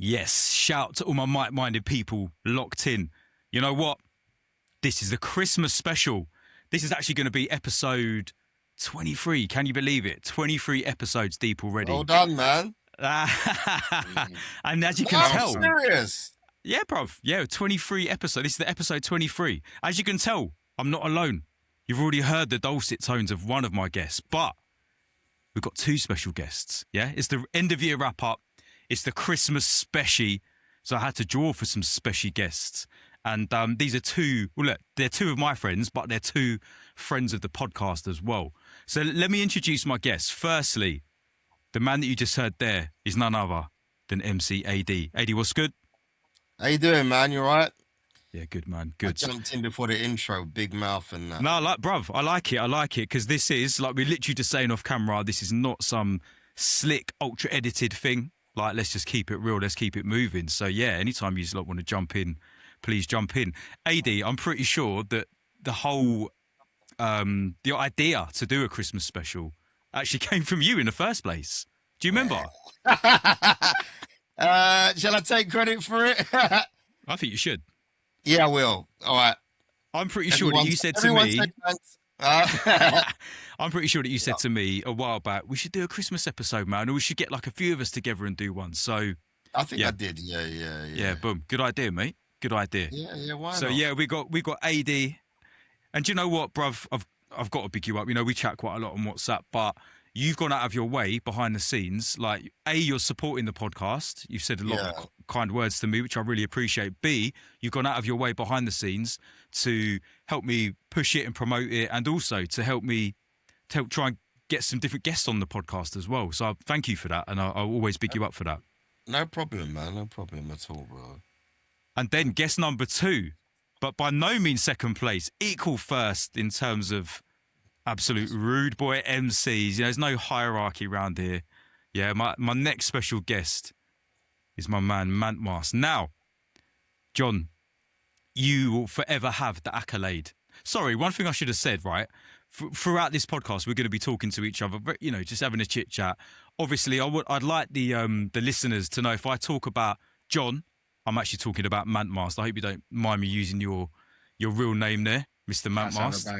Yes, shout to all my mic-minded people locked in. You know what? This is a Christmas special. This is actually going to be episode 23. Can you believe it? 23 episodes deep already. Well done, man. And as you can tell... serious. Yeah, bruv. Yeah, 23 episodes. This is the episode 23. As you can tell, I'm not alone. You've already heard the dulcet tones of one of my guests, but we've got two special guests, yeah? It's the end-of-year wrap-up. It's the Christmas special, so I had to draw for some special guests. And these are two, well, look, they're two of my friends, but they're two friends of the podcast as well. So let me introduce my guests. Firstly, the man that you just heard there is none other than MC AD. AD, what's good? How you doing, man? You all right? Yeah, good, man. Good. I jumped in before the intro, big mouth and that. No, bruv, I like it, because this is, like we're literally just saying off camera, this is not some slick, ultra-edited thing. Like, let's just keep it real, let's keep it moving. So, yeah, anytime you just want to jump in, please jump in. AD, I'm pretty sure that the whole, the idea to do a Christmas special actually came from you in the first place. Do you remember? Shall I take credit for it? I think you should. Yeah, I will. All right. I'm pretty sure that you said to me... I'm pretty sure that you said to me a while back, we should do a Christmas episode, man, or we should get like a few of us together and do one. So I think I did. Yeah. Yeah, boom. Good idea, mate. Good idea. Yeah, why so not? Yeah, we got AD. And do you know what, bruv? I've got to big you up. You know, we chat quite a lot on WhatsApp, but you've gone out of your way behind the scenes. Like, A, you're supporting the podcast. You've said a lot of kind words to me, which I really appreciate. B, you've gone out of your way behind the scenes to help me push it and promote it, and also to help try and get some different guests on the podcast as well. So thank you for that, and I'll always big you up for that. No problem, man. No problem at all, bro. And then guest number 2, but by no means second place, equal first in terms of absolute rude boy MCs. You know, there's no hierarchy around here. Yeah, my next special guest is my man Mantmast. Now, John, you will forever have the accolade. Sorry, one thing I should have said, right? Throughout this podcast, we're going to be talking to each other, you know, just having a chit chat. Obviously, I'd like the listeners to know if I talk about John, I'm actually talking about Mantmast. I hope you don't mind me using your real name there, Mr. Mantmast.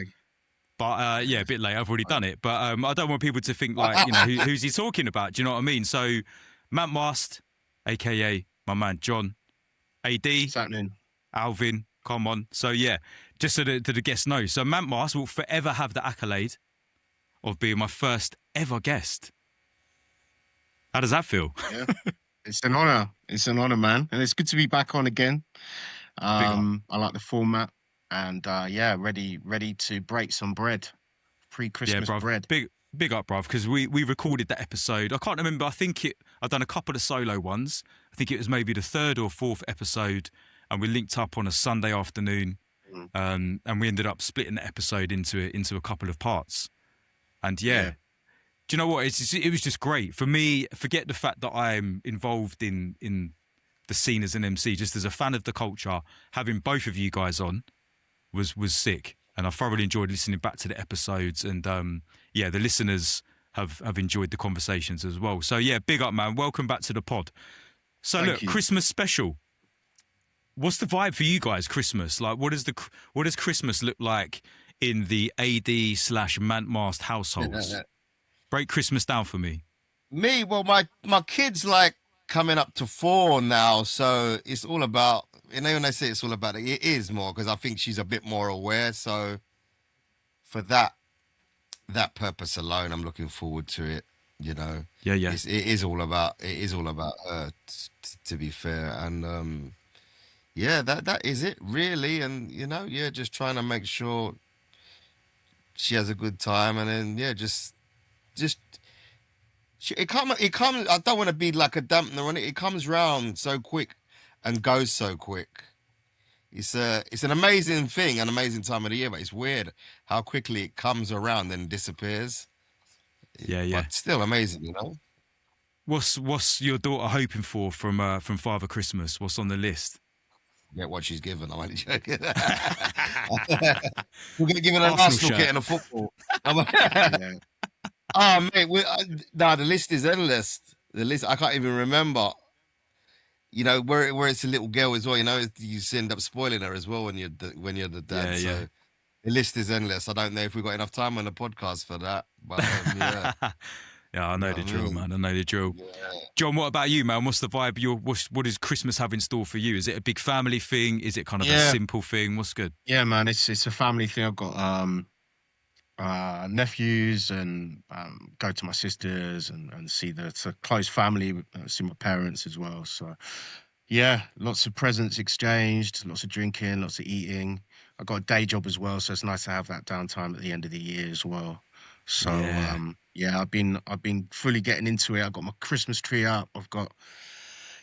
But yeah, a bit late. I've already done it. But I don't want people to think like, you know, who's he talking about? Do you know what I mean? So Mantmast, aka my man John, AD, Alvin, come on. So yeah, just so that the guests know. So Mantmast will forever have the accolade of being my first ever guest. How does that feel? Yeah, it's an honor. It's an honor, man. And it's good to be back on again. I like the format. And yeah, ready to break some bread, pre-Christmas bread. Big up, bruv, because we recorded that episode. I can't remember. I think I've done a couple of solo ones. I think it was maybe the 3rd or 4th episode, and we linked up on a Sunday afternoon, and we ended up splitting the episode into a couple of parts. And yeah. Do you know what? It was just great for me. Forget the fact that I'm involved in the scene as an MC, just as a fan of the culture. Having both of you guys on was sick, and I thoroughly enjoyed listening back to the episodes, and yeah, the listeners have enjoyed the conversations as well. So yeah, big up, man. Welcome back to the pod. So Thank you. Christmas special. What's the vibe for you guys? Christmas, like, what does Christmas look like in the AD/Mantmast households? Break Christmas down for me. Me, well, my kids like coming up to 4 now, so it's all about. You know, when I say it's all about it is more because I think she's a bit more aware. So for that purpose alone, I'm looking forward to it. You know, it is all about her. To be fair, and yeah, that is it really. And you know, just trying to make sure she has a good time, and then just it comes. I don't want to be like a dampener on it. It comes round so quick and goes so quick. It's an amazing thing, an amazing time of the year, but it's weird how quickly it comes around and disappears. Yeah. But still amazing, you know. What's your daughter hoping for from Father Christmas? What's on the list? Yeah, what she's given. I'm only joking. We're gonna give her an Arsenal kit and a football. Oh mate, the list is endless. The list I can't even remember. where it's a little girl as well. You end up spoiling her as well when you're the dad. Yeah, so the list is endless. I don't know if we've got enough time on the podcast for that, but yeah. Yeah, I know the drill, man. I know the drill. Yeah. John, what about you, man? What's the vibe? What does Christmas have in store for you? Is it a big family thing? Is it kind of a simple thing? What's good? Yeah, man, it's a family thing. I've got nephews and go to my sisters and see it's a close family, see my parents as well. So yeah, lots of presents exchanged, lots of drinking, lots of eating. I've got a day job as well, so it's nice to have that downtime at the end of the year as well. So I've been fully getting into it. I've got my Christmas tree up. I've got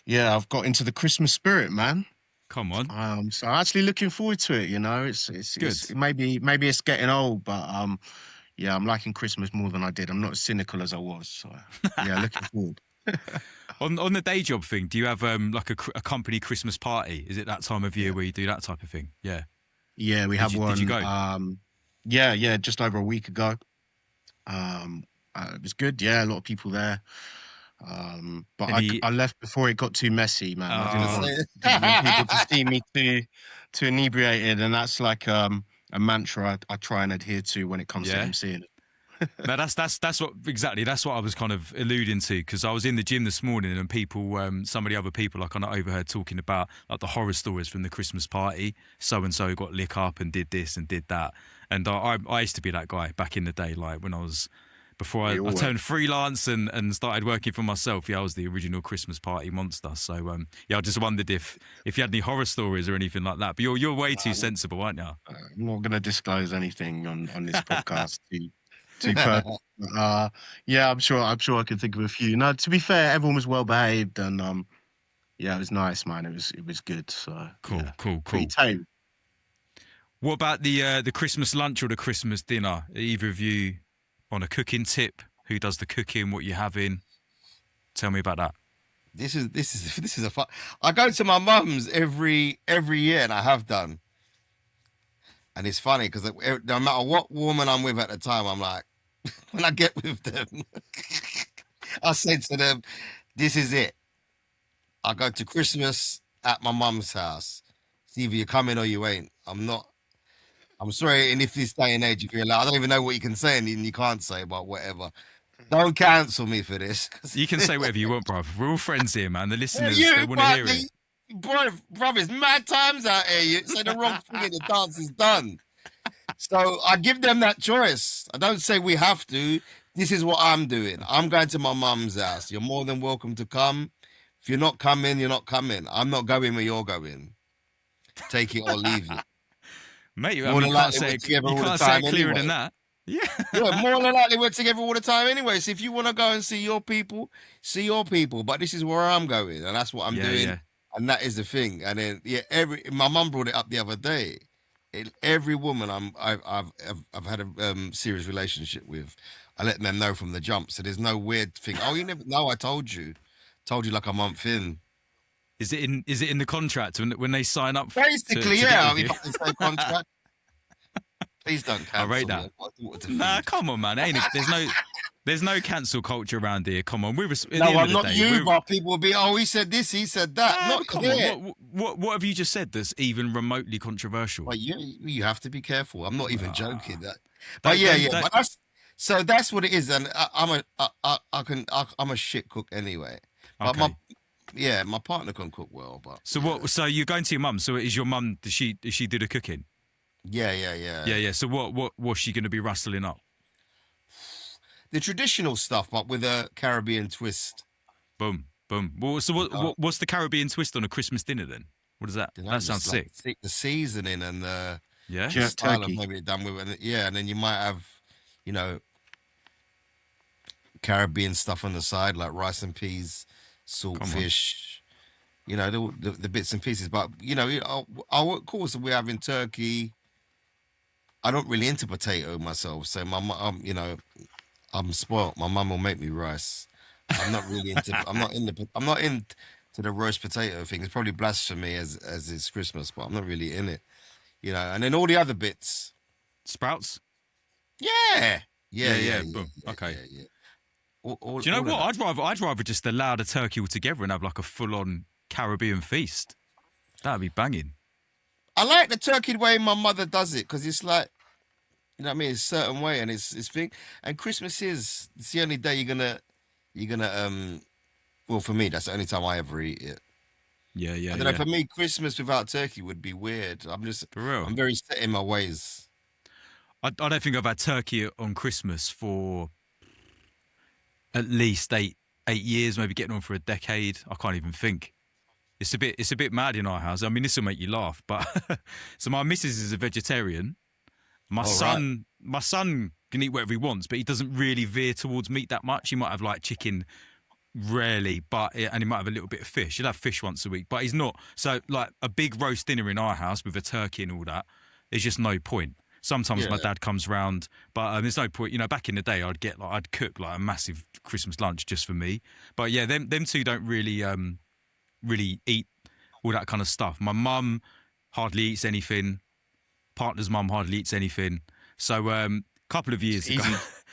into the Christmas spirit, man. Come on. So I'm actually looking forward to it. It's maybe it's getting old, but yeah, I'm liking Christmas more than I did. I'm not as cynical as I was. So yeah, looking forward. On the day job thing, do you have like a company Christmas party? Is it that time of year where you do that type of thing? Yeah. Yeah, we have one. Did you go? Yeah, just over a week ago. It was good. Yeah, a lot of people there. But I left before it got too messy, man. I didn't want people to see me too inebriated, and that's like a mantra I try and adhere to when it comes to MCing. No, that's what I was kind of alluding to, because I was in the gym this morning and people, some of the other people I kind of overheard talking about like the horror stories from the Christmas party. So and so got lick up and did this and did that, and I used to be that guy back in the day, like when I was. Before I turned freelance and started working for myself, I was the original Christmas party monster. So I just wondered if you had any horror stories or anything like that. But you're way too sensible, aren't you? I'm not going to disclose anything on this podcast too personal. Yeah, I'm sure I can think of a few. No, to be fair, everyone was well behaved, and yeah, it was nice, man. It was good. So cool. Pretty tame. What about the Christmas lunch or the Christmas dinner? Are either of you on a cooking tip? Who does the cooking? What you having? Tell me about that. This is a fun. I go to my mum's every year, and I have done. And it's funny because no matter what woman I'm with at the time, I'm like, when I get with them, I say to them, "This is it. I go to Christmas at my mum's house. It's either you're coming or you ain't. I'm sorry, and if this day and age, if you're like, I don't even know what you can say and you can't say, but whatever. Don't cancel me for this. You can say whatever you want, bro. We're all friends here, man. The listeners, they want to hear it. Bro, it's mad times out here. You say the wrong thing and the dance is done. So I give them that choice. I don't say we have to. This is what I'm doing. I'm going to my mum's house. You're more than welcome to come. If you're not coming, you're not coming. I'm not going where you're going. Take it or leave it. Mate, you can't say it clearer than that. Yeah. Yeah, more than likely we're together all the time anyway. So if you want to go and see your people, see your people. But this is where I'm going, and that's what I'm doing. Yeah. And that is the thing. And then my mum brought it up the other day. Every woman I've had a serious relationship with, I let them know from the jump. So there's no weird thing. Oh, you never know. I told you like a month in. Is it in the contract when they sign up? Basically, yeah. I mean, say contract. Please don't cancel. I rate that. Nah, come on, man. There's no cancel culture around here. Come on, I'm not you, but people will be. Oh, he said this, he said that. Not come on. What have you just said that's even remotely controversial? Well, you have to be careful. I'm not even joking. But that's what it is. And I'm a shit cook anyway. But okay. My partner can cook well. But So you're going to your mum. So is your mum? Does she do the cooking? Yeah. So what was she going to be rustling up? The traditional stuff, but with a Caribbean twist. Boom. Well, so what's the Caribbean twist on a Christmas dinner then? What is that? That sounds sick. The seasoning and the style of maybe done with it. Yeah, and then you might have, Caribbean stuff on the side like rice and peas, saltfish, the bits and pieces. But of course we're having turkey. I don't really into potato myself, so my mum, I'm spoilt. My mum will make me rice. I'm not really into. I'm not into the roast potato thing. It's probably blasphemy as it's Christmas, but I'm not really in it. And then all the other bits. Sprouts. Yeah. Boom. Okay. Yeah. Do you know what? I'd rather just allow the turkey altogether and have like a full on Caribbean feast. That'd be banging. I like the turkey way my mother does it because it's like, you know what I mean? It's a certain way and it's thing. And Christmas it's the only day you're gonna well, for me, that's the only time I ever eat it. Yeah, I don't know, for me, Christmas without turkey would be weird. For real. I'm very set in my ways. I don't think I've had turkey on Christmas for at least eight years, maybe getting on for a decade. I can't even think. It's a bit mad in our house. I mean, this will make you laugh, but so my missus is a vegetarian. My son can eat whatever he wants, but he doesn't really veer towards meat that much. He might have like chicken rarely, and he might have a little bit of fish. He'll have fish once a week, but he's not. So like a big roast dinner in our house with a turkey and all that, there's just no point. Sometimes my dad comes round, but there's no point. You know, back in the day, I'd cook like a massive Christmas lunch just for me. But yeah, them two don't really eat all that kind of stuff. My mum hardly eats anything. Partner's mum hardly eats anything. So couple of years ago,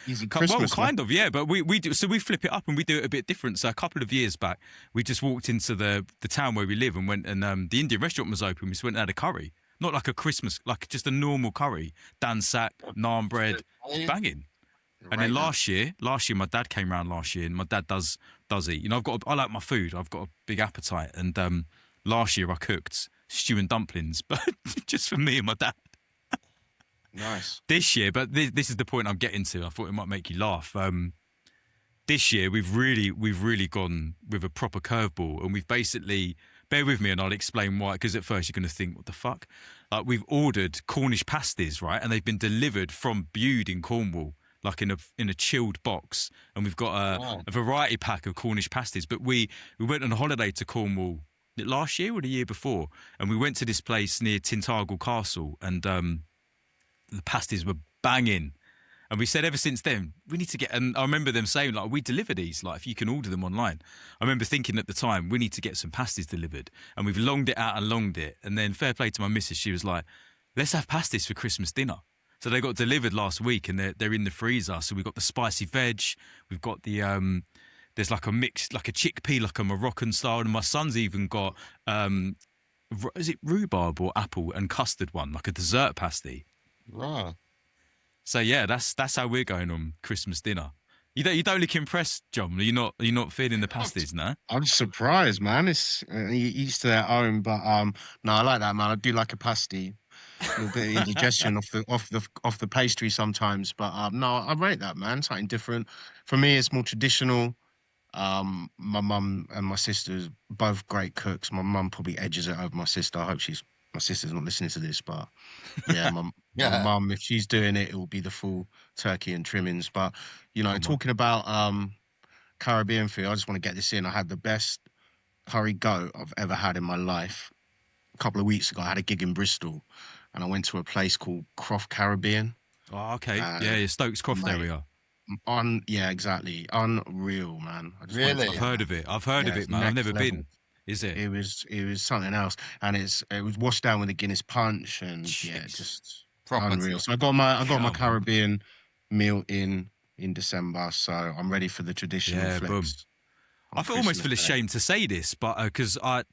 easy Christmas, kind of, yeah. But we do, so we flip it up and we do it a bit different. So a couple of years back, we just walked into the town where we live and went, and the Indian restaurant was open. We just went and had a curry. Not like a Christmas, like just a normal curry. Dansak, naan bread, banging. And then last year, my dad came round last year, and my dad does eat. You know, I like my food. I've got a big appetite. And last year I cooked stew and dumplings, but just for me and my dad. Nice. This year, but this is the point I'm getting to. I thought it might make you laugh. This year we've really gone with a proper curveball, and we've basically, bear with me and I'll explain why, because at first you're going to think, what the fuck? We've ordered Cornish pasties, right? And they've been delivered from Bude in Cornwall, like in a chilled box. And we've got a variety pack of Cornish pasties. But we went on a holiday to Cornwall last year or the year before, and we went to this place near Tintagel Castle, and the pasties were banging. And we said ever since then, we need to get, and I remember them saying, like, we deliver these, like, if you can order them online. I remember thinking at the time, we need to get some pasties delivered. And we've longed it out and longed it. And then fair play to my missus, she was like, let's have pasties for Christmas dinner. So they got delivered last week and they're in the freezer. So we've got the spicy veg, we've got the, there's like a mix, like a chickpea, like a Moroccan style. And my son's even got, is it rhubarb or apple and custard one, like a dessert pasty. Wow. So yeah, that's how we're going on Christmas dinner. You don't look impressed, John. You're not feeling the pasties, no? I'm surprised, man. It's each to their own, but no, I like that, man. I do like a pasty. A little bit of indigestion off the pastry sometimes, but no, I rate that, man. Something different. For me, it's more traditional. My mum and my sister's both great cooks. My mum probably edges it over my sister. I hope my sister's not listening to this, but yeah, my mum, if she's doing it, it will be the full turkey and trimmings. But you know, talking about Caribbean food, I just want to get this in. I had the best curry goat I've ever had in my life. A couple of weeks ago, I had a gig in Bristol, and I went to a place called Croft Caribbean. Oh, okay. Yeah, Stokes Croft area. Yeah, exactly. Unreal, man. Really? I've heard of it. Man. I've never been. Is it? It was something else, and it was washed down with a Guinness punch, and yeah, just unreal. So I got my Caribbean meal in December, so I'm ready for the traditional flex. Boom. I almost feel ashamed to say this, but because I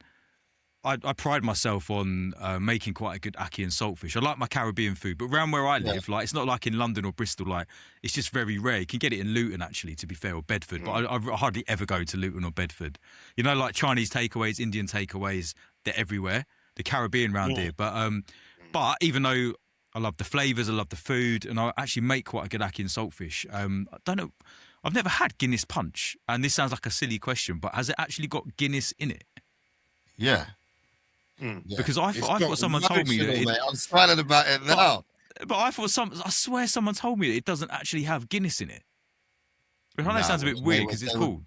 pride myself on making quite a good ackee and saltfish. I like my Caribbean food, but around where I live, like it's not like in London or Bristol. Like it's just very rare. You can get it in Luton, actually, to be fair, or Bedford. But I hardly ever go to Luton or Bedford. You know, like Chinese takeaways, Indian takeaways, they're everywhere. The Caribbean round here, but even though I love the flavours, I love the food, and I actually make quite a good ackee and saltfish. I don't know. I've never had Guinness punch, and this sounds like a silly question, but has it actually got Guinness in it? Yeah. Yeah. Because I thought someone told me that I'm silent about it now. But I swear someone told me that it doesn't actually have Guinness in it. I know it sounds a bit weird because it's called.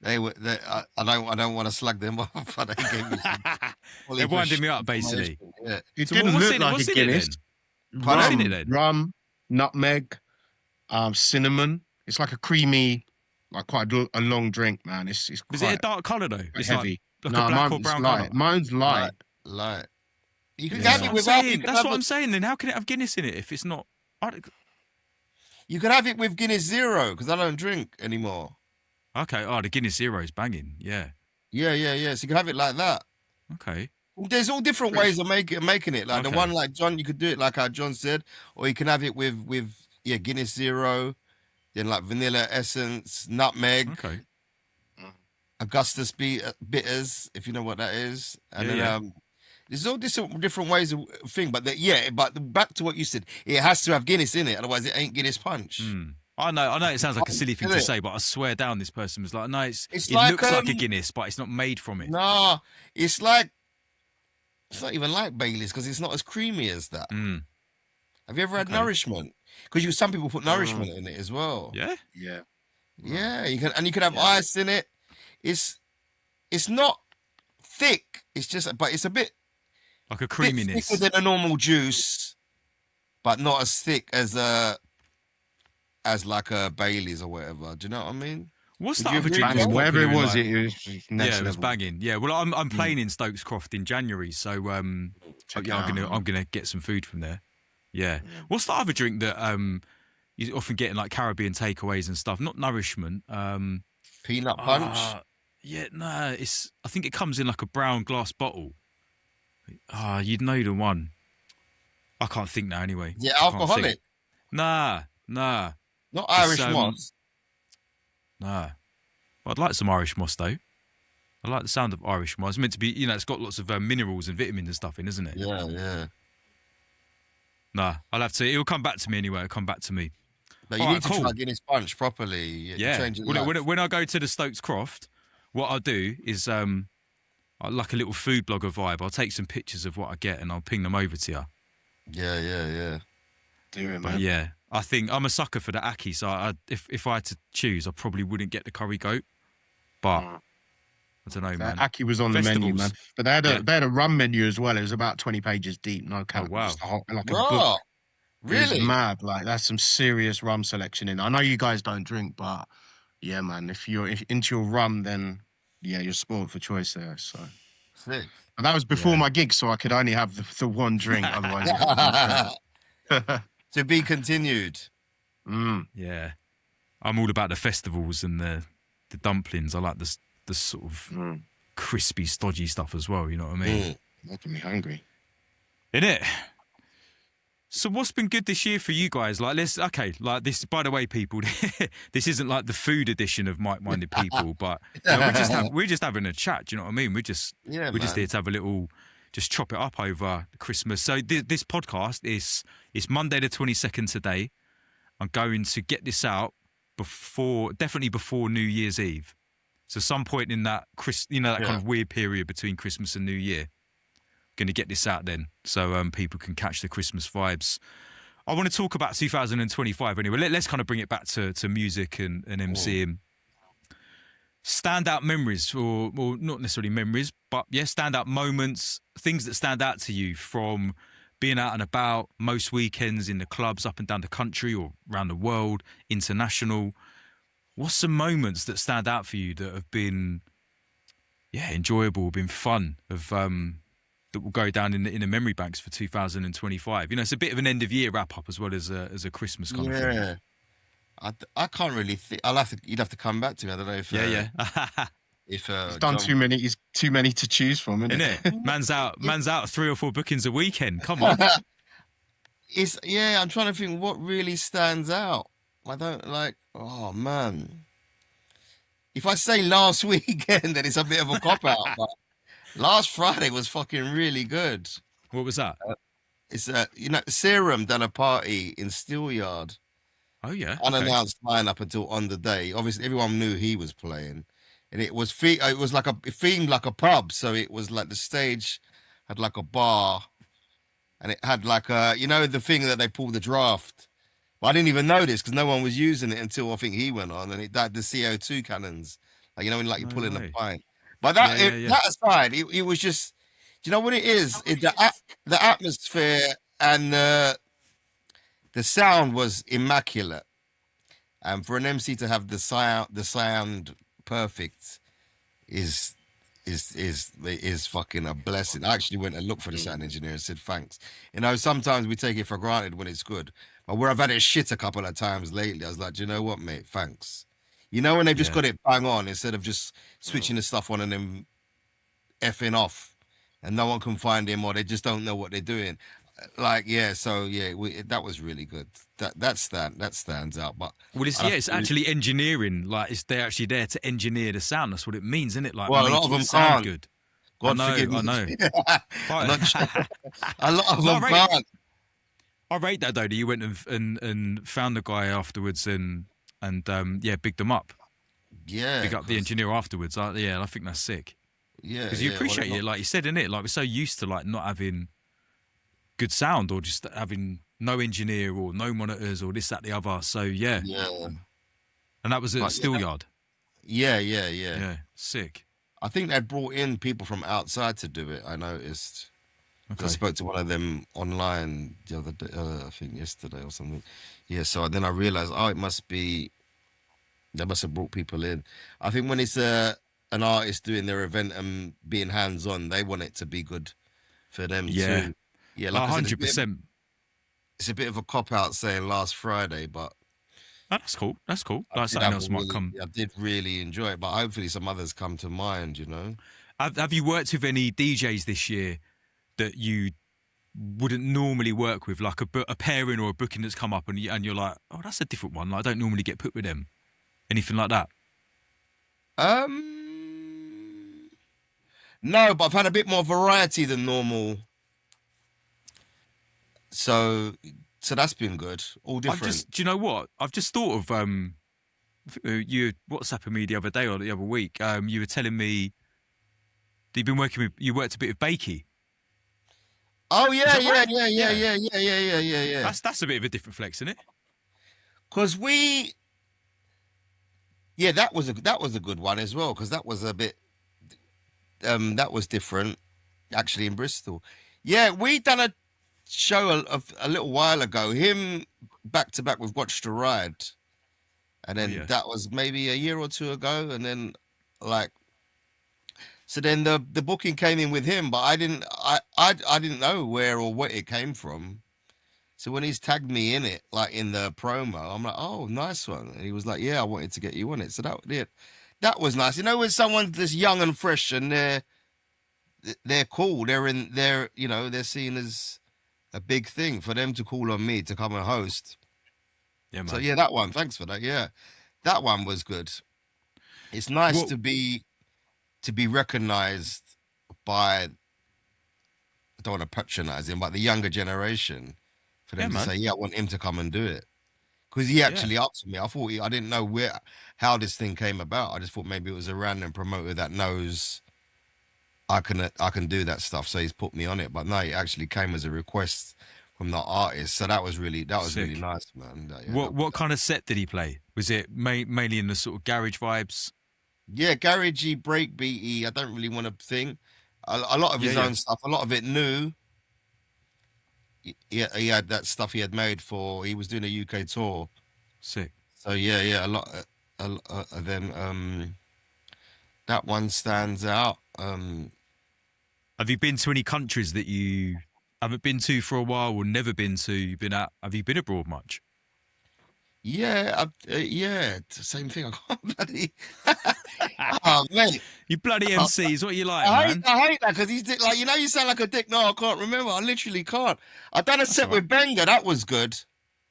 I don't want to slug them off, but they gave me they're winding me up, basically. Yeah. It didn't look like a Guinness. What's in it then? Rum, nutmeg, cinnamon. It's like a creamy, like quite a long drink, man. It's quite, is it a dark colour though? It's heavy. Like a black or brown colour. Mine's light. Light. You can have have it it without. without. That's what I'm saying. Then how can it have Guinness in it if it's not? You can have it with Guinness Zero because I don't drink anymore. Okay. Oh, the Guinness Zero is banging. Yeah. Yeah. So you can have it like that. Okay. There's all different ways of making it. Like the Okay. one like John, you could do it like how John said, or you can have it with Guinness Zero, then like vanilla essence, nutmeg, Okay. Augustus bitters, if you know what that is, and then Yeah. there's all different ways of thing. But but back to what you said, it has to have Guinness in it, otherwise it ain't Guinness Punch. I know it sounds like a silly thing to Isn't it? say, but I swear down this person was like, no, it like, looks like a Guinness, but it's not made from it. Nah, it's not even like Bailey's because it's not as creamy as that. Have you ever had nourishment? Because some people put nourishment in it as well. Yeah. Yeah, you can have ice in it. It's not thick. It's just, but it's a bit Like a creaminess. thicker than a normal juice, but not as thick as like a Bailey's or whatever. Do you know what I mean? What's Would that you other agree drink? with that? Whatever it was, Like, it was next yeah, it was level. banging. Yeah, well, I'm playing in Stokes Croft in January, so I'm gonna get some food from there. Yeah. What's the other drink that you often get in like Caribbean takeaways and stuff? Not nourishment. Peanut punch. Yeah, no, I think it comes in like a brown glass bottle. You'd know the one. I can't think now. Anyway. Yeah, I can't think. alcoholic. Nah. Not Irish moss. Nah. Well, I'd like some Irish moss though. I like the sound of Irish moss. It's meant to be, it's got lots of minerals and vitamins and stuff in, isn't it? Yeah. Nah, I'll have to. It'll come back to me anyway. It'll come back to me. But you All need right, to try Guinness Punch properly. Yeah. Change your life. When I go to the Stokes Croft, what I'll do is I like a little food blogger vibe. I'll take some pictures of what I get and I'll ping them over to you. Yeah. Do it, But man. yeah, I think I'm a sucker for the ackee. So if I had to choose, I probably wouldn't get the curry goat. But I don't know, man. Aki was on the menu, man. But they had a rum menu as well. It was about 20 pages deep. No cap. Oh, wow. Just like a Bro, book. It really? was mad. Like that's some serious rum selection in. I know you guys don't drink, but yeah, man. If you're into your rum, then yeah, you're spoiled for choice there. So. Sick. And that was before my gig, so I could only have the one drink. Otherwise, To be continued. Yeah, I'm all about the festivals and the dumplings. I like the sort of crispy, stodgy stuff as well. You know what I mean? Making me hungry. Innit? So what's been good this year for you guys? Like this, by the way, people, this isn't like the food edition of Mic-Minded People, but we're just having a chat. Do you know what I mean? We're just here to have a little, just chop it up over Christmas. So this podcast is Monday the 22nd today. I'm going to get this out definitely before New Year's Eve. So some point in that kind of weird period between Christmas and New Year. Going to get this out then, so people can catch the Christmas vibes. I want to talk about 2025 anyway. Let's kind of bring it back to music and MCing. Standout memories, or not necessarily memories, but standout moments, things that stand out to you from being out and about most weekends in the clubs up and down the country or around the world, international. What's some moments that stand out for you that have been, enjoyable, been fun, that will go down in the memory banks for 2025? It's a bit of an end of year wrap up as well as a Christmas kind of thing. Yeah. I can't really think. You'd have to come back to me. I don't know if. If He's done too many. He's too many to choose from, isn't it? Man's out 3 or 4 bookings a weekend. Come on. I'm trying to think what really stands out. I don't like. Oh man. If I say last weekend, then it's a bit of a cop out. But last Friday was fucking really good. What was that? It's Serum done a party in Steelyard. Oh yeah. Unannounced lineup until on the day. Obviously, everyone knew he was playing, and it themed like a pub. So it was like the stage had like a bar, and it had like the thing that they pull the draft. But I didn't even know this because no one was using it until I think he went on, and it had the CO2 cannons, when you pull in the pint. But that aside, it was just, do you know what it is? The atmosphere and the sound was immaculate, and for an MC to have the sound perfect is fucking a blessing. I actually went and looked for the sound engineer and said thanks. Sometimes we take it for granted when it's good, but where I've had it shit a couple of times lately, I was like, do you know what, mate? Thanks. You know when they've just Yeah. got it bang on instead of just switching the stuff on and then effing off, and no one can find him or they just don't know what they're doing. Like yeah, so yeah, that was really good. That stands out. But Well, I'd have it's to really- actually engineering. Like, they're actually there to engineer the sound. That's what it means, isn't it? Like, well, a lot make of it them sound can't. good. God I know, forgive me. I know. I'm not sure. But A lot of No, them right. can't. I rate that though. That you went and found the guy afterwards and bigged them up. Yeah, Big up the engineer afterwards. I think that's sick. Yeah, Because you yeah, appreciate well, it, like you said, innit? Like, we're so used to like not having good sound or just having no engineer or no monitors or this, that, the other. So yeah, yeah, and that was at But, Steelyard. yeah. Yeah, sick. I think they brought in people from outside to do it. I noticed. Okay. I spoke to one of them online the other day, I think yesterday or something. Yeah, so then I realized, oh, it must be they must have brought people in. I think when it's an artist doing their event and being hands on, they want it to be good for them Yeah. too. Yeah, like I said, 100%. it's a bit of a cop out saying last Friday, but Oh, that's cool. That's cool. I Like did something have else a might really- come. I did really enjoy it, but hopefully some others come to mind. You know. Have you worked with any DJs this year that you wouldn't normally work with, like a pairing or a booking that's come up and you're like, oh, that's a different one. Like, I don't normally get put with them. Anything like that? No, but I've had a bit more variety than normal. So that's been good. All different. Do you know what? I've just thought of I think you WhatsApping me the other day or the other week. You were telling me that you worked a bit with Bakey. Oh yeah, that right? yeah. That's a bit of a different flex, isn't it? Because that was a good one as well. Because that was a bit, that was different, actually in Bristol. Yeah, we done a show a little while ago. Him back to back with Watch the Ride, and then that was maybe a year or two ago. And then so then the booking came in with him, but I didn't know where or what it came from. So when he's tagged me in it, like in the promo, I'm like, oh, nice one. And he was like, yeah, I wanted to get you on it. So that was nice. You know, when someone's this young and fresh and they're cool, they're seen as a big thing for them to call on me to come and host. Yeah, man. So yeah, that one. Thanks for that. Yeah, that one was good. It's nice to be recognized by. I don't want to patronize him, but the younger generation, for them to say, "Yeah, I want him to come and do it," because he actually asked me. I thought I didn't know how this thing came about. I just thought maybe it was a random promoter that knows I can do that stuff, so he's put me on it. But no, it actually came as a request from the artist, so that was really nice, man. What kind of set did he play? Was it mainly in the sort of garage vibes? Yeah, garagey, breakbeaty. I don't really want to think. A lot of his own stuff, a lot of it new. Yeah, he had that stuff he had made he was doing a UK tour. Sick. So yeah, a lot of them. That one stands out. Have you been to any countries that you haven't been to for a while or never been to? Have you been abroad much? Yeah, same thing. I can't bloody. Oh mate, you bloody MCs! What are you like, man? I hate that because he's like, you sound like a dick. No, I can't remember. I literally can't. I done a set with Benga. That was good.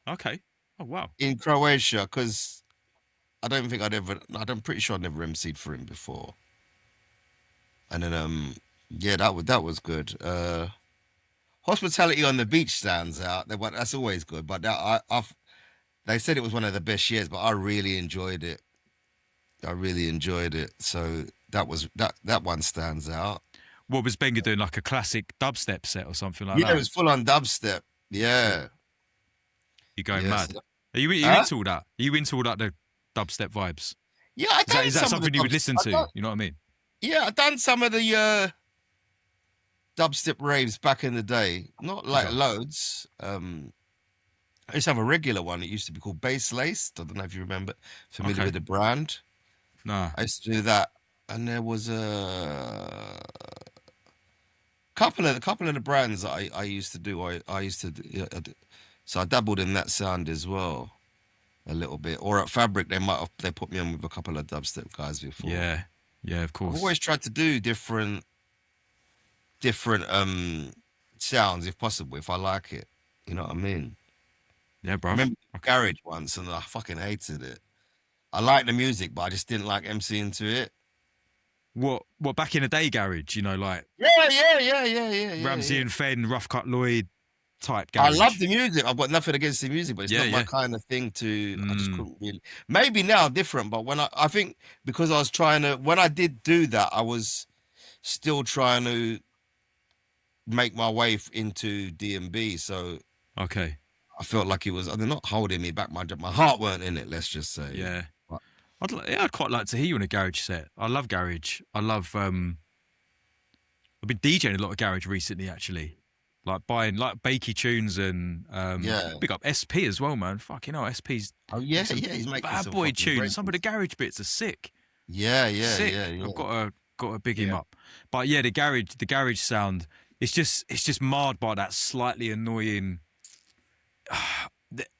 Okay. Oh wow. In Croatia, because I'm pretty sure I'd never MC'd for him before. And then that was good. Hospitality on the Beach stands out. That's always good. But they said it was one of the best years, but I really enjoyed it. So that one stands out. What was Benga doing? Like a classic dubstep set or something like that? Yeah, it was full on dubstep. Yeah. You're going mad. Are you into all that? Are you into all that, the dubstep vibes? Yeah, is that something you would listen to? You know what I mean? Yeah, I've done some of the dubstep raves back in the day. Not like loads. I used to have a regular one. It used to be called Bass Laced. I don't know if you remember. Familiar with the brand? No. I used to do that. And there was a couple of the brands that I used to do. I used to do, so I dabbled in that sound as well. a little bit. Or at Fabric, they put me on with a couple of dubstep guys before. Yeah, yeah, of course. I've always tried to do different sounds if possible, if I like it. You know what I mean? Yeah, bro. I remember Garage once, and I fucking hated it. I liked the music, but I just didn't like MCing to it. What back in the day garage, you know, like Yeah. Ramsey and Fenn, Rough Cut Lloyd type garage. I love the music. I've got nothing against the music, but it's not my kind of thing to. I just couldn't really. Maybe now different, but when I think because I was trying to, when I did do that, I was still trying to make my way into D&B. So okay, I felt like it was. They're not holding me back. My heart weren't in it. Let's just say. Yeah. I'd quite like to hear you in a garage set. I love garage. I love. I've been DJing a lot of garage recently, actually. Like buying like Bakey tunes and big up SP as well, man. Fucking hell, SP's. Oh yeah, he's making bad some boy fucking tunes. great Some of the garage bits are sick. Yeah. Sick. I've got to big him up. But yeah, the garage sound. It's just marred by that slightly annoying.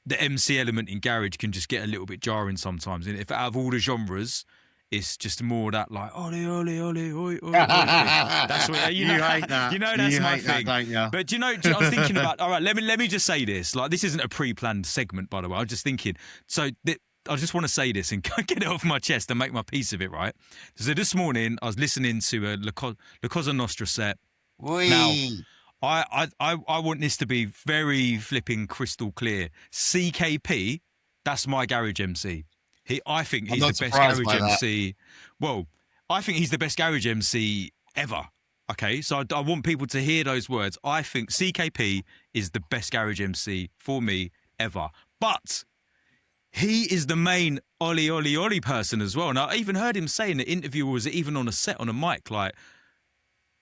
The MC element in garage can just get a little bit jarring sometimes. And if out of all the genres, it's just more that like ollie ollie ollie oi oi. That's what you hate that. You know that's my thing. That, but I was thinking about. All right, let me just say this. Like this isn't a pre-planned segment, by the way. I was just thinking. So I just want to say this and get it off my chest and make my peace of it. Right. So this morning I was listening to a La Cosa Nostra set. Wee. Now, I want this to be very flipping crystal clear. CKP, that's my garage MC. I think he's the best garage MC. Well, I think he's the best garage MC ever. Okay, so I want people to hear those words. I think CKP is the best garage MC for me ever. But he is the main ollie ollie ollie person as well. And I even heard him say in the interview, or was it even on a set on a mic, like.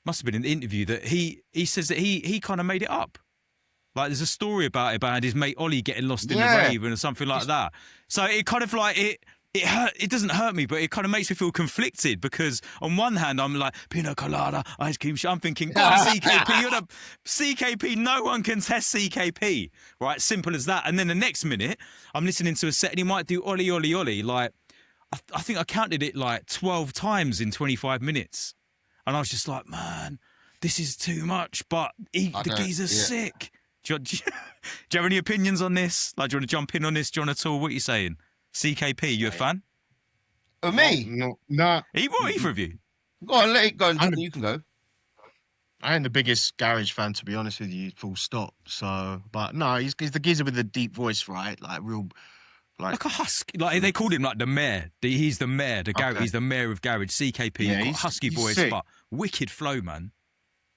Must have been an interview that he says that he kind of made it up. Like there's a story about his mate Ollie getting lost in the rave and something like that. So it kind of like it doesn't hurt me, but it kind of makes me feel conflicted because on one hand I'm like pina colada, ice cream. I'm thinking, God, CKP, you're the CKP. No one can test CKP, right? Simple as that. And then the next minute I'm listening to a set and he might do Ollie Ollie Ollie. Like I think I counted it like 12 times in 25 minutes. And I was just like, man, this is too much. But the geezer's sick. Do you have any opinions on this? Like, do you want to jump in on this, John, at all? What are you saying? CKP, you a fan? Of me? No. Either of you? Go on, let it go. You can go. I ain't the biggest garage fan, to be honest with you, full stop. So, but no, he's the geezer with the deep voice, right? Like, real... Like a husky, like they called him like the mayor. He's the mayor. He's the mayor of garage. CKP. Yeah, he's got husky voice, sick. But wicked flow, man.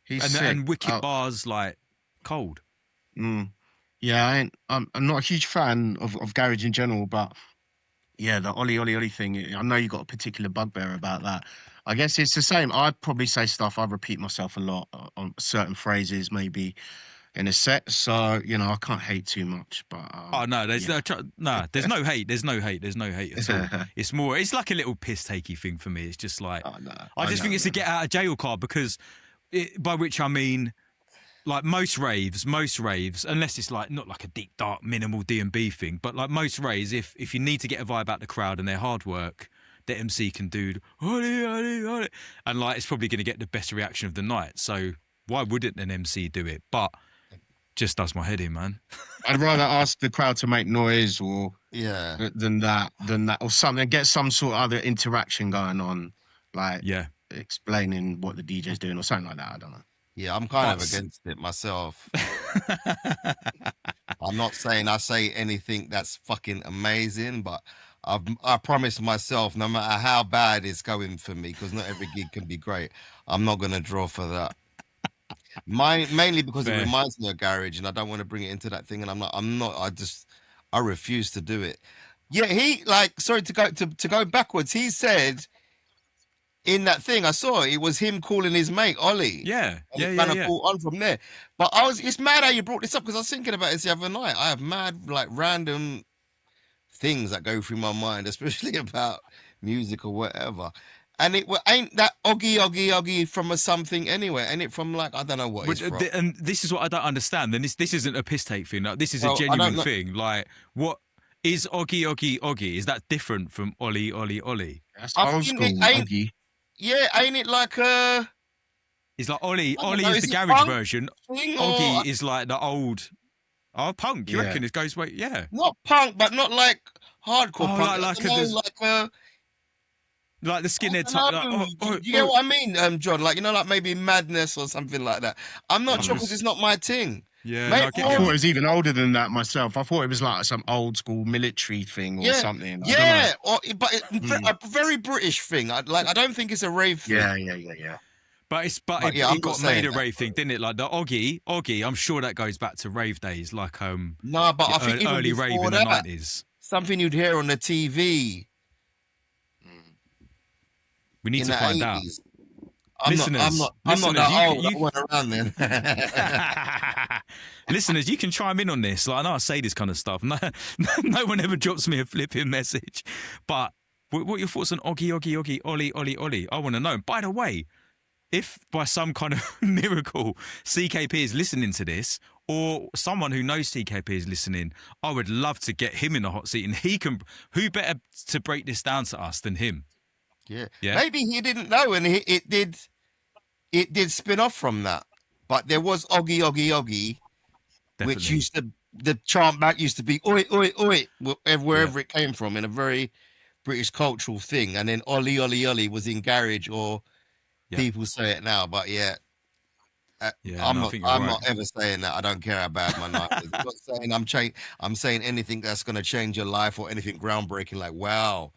And wicked bars, like cold. Yeah, I'm not a huge fan of garage in general, but yeah, the ollie ollie ollie thing. I know you got a particular bugbear about that. I guess it's the same. I'd probably say stuff. I repeat myself a lot on certain phrases, maybe. In a set, so I can't hate too much, but there's no hate. There's no hate at all. It's like a little piss takey thing for me. It's just like I just think it's a get out of jail card because by which I mean like most raves, unless it's like not like a deep dark minimal D&B thing, but like most raves, if you need to get a vibe out the crowd and they're hard work, the MC can do and like it's probably going to get the best reaction of the night. So why wouldn't an MC do it? But just does my head in, man. I'd rather ask the crowd to make noise or than that or something. Get some sort of other interaction going on, like explaining what the DJ's doing or something like that. I don't know. Yeah, I'm kind of against it myself. I'm not saying I say anything that's fucking amazing, but I promise myself, no matter how bad it's going for me, because not every gig can be great, I'm not going to draw for that. Mainly because it reminds me of garage, and I don't want to bring it into that thing. And I refuse to do it. Yeah, to go backwards. He said in that thing I saw it was him calling his mate Ollie. Yeah. Pulled on from there. But it's mad how you brought this up because I was thinking about this the other night. I have mad like random things that go through my mind, especially about music or whatever. And it ain't that oggy from a something anyway. Ain't it from like, I don't know what it's from. And this is what I don't understand. And this isn't a piss take thing. Like, this is a genuine thing. Like what is Oggy Oggy Oggy? Is that different from Ollie Ollie Ollie? That's I old think school, it ain't. Oggy. Yeah, ain't it like a? It's like Ollie. I don't Ollie know, is is the it garage punk version. thing or Oggy is like the old. Oh, punk. You Yeah. reckon it goes way? Yeah. not punk, but not like hardcore Oh, punk. I like don't know, there's like a. like the I skinhead don't type. know. Like, Do you get what I mean, John? Like, you know, like maybe Madness or something like that. I'm not sure because it's not my thing. yeah, Maybe, no, I get I you. thought it was even older than that myself. I thought it was like some old school military thing or yeah, something. I don't know. yeah, but Mm. a very British thing. I don't think it's a rave thing. Yeah. But it's But it, yeah, I'm it not got saying made a that, rave thing, didn't it? Like the Oggy. I'm sure that goes back to rave days, like No, but I think even early rave before in the that, '90s. something you'd hear on the TV We need in to the find out. 80s. Listeners, I'm not that you old. I went around then. Listeners, you can chime in on this. Like, I know I say this kind of stuff. No one ever drops me a flipping message. But what are your thoughts on Oggy Oggy Oggy Ollie Ollie Ollie? I want to know. And by the way, if by some kind of miracle CKP is listening to this, or someone who knows CKP is listening, I would love to get him in the hot seat, and he can. Who better to break this down to us than him? Yeah. Yeah. Maybe he didn't know, and it did spin off from that. But there was Oggy Oggy Oggy, which Definitely. used to the chant back used to be oi oi oi wherever it came from in a very British cultural thing, and then Ollie Ollie Ollie was in garage or people say it now, but yeah. I'm not ever saying that. I don't care how bad my night is. I'm not saying I'm saying anything that's going to change your life or anything groundbreaking. Like, wow,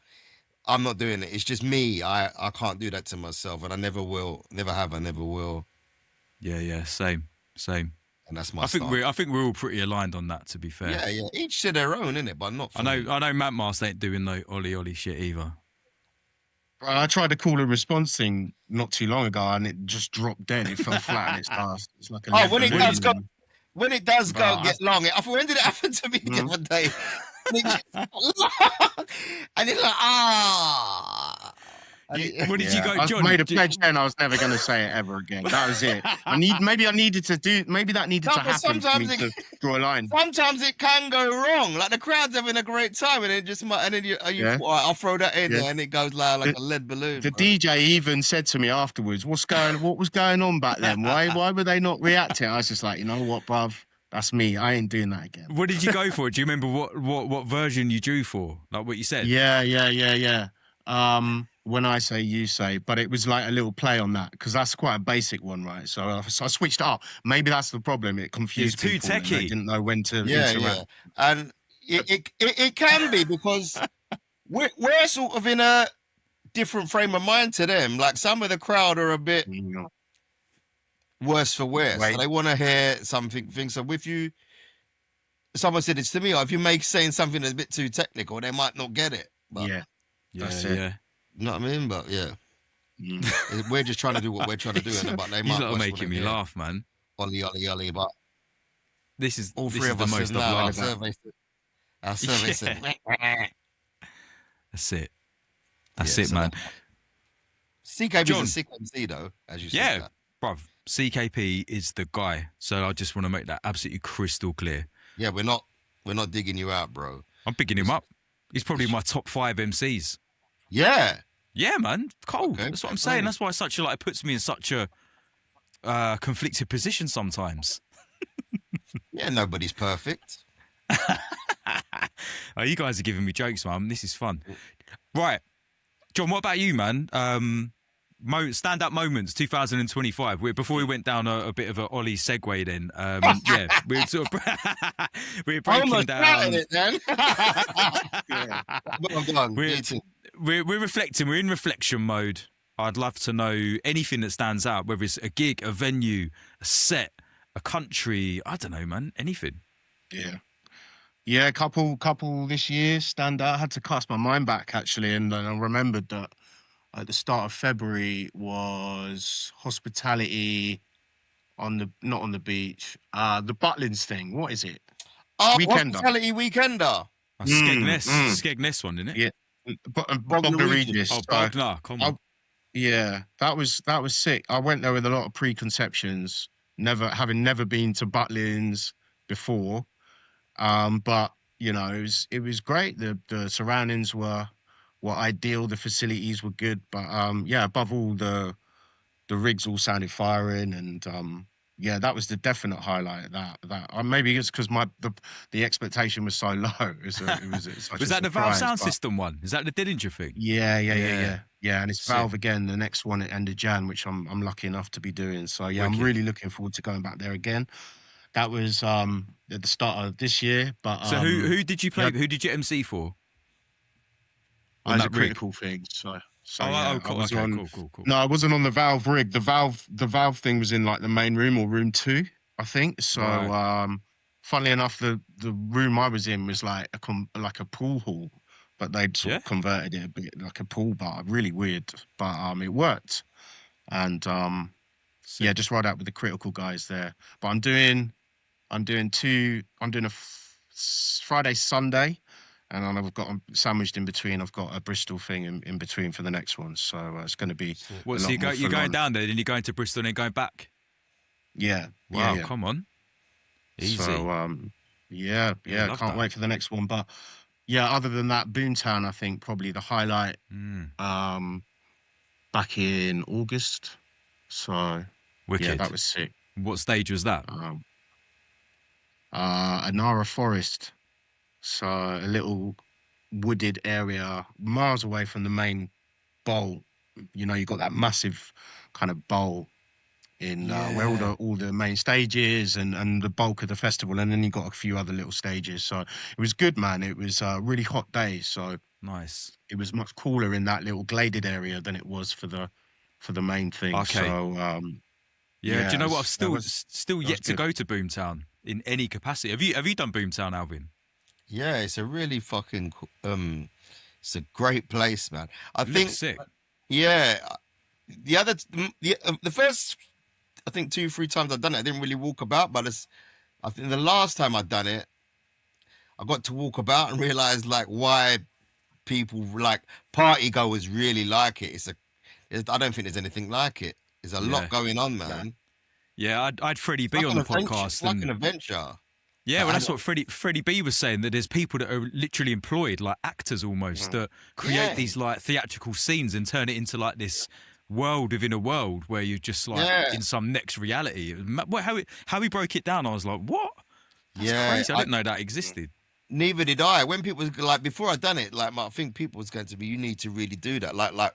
I'm not doing it. It's just me. I can't do that to myself, and I never will. Never have. I never will. Yeah. Same. And that's my. I think we're all pretty aligned on that. To be fair. Yeah. Each to their own, innit? But not. For I me. know. Mantmast ain't doing no Ollie Ollie shit either. I tried the call and response thing not too long ago, and it just dropped dead. It fell flat in its last. It's like a when it does go, get long. When did it happen to me the other day? And it's like What did you go, John? I made a pledge then I was never going to say it ever again. That was it. Maybe that needed to happen for me to draw a line. Sometimes it can go wrong. Like the crowd's having a great time, and it just might. And then I'll throw that in there, and it goes like a lead balloon. The DJ even said to me afterwards, "What was going on back then? Why were they not reacting?" I was just like, you know what, bruv? That's me. I ain't doing that again. What did you go for? Do you remember what version you drew for? Like what you said? Yeah. When I say, you say, but it was like a little play on that because that's quite a basic one, right? So I switched it up. Maybe that's the problem. It confused too people. And they techie. didn't know when to interact. Yeah. And it can be because we're sort of in a different frame of mind to them. Like some of the crowd are a bit worse for wear. Right. So they want to hear something. So if you, someone said it's to me, or if you saying something that's a bit too technical, they might not get it. But, That's it. Yeah. You know what I mean? But yeah. We're just trying to do what we're trying to do, but they might. He's not making me laugh, man. Ollie, Ollie, Ollie, but this is all three of us the most said I've no. laughed. Our survey said. That's it. That's it, man. CKP John. is a sick MC though, as you said. Yeah, That. bruv. CKP is the guy. So I just want to make that absolutely crystal clear. Yeah, we're not digging you out, bro. I'm picking him up. He's probably my top 5 MCs. Yeah. Yeah, man. Cold. Okay. That's what I'm saying. That's why it's such a it puts me in such a conflicted position sometimes. Yeah, nobody's perfect. Oh, you guys are giving me jokes, man. This is fun. Right. John, what about you, man? Stand-up moments 2025. Before we went down a bit of a Ollie segue then. Yeah, we're sort of we're breaking down. It, then. We're reflecting. We're in reflection mode. I'd love to know anything that stands out, whether it's a gig, a venue, a set, a country. I don't know, man. Anything. Yeah, a couple this year stand out. I had to cast my mind back actually, and I remembered that at the start of February was hospitality not on the beach. The Butlins thing. What is it? Weekender. Hospitality Weekender. Skegness one, isn't it? Yeah. Bognor Regis. Oh, Bognor, come on. Yeah, that was sick. I went there with a lot of preconceptions, having never been to Butlins before. But you know, it was great. The surroundings were ideal. The facilities were good, but yeah, above all, the rigs all sounded firing, and yeah, that was the definite highlight. That maybe it's because the expectation was so low. It was such Was a that the Valve surprise, sound but system one? Is that the Dillinger thing? yeah, and it's Sick. Valve again. The next one at end of Jan, which I'm lucky enough to be doing. So yeah, I'm Wicked. really looking forward to going back there again. That was at the start of this year, but So who did you play? yeah, Who did you MC for? On as a that rig? critical thing. So Oh, yeah, I cool. was Okay, on. cool. No, I wasn't on the Valve rig. The Valve thing was in like the main room or room 2, I think. So Right. funnily enough, the room I was in was like like a pool hall, but they'd sort Yeah. of converted it a bit like a pool bar. Really weird, but it worked. And Sick. yeah, just ride out with the critical guys there. But I'm doing a Friday, Sunday, and then I've got sandwiched in between. I've got a Bristol thing in between for the next one, so it's going to be a So lot more you're full going on. down there, then you're going to Bristol, and then going back. Yeah, Wow, yeah. come on, easy. So yeah, love can't that. wait for the next one. But yeah, other than that, Boomtown, I think probably the highlight back in August. So Wicked. yeah, that was sick. What stage was that? Anara Forest. So a little wooded area miles away from the main bowl. You know, you got that massive kind of bowl in where all the main stages and the bulk of the festival, and then you got a few other little stages. So it was good, man. It was a really hot day, so Nice. it was much cooler in that little gladed area than it was for the main thing. Okay. So Yeah. Do you know what? I've that still yet to good. go to Boomtown in any capacity. Have you done Boomtown, Alvin? Yeah, it's a really fucking it's a great place, man. I It think looks sick. yeah, the first I think 2-3 times I've done it, I didn't really walk about, but I think the last time I'd done it, I got to walk about and realized like why people like party goers really like it. I don't think there's anything like it. There's a lot Yeah. going on, man. Yeah, I had Freddie It's B like on an the adventure. podcast, It's like and an adventure. yeah, well, And that's what Freddie B was saying, that there's people that are literally employed, like actors almost, that create Yeah. these like theatrical scenes and turn it into like this world within a world where you're just like Yeah. in some next reality. How he broke it down, I was like, what? That's Yeah, crazy. I didn't know that existed. neither did I. When people was like before I done it, like I think people was going to be, you need to really do that. Like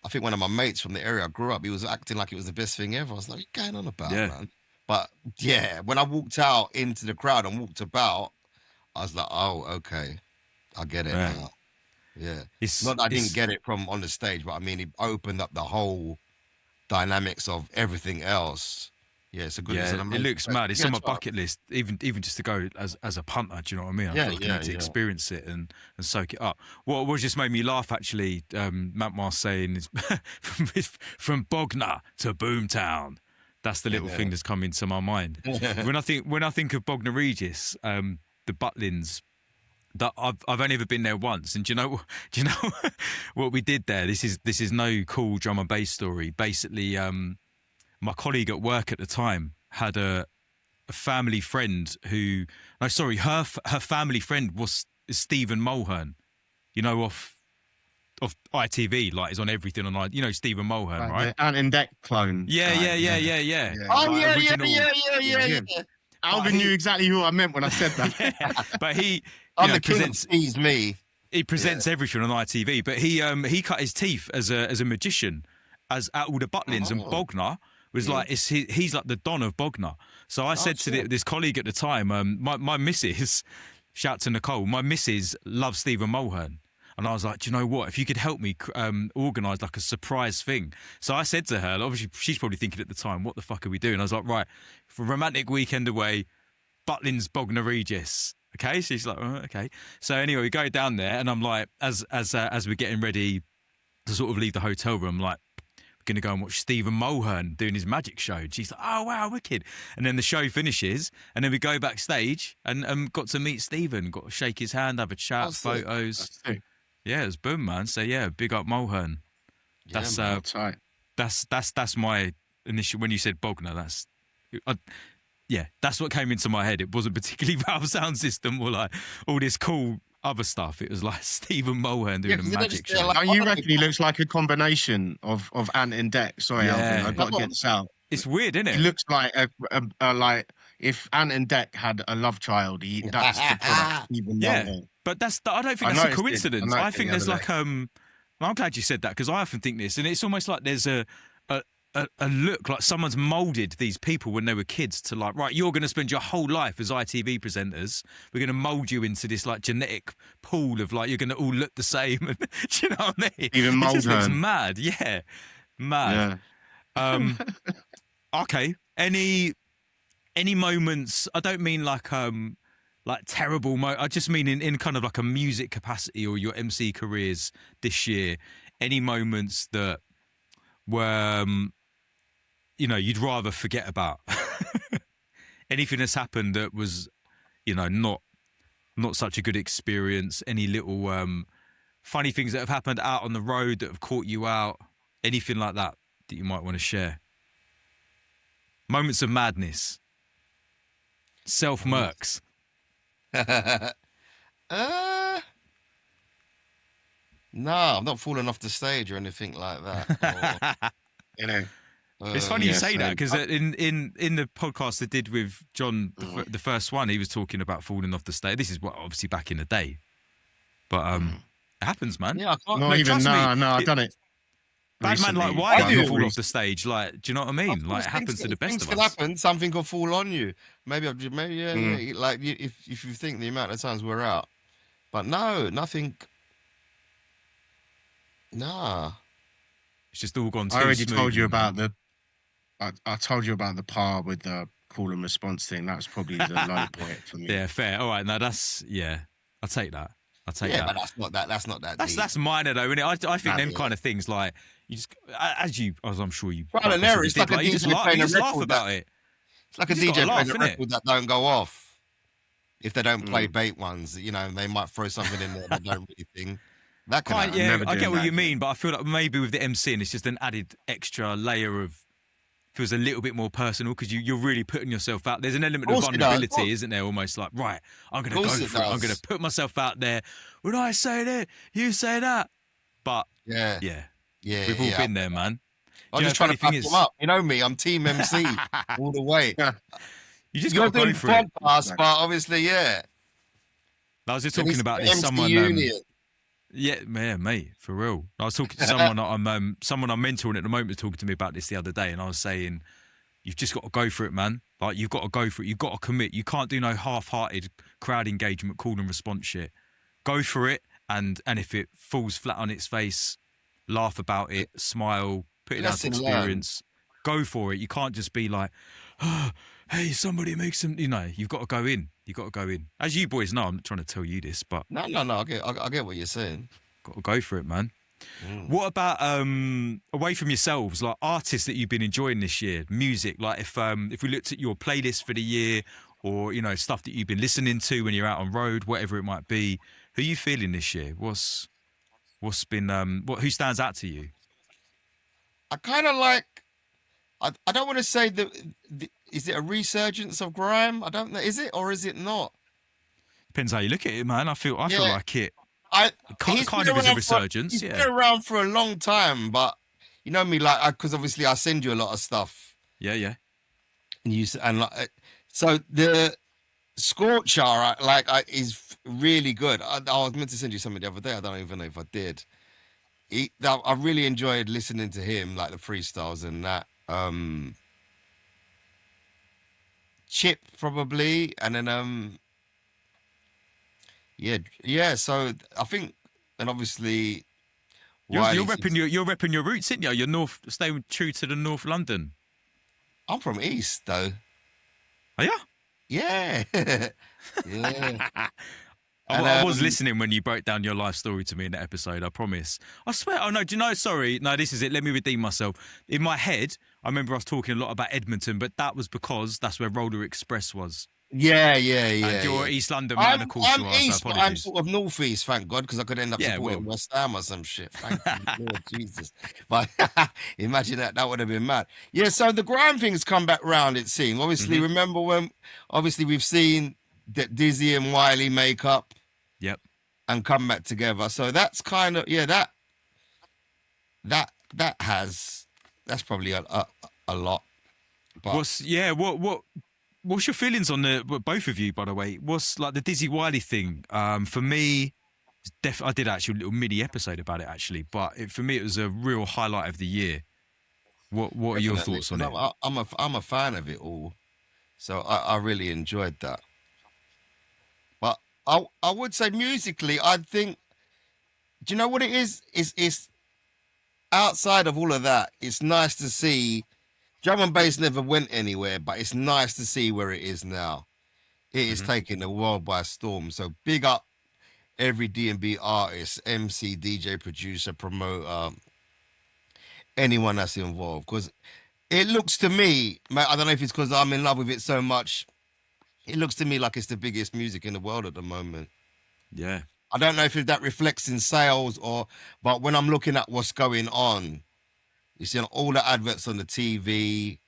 I think one of my mates from the area I grew up, he was acting like it was the best thing ever. I was like, what are you going on about, Yeah. man? But yeah, when I walked out into the crowd and walked about, I was like, oh, okay, I get it Yeah. now. Yeah, It's not that I it's- didn't get it from on the stage, but I mean, it opened up the whole dynamics of everything else. Yeah, it's a good. it's an Yeah, it amazing looks place. mad. It's Yeah, on my it's fun. bucket list, even just to go as a punter. Do you know what I mean? I Yeah, feel like I yeah, need to yeah. experience it and soak it up. What just made me laugh actually, Mantmast saying is from Bognor to Boomtown. That's the little thing that's come into my mind. when I think of Bognor Regis, the Butlins. That I've only ever been there once, and do you know what we did there? This is no cool drum and bass story. Basically, my colleague at work at the time had a family friend who, no, sorry, her family friend was Stephen Mulhern, you know, off ITV, like is on everything on, you know, Stephen Mulhern, right? The Ant and Deck clone. Yeah. Oh Like yeah, original- yeah. Alvin knew exactly who I meant when I said that. Yeah, but he, I'm you know, the king of presents. tease me. He presents everything on ITV, but he cut his teeth as a magician, as at all the Butlins, and Bognor was like he's like the Don of Bognor. So I said to this colleague at the time, my missus, shout to Nicole, my missus loves Stephen Mulhern. And I was like, do you know what? If you could help me organise like a surprise thing. So I said to her, obviously she's probably thinking at the time, what the fuck are we doing? I was like, right, for a romantic weekend away, Butlins, Bognor Regis. Okay, so she's like, oh, okay. So anyway, we go down there, and I'm like, as we're getting ready to sort of leave the hotel room, like, we're gonna go and watch Stephen Mulhern doing his magic show. And she's like, oh wow, wicked. And then the show finishes, and then we go backstage and got to meet Stephen, got to shake his hand, have a chat, photos. Yeah, it was boom, man. So yeah, big up Mulhern. That's Tight. that's my initial when you said Bognor. yeah, that's what came into my head. It wasn't particularly Valve sound system or like all this cool other stuff. It was like Stephen Mulhern doing a 'cause they magic just- they're show. like- Oh, you reckon he looks like a combination of Ant and Dec? Sorry, Yeah. Alvin, I've got to get this out. It's weird, isn't He it? looks like like if Ant and Dec had a love child. That's the product. Even Yeah. Mulhern. But I don't think I that's a noticed it. coincidence. I I noticed think it there's the like other I'm glad you said that because I often think this, and it's almost like there's a look like someone's molded these people when they were kids to like, right, you're going to spend your whole life as ITV presenters. We're going to mold you into this like genetic pool of like you're going to all look the same. Do you know what I mean? Even It just looks Mulhern. mad. Yeah, mad. Yeah. Okay. Any moments? I don't mean like terrible. I just mean in kind of like a music capacity or your MC careers this year. Any moments that were you'd rather forget about? Anything that's happened that was not such a good experience? Any little funny things that have happened out on the road that have caught you out? Anything like that you might want to share? Moments of madness. Self-murks. No, I'm not falling off the stage or anything like that. You know. It's funny you yeah, say that same. because in the podcast I did with John, the first one, he was talking about falling off the stage. This is what obviously back in the day, but it happens, man. Yeah, I can't. Not Mate, even. trust me, I've done it. Bad man like recently, why but do you not fall off the recently. stage? Like, do you know what I mean? Like, it happens to the best things of can us. happen. Something can fall on you. Maybe yeah. Like if you think the amount of times we're out, but no, nothing. Nah. It's just all gone too I already told smoothly, you man. about I told you about the par with the call and response thing. That was probably the low point for me. Yeah, fair. All right, now I'll take that. I'll take Yeah, that. but that's not that. That's not that. deep. That's minor though, isn't it? I think Nah, them yeah. kind of things like you just as I'm sure you. Trial and quite error, it's possibly like a did, DJ playing you a just laugh record about it. It's like a You just DJ gotta laugh, playing a innit? record that don't go off. If they don't play bait ones, they might throw something in there that don't really think. That can Quite, happen. yeah, never I get doing what that you again. mean, but I feel like maybe with the MCing, it's just an added extra layer of feels a little bit more personal because you're really putting yourself out. There's an element of course it does. vulnerability, isn't there? Almost like, right, I'm going to go Course it for it. I'm does. going to put myself out there. When I say that, you say that. But Yeah, yeah, yeah. we've all yeah. been there, man. I'm Do you just know, trying to funny back thing him up. You know me, I'm Team MC all the way. You just You're got to go doing for it. podcast, but obviously, yeah. I was just It talking needs about to be this. MC Someone, Union. yeah, mate, for real. I was talking to someone someone I'm mentoring at the moment was talking to me about this the other day, and I was saying, you've just got to go for it, man. Like, you've got to go for it. You've got to commit. You can't do no half-hearted crowd engagement, call and response shit. Go for it, and if it falls flat on its face, laugh about it, smile, put it down to Lesson experience. Go for it. You can't just be like, oh, hey, somebody make some. You've got to go in. You've got to go in. As you boys know, I'm not trying to tell you this, but No. I get what you're saying. got to go for it, man. What about away from yourselves, like artists that you've been enjoying this year, music? Like if we looked at your playlist for the year, or stuff that you've been listening to when you're out on road, whatever it might be, who are you feeling this year? What's been who stands out to you? I kind of like. I don't want to say is it a resurgence of grime? I don't know. Is it or is it not? Depends how you look at it, man. I feel like it. He's Kind been of is a around resurgence, He's yeah. been around for a long time, but you know me, like, because obviously I send you a lot of stuff. Yeah. So the Scorcher, is really good. I was meant to send you something the other day. I don't even know if I did. I really enjoyed listening to him, like the freestyles and that. Chip probably, and then yeah. So I think, and obviously, You're Wiley- repping your roots, aren't you? You're staying true to the North London. I'm from East though. Are you? Yeah, yeah. I was listening when you broke down your life story to me in that episode, I promise. I swear, oh no, do you know, sorry, no, this is it, let me redeem myself. In my head, I remember us talking a lot about Edmonton, but that was because that's where Roller Express was. And you're yeah. East London man, of course I'm you are. So east, but I'm apologies. sort of northeast, thank God, because I could end up Yeah, supporting well. West Ham or some shit. Thank you, Lord Jesus. But imagine that would have been mad. Yeah, so the grime thing's come back round, it seems. Obviously, remember when obviously we've seen that Dizzee and Wiley make up Yep. and come back together. So that's kind of that's probably a lot. But What's your feelings on both of you, by the way? What's like the Dizzee Wiley thing? For me, I did actually a little mini episode about it actually, but for me it was a real highlight of the year. What are your definitely, thoughts on 'cause it? I'm a fan of it all. So I really enjoyed that. But I would say musically, I think, do you know what it is? It's outside of all of that, it's nice to see drum and bass never went anywhere, but it's nice to see where it is now. It is taking the world by storm. So big up every D&B artist, MC, DJ, producer, promoter, anyone that's involved. Because it looks to me, I don't know if it's because I'm in love with it so much, it looks to me like it's the biggest music in the world at the moment. Yeah. I don't know if that reflects in sales but when I'm looking at what's going on, you see all the adverts on the TV,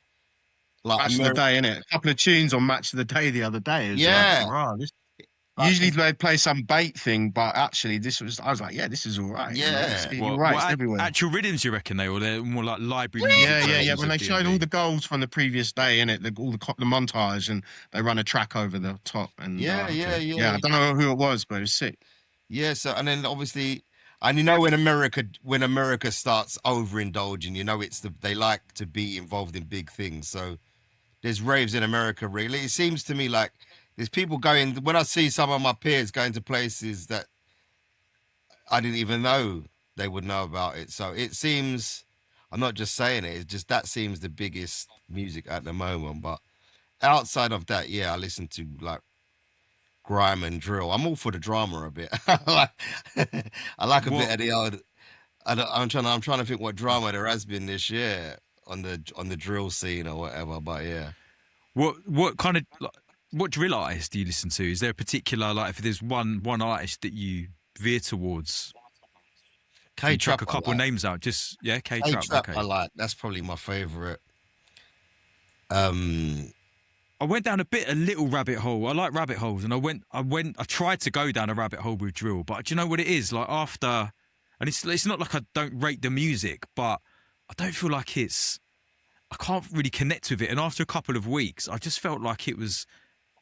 like Match of the day, innit? A couple of tunes on Match of the Day the other day. Yeah. Usually they play some bait thing, but actually I was like, yeah, this is all right. Yeah. You're right, it's everywhere. Actual rhythms, you reckon or they're more like library Yeah, music? yeah. When they showed all the goals from the previous day, innit? All the montage, and they run a track over the top. And yeah. I don't know who it was, but it was sick. Yeah, so and then obviously, and you know when America starts overindulging, you know they like to be involved in big things. So there's raves in America. Really, it seems to me like there's people going. When I see some of my peers going to places that I didn't even know they would know about it. So it seems, I'm not just saying it. It's just that seems the biggest music at the moment. But outside of that, yeah, I listen to like grime and drill. I'm all for the drama a bit. I like a bit of the old. I'm trying to think what drama there has been this year on the drill scene or whatever. But yeah, what kind of what drill artists do you listen to? Is there a particular if there's one artist that you veer towards? K-Trap. A couple names out. Just K-Trap. Okay. I like. That's probably my favorite. I went down a little rabbit hole. I like rabbit holes, and I tried to go down a rabbit hole with drill, but do you know what it is? Like after, and it's not like I don't rate the music, but I don't feel like I can't really connect with it. And after a couple of weeks, I just felt like it was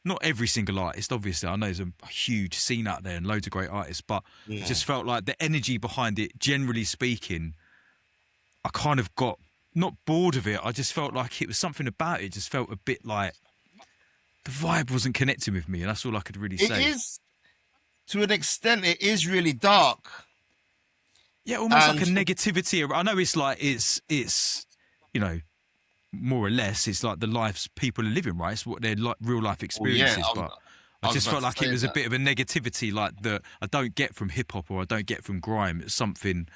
not every single artist. Obviously, I know there's a huge scene out there and loads of great artists, but I just felt like the energy behind it, generally speaking, I kind of got not bored of it. I just felt like it was something about it. Just felt a bit like the vibe wasn't connecting with me, and that's all I could really say. It is, to an extent, it is really dark. Yeah, almost like a negativity. I know it's more or less, it's like the lives people are living, right? It's what their real life experiences. But I just felt like it was a bit of a negativity, like that I don't get from hip hop or I don't get from grime. It's something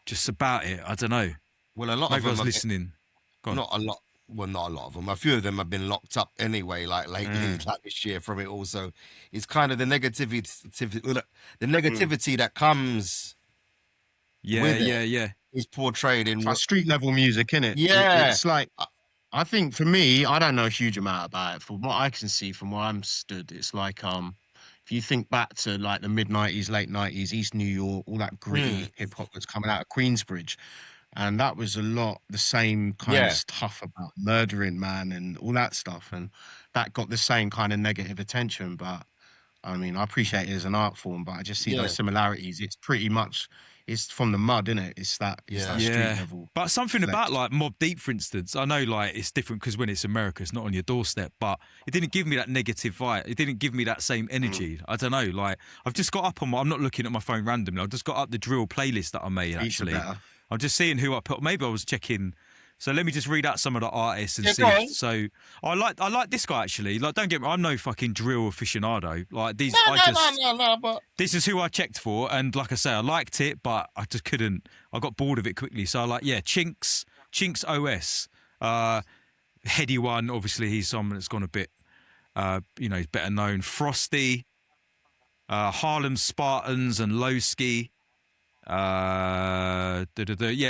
just about it. I don't know. Well, a lot Maybe of them I was listening. Not a lot. Well, not a lot of them. A few of them have been locked up anyway, like lately, like this year from it. Also, it's kind of the negativity that comes. Yeah. Is portrayed in like street level music, innit? Yeah, it's like I think for me, I don't know a huge amount about it. From what I can see, from where I'm stood, it's like if you think back to like the mid-90s, late 90s, East New York, all that gritty hip hop that's coming out of Queensbridge. And that was a lot the same kind of stuff about murdering, man, and all that stuff. And that got the same kind of negative attention. But I mean, I appreciate it as an art form, but I just see those similarities. It's pretty much, it's from the mud, isn't it? It's that street level. But something about like Mobb Deep, for instance, I know like it's different because when it's America, it's not on your doorstep, but it didn't give me that negative vibe. It didn't give me that same energy. I don't know. Like I've just got up I'm not looking at my phone randomly. I've just got up the drill playlist that I made actually. I'm just seeing who I put. Maybe I was checking. So let me just read out some of the artists and see. So I like this guy actually. Like, don't get me, I'm no fucking drill aficionado. Like these, but this is who I checked for, and like I say, I liked it, but I just couldn't. I got bored of it quickly. So I like, Chinks OS, Heady One. Obviously, he's someone that's gone a bit He's better known. Frosty, Harlem Spartans and Lowski. Yeah,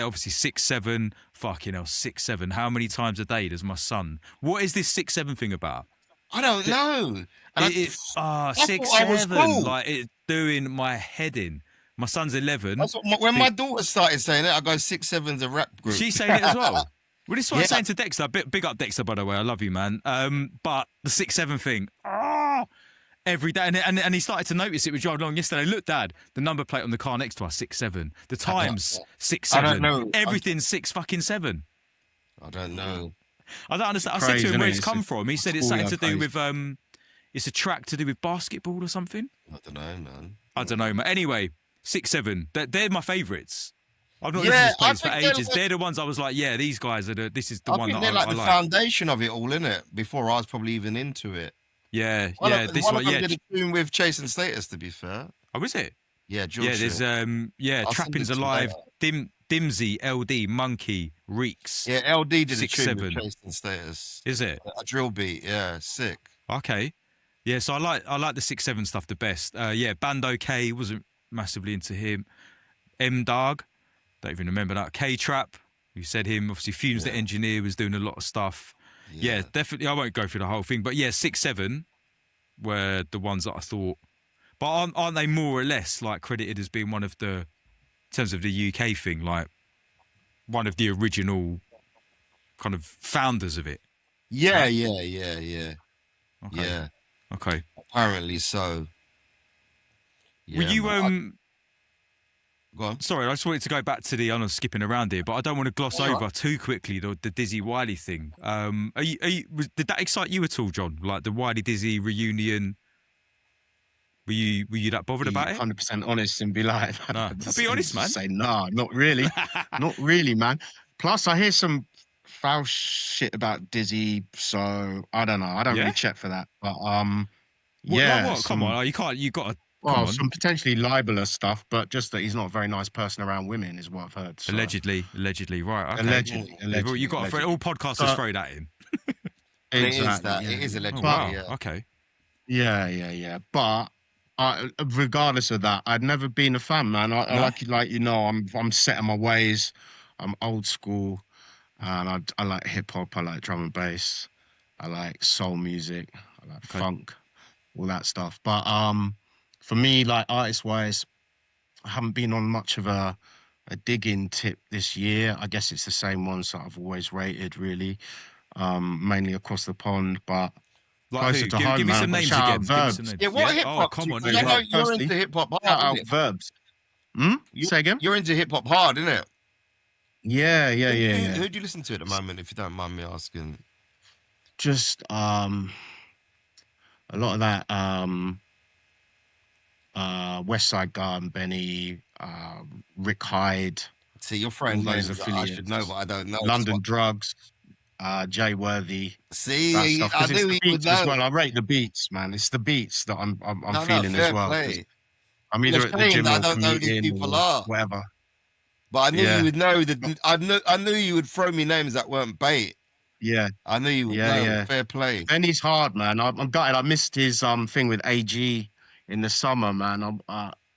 obviously 6'7". Fucking hell, 6'7". How many times a day does my son? What is this 6'7" thing about? I don't know. And 6'7", cool. like it's doing my head in. My son's 11. That's what when my daughter started saying it, I go 6'7's a rap group. She's saying it as well. Well, this is what I'm saying to Dexter. Big up Dexter, by the way. I love you, man. But the 6'7" thing, every day, and he started to notice it. We drove along yesterday. Look, Dad, the number plate on the car next to us, 6'7". The times 6'7". I don't know. Everything's 6'7". I don't know. I don't understand. I said to him where it's come from. He said it's something to do with it's a track to do with basketball or something. I don't know, man. I don't know, man. Anyway, 6'7". They're my favourites. I've not listened to this place for ages. They're the ones I was like, yeah, these guys are this is the one that I like. They're like the foundation of it all, innit? Before I was probably even into it. Yeah, This one did a tune with Chase and Status, to be fair. Oh, is it? Yeah, George. Yeah, there's Trappings Alive, Dizzee, LD, Monkey, Reeks. Yeah, LD did a tune with Chase and Status. Is it? A drill beat, yeah, sick. Okay. Yeah, so I like the 6'7" stuff the best. Bando K, wasn't massively into him. M Dog, don't even remember that. K Trap, you said him. Obviously, Fumes the Engineer was doing a lot of stuff. Yeah, definitely. I won't go through the whole thing, but yeah, 6'7" were the ones that I thought. But aren't they more or less like credited as being one of the, in terms of the UK thing, like one of the original kind of founders of it? Yeah. Okay. Yeah. Okay. Apparently so. Yeah, were you Go on. Sorry, I just wanted to go back to I'm skipping around here, but I don't want to gloss over too quickly the Dizzee Wiley thing. Did that excite you at all, John? Like the Wiley Dizzee reunion? Were you that bothered about it? 100% honest and be like, I'll be honest, man. Say nah, not really, not really, man. Plus, I hear some foul shit about Dizzee, so I don't know. I don't really check for that, but What? Come on, you can't. You got to. Well, some potentially libelous stuff, but just that he's not a very nice person around women is what I've heard. So. Allegedly, right? Okay. Allegedly. You got all podcasters throw that in. Exactly. It is allegedly. Wow. Okay. Yeah. But regardless of that, I'd never been a fan, man. I I'm set in my ways. I'm old school, and I like hip hop. I like drum and bass. I like soul music. I like funk, all that stuff. But for me, like artist-wise, I haven't been on much of a digging tip this year. I guess it's the same ones that I've always rated, really, mainly across the pond. But like closer to home, give me some names again. Verbs. Yeah, what hip hop? Oh, come on. I know you're into hip hop hard. Shout out Verbs. Say again? You're into hip hop hard, innit? Yeah. Who do you listen to at the moment, if you don't mind me asking? Just a lot of that. West Side Gun, Benny, Rick Hyde. See, your friend names that I should know, but I don't know. London Drugs, Jay Worthy. See, I knew he would know. As well. I rate the beats, man. It's the beats that I'm feeling as well. I'm either at the gym or commuting or whatever. But I knew you would know that. I knew you would throw me names that weren't bait. Yeah, I knew you would know. Yeah. Fair play. Benny's hard, man. I'm gutted. I missed his thing with AG in the summer, man.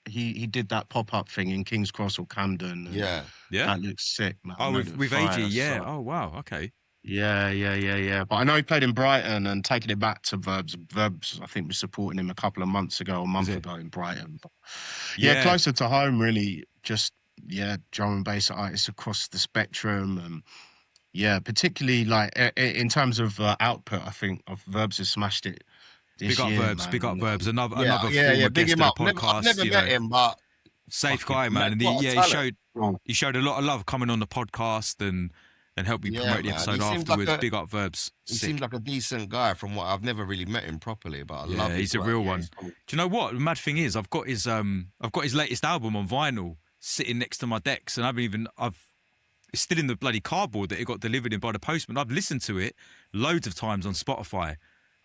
He did that pop-up thing in King's Cross or Camden. Yeah. That looks sick, man. Oh, with AG, yeah. So. Oh, wow. Okay. Yeah. But I know he played in Brighton and taking it back to Verbs. Verbs, I think, was supporting him a couple of months ago, a month ago in Brighton. But closer to home, really. Just drum and bass artists across the spectrum, and particularly like in terms of output, I think Verbs has smashed it. Big up Verbs. Another former guest of the podcast. I've never met him, but safe guy, man. And he showed a lot of love coming on the podcast and helped me promote the episode afterwards. Big up Verbs. He seems like a decent guy from what I've never really met him properly, but I love him. He's a real one. Do you know what? The mad thing is, I've got his latest album on vinyl sitting next to my decks, and it's still in the bloody cardboard that it got delivered in by the postman. I've listened to it loads of times on Spotify,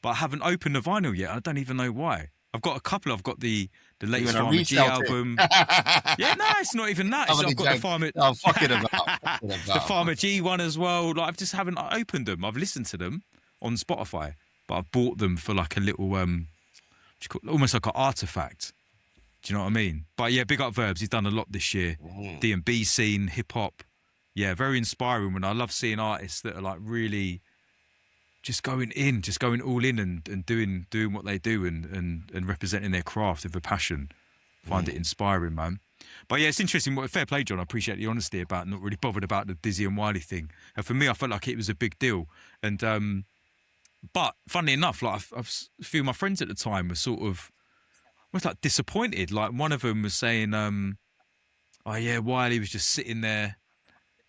but I haven't opened the vinyl yet. I don't even know why. I've got a couple. I've got the latest Farmer G album. It's not even that. I've got the Farmer. Oh, fuck it about. The Farmer G one as well. Like I just haven't opened them. I've listened to them on Spotify, but but I bought them for like a little almost like an artifact. Do you know what I mean? But yeah, big up Verbs. He's done a lot this year. D&B scene, hip hop. Yeah, very inspiring. When I love seeing artists that are like really just going all in and doing what they do and representing their craft with a passion. Find it inspiring, man. But yeah, it's interesting. Fair play, John. I appreciate the honesty about not really bothered about the Dizzee and Wiley thing. And for me, I felt like it was a big deal. And but funnily enough, like a few of my friends at the time were sort of was like disappointed. Like one of them was saying, "Oh yeah, Wiley was just sitting there,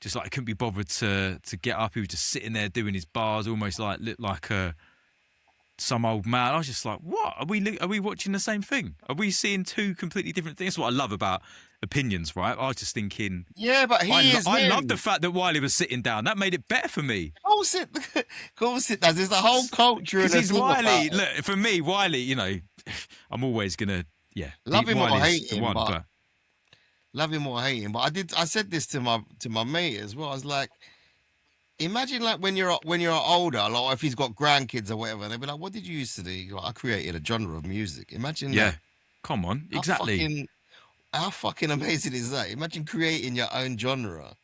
just like he couldn't be bothered to get up. He was just sitting there doing his bars, almost like looked like some old man." I was just like, "What? Are we watching the same thing? Are we seeing two completely different things?" That's what I love about opinions, right? I was just thinking, yeah, but I love the fact that Wiley was sitting down. That made it better for me. Of course it does. There's a whole culture. Because he's Wiley. Look, for me, Wiley, you know, I'm always gonna, love him or hate him, but love him or hate him. But I said this to my mate as well. I was like, imagine like when you're older, like if he's got grandkids or whatever, they'll be like, "What did you used to do?" Like, I created a genre of music. Imagine that. Come on, exactly. How fucking amazing is that? Imagine creating your own genre.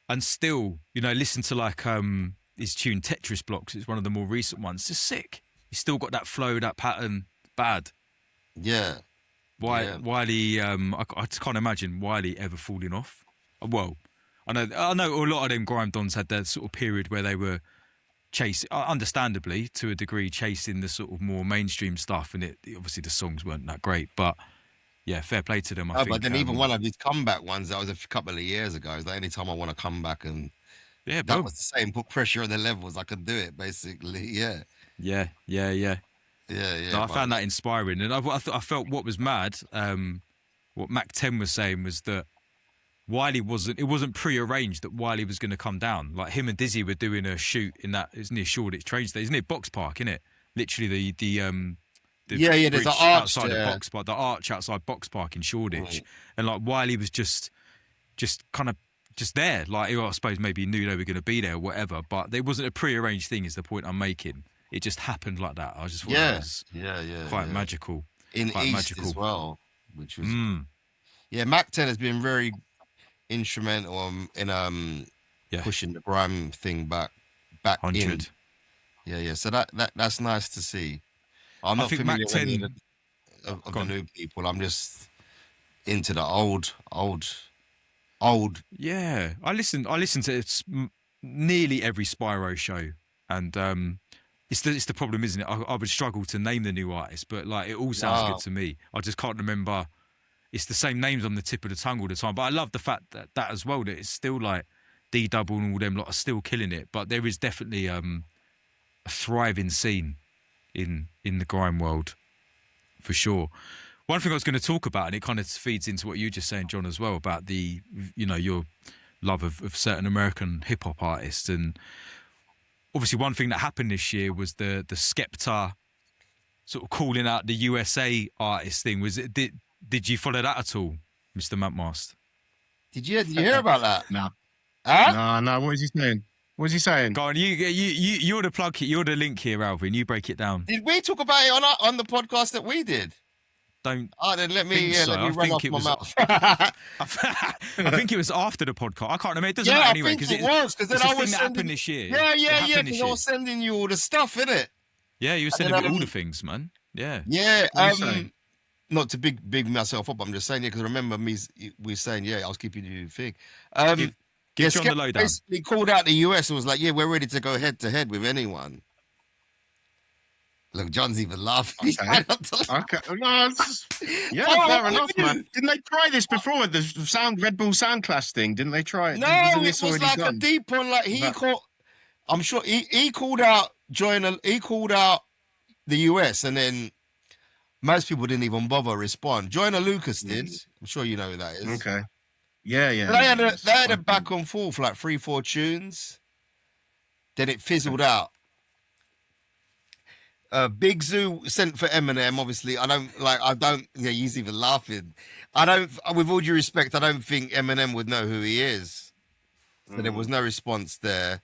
And still, you know, listen to like his tune Tetris Blocks. It's one of the more recent ones. It's just sick. He's still got that flow, that pattern. Bad. Yeah. Wiley, I just can't imagine Wiley ever falling off. Well, I know a lot of them grime dons had that sort of period where they were chasing, understandably to a degree, chasing the sort of more mainstream stuff, and obviously the songs weren't that great, but yeah, fair play to them. I think. But then even one of his comeback ones that was a couple of years ago. It's like anytime I want to come back and that was the same. Put pressure on the levels. I could do it basically. Yeah. Yeah. No, I found that inspiring, and I felt what was mad. What Mac 10 was saying was that Wiley wasn't pre-arranged that Wiley was going to come down. Like him and Dizzee were doing a shoot it's near Shoreditch train station. It's near Box Park, isn't it? Literally the there's an arch outside there. of Box Park, the arch outside Box Park in Shoreditch, and like Wiley was just kind of just there. Like I suppose maybe he knew they were going to be there or whatever, but there wasn't a pre-arranged thing. Is the point I'm making? It just happened like that. I just thought it was quite magical. Quite East magical as well, which was Mac 10 has been very instrumental in pushing the grime thing back 100. in. Yeah. So that's nice to see. I'm not familiar with any of the new people. I'm just into the old. Yeah, I listen to nearly every Spyro show, and it's the problem, isn't it? I would struggle to name the new artist, but like it all sounds good to me. I just can't remember. It's the same names on the tip of the tongue all the time. But I love the fact that as well, that it's still like D-Double and all them lot are still killing it. But there is definitely a thriving scene in the grime world, for sure. One thing I was going to talk about, and it kind of feeds into what you were just saying, John, as well, about your love of certain American hip hop artists. And obviously one thing that happened this year was the Skepta sort of calling out the USA artist thing. Did you follow that at all, Mr. Mantmast? Did you hear about that? No. Huh? No. What is he saying? What is he saying? Go on, you're the plug. You're the link here, Alvin. You break it down. Did we talk about it on the podcast that we did? Don't. Oh, then let me run off my mouth. I think it was after the podcast. I can't remember. It doesn't matter anyway because it was because then I was that happened this year. Yeah. Because I was sending you all the stuff, innit? Yeah, you were sending me all the things, man. Yeah. Yeah. Not to big myself up. I'm just saying because remember we saying I was keeping you thing. Give John the lowdown. Basically called out the US and was like, we're ready to go head to head with anyone. Look, John's even laughing. Okay. No, fair enough, man. Didn't they try this before? The Red Bull Sound Class thing, didn't they try it? No, it was like a deep one. Like I'm sure he called out he called out the US, and then most people didn't even bother respond. Joyner Lucas did. I'm sure you know who that is. Okay. Yeah. They had a back and forth like 3-4 tunes. Then it fizzled out. Big Zoo sent for Eminem. Obviously, he's even laughing. With all due respect, I don't think Eminem would know who he is. So there was no response there.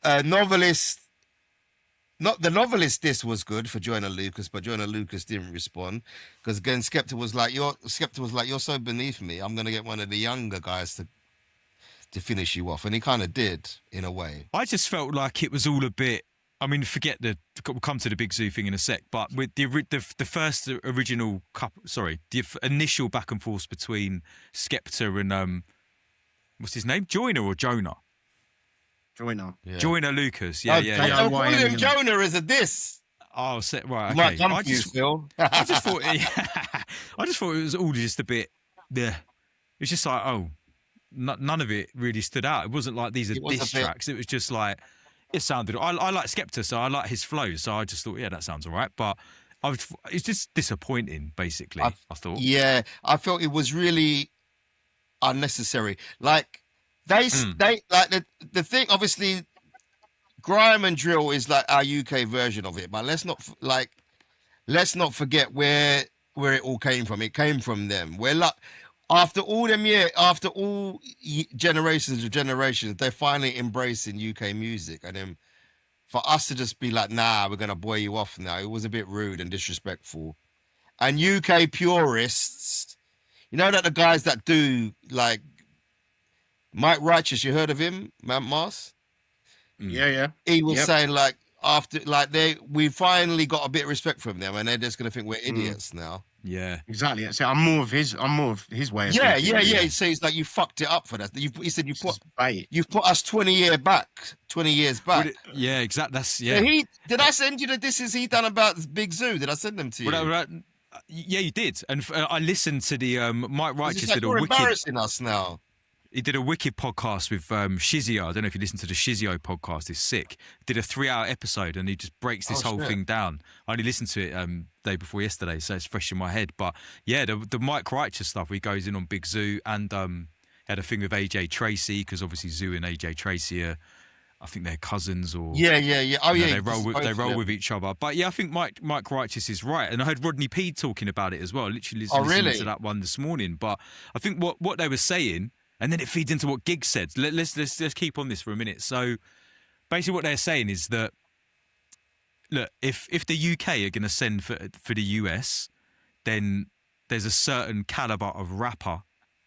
Novelist not the novelist. This was good for Joyner Lucas, but Joyner Lucas didn't respond because again, Skepta was like, "You're so beneath me. I'm gonna get one of the younger guys to finish you off," and he kind of did in a way. I just felt like it was all a bit. I mean, forget we'll come to the Big Zoo thing in a sec, but with the first original the initial back and forth between Skepta and what's his name, Joyner or Jonah? Joyner. Yeah. Joyner Lucas. Don't call him Jonah as a diss. Oh, right. You Okay. might Phil. I just thought it was all just a bit. Yeah. It's just like, none of it really stood out. It wasn't like these are diss tracks. It was just like it sounded. I like Skepta, so I like his flow. So I just thought, yeah, that sounds all right. But it's just disappointing, basically. I thought. Yeah, I felt it was really unnecessary. Like. They like the thing. Obviously, grime and drill is like our UK version of it, but let's not forget where it all came from. It came from them. We're like after all generations of generations, they're finally embracing UK music, and then for us to just be like, nah, we're gonna boy you off now. It was a bit rude and disrespectful. And UK purists, you know that the guys that do like. Mike Righteous, you heard of him, Mantmast? Yeah. He was saying like after we finally got a bit of respect from them, and they're just gonna think we're idiots now. Yeah, exactly. So I'm more of his way. Of yeah. So he's like, you fucked it up for that. He said you put us 20 years back. Yeah, exactly. That's So did I send you the disses he done about Big Zoo? Did I send them to you? Yeah, you did. And I listened to the Mike Righteous did a you're wicked. Embarrassing us now. He did a wicked podcast with Shizio. I don't know if you listened to the Shizio podcast. It's sick. Did a 3-hour episode and he just breaks this whole thing down. I only listened to it day before yesterday, so it's fresh in my head. But yeah, the Mike Righteous stuff where he goes in on Big Zoo and had a thing with AJ Tracy because obviously Zoo and AJ Tracy are, I think they're cousins or yeah. Oh yeah, they roll with each other. But yeah, I think Mike Righteous is right, and I heard Rodney P talking about it as well. Literally listening to that one this morning. But I think what they were saying. And then it feeds into what Giggs said. Let's keep on this for a minute. So basically what they're saying is that, look, if the UK are going to send for the US, then there's a certain caliber of rapper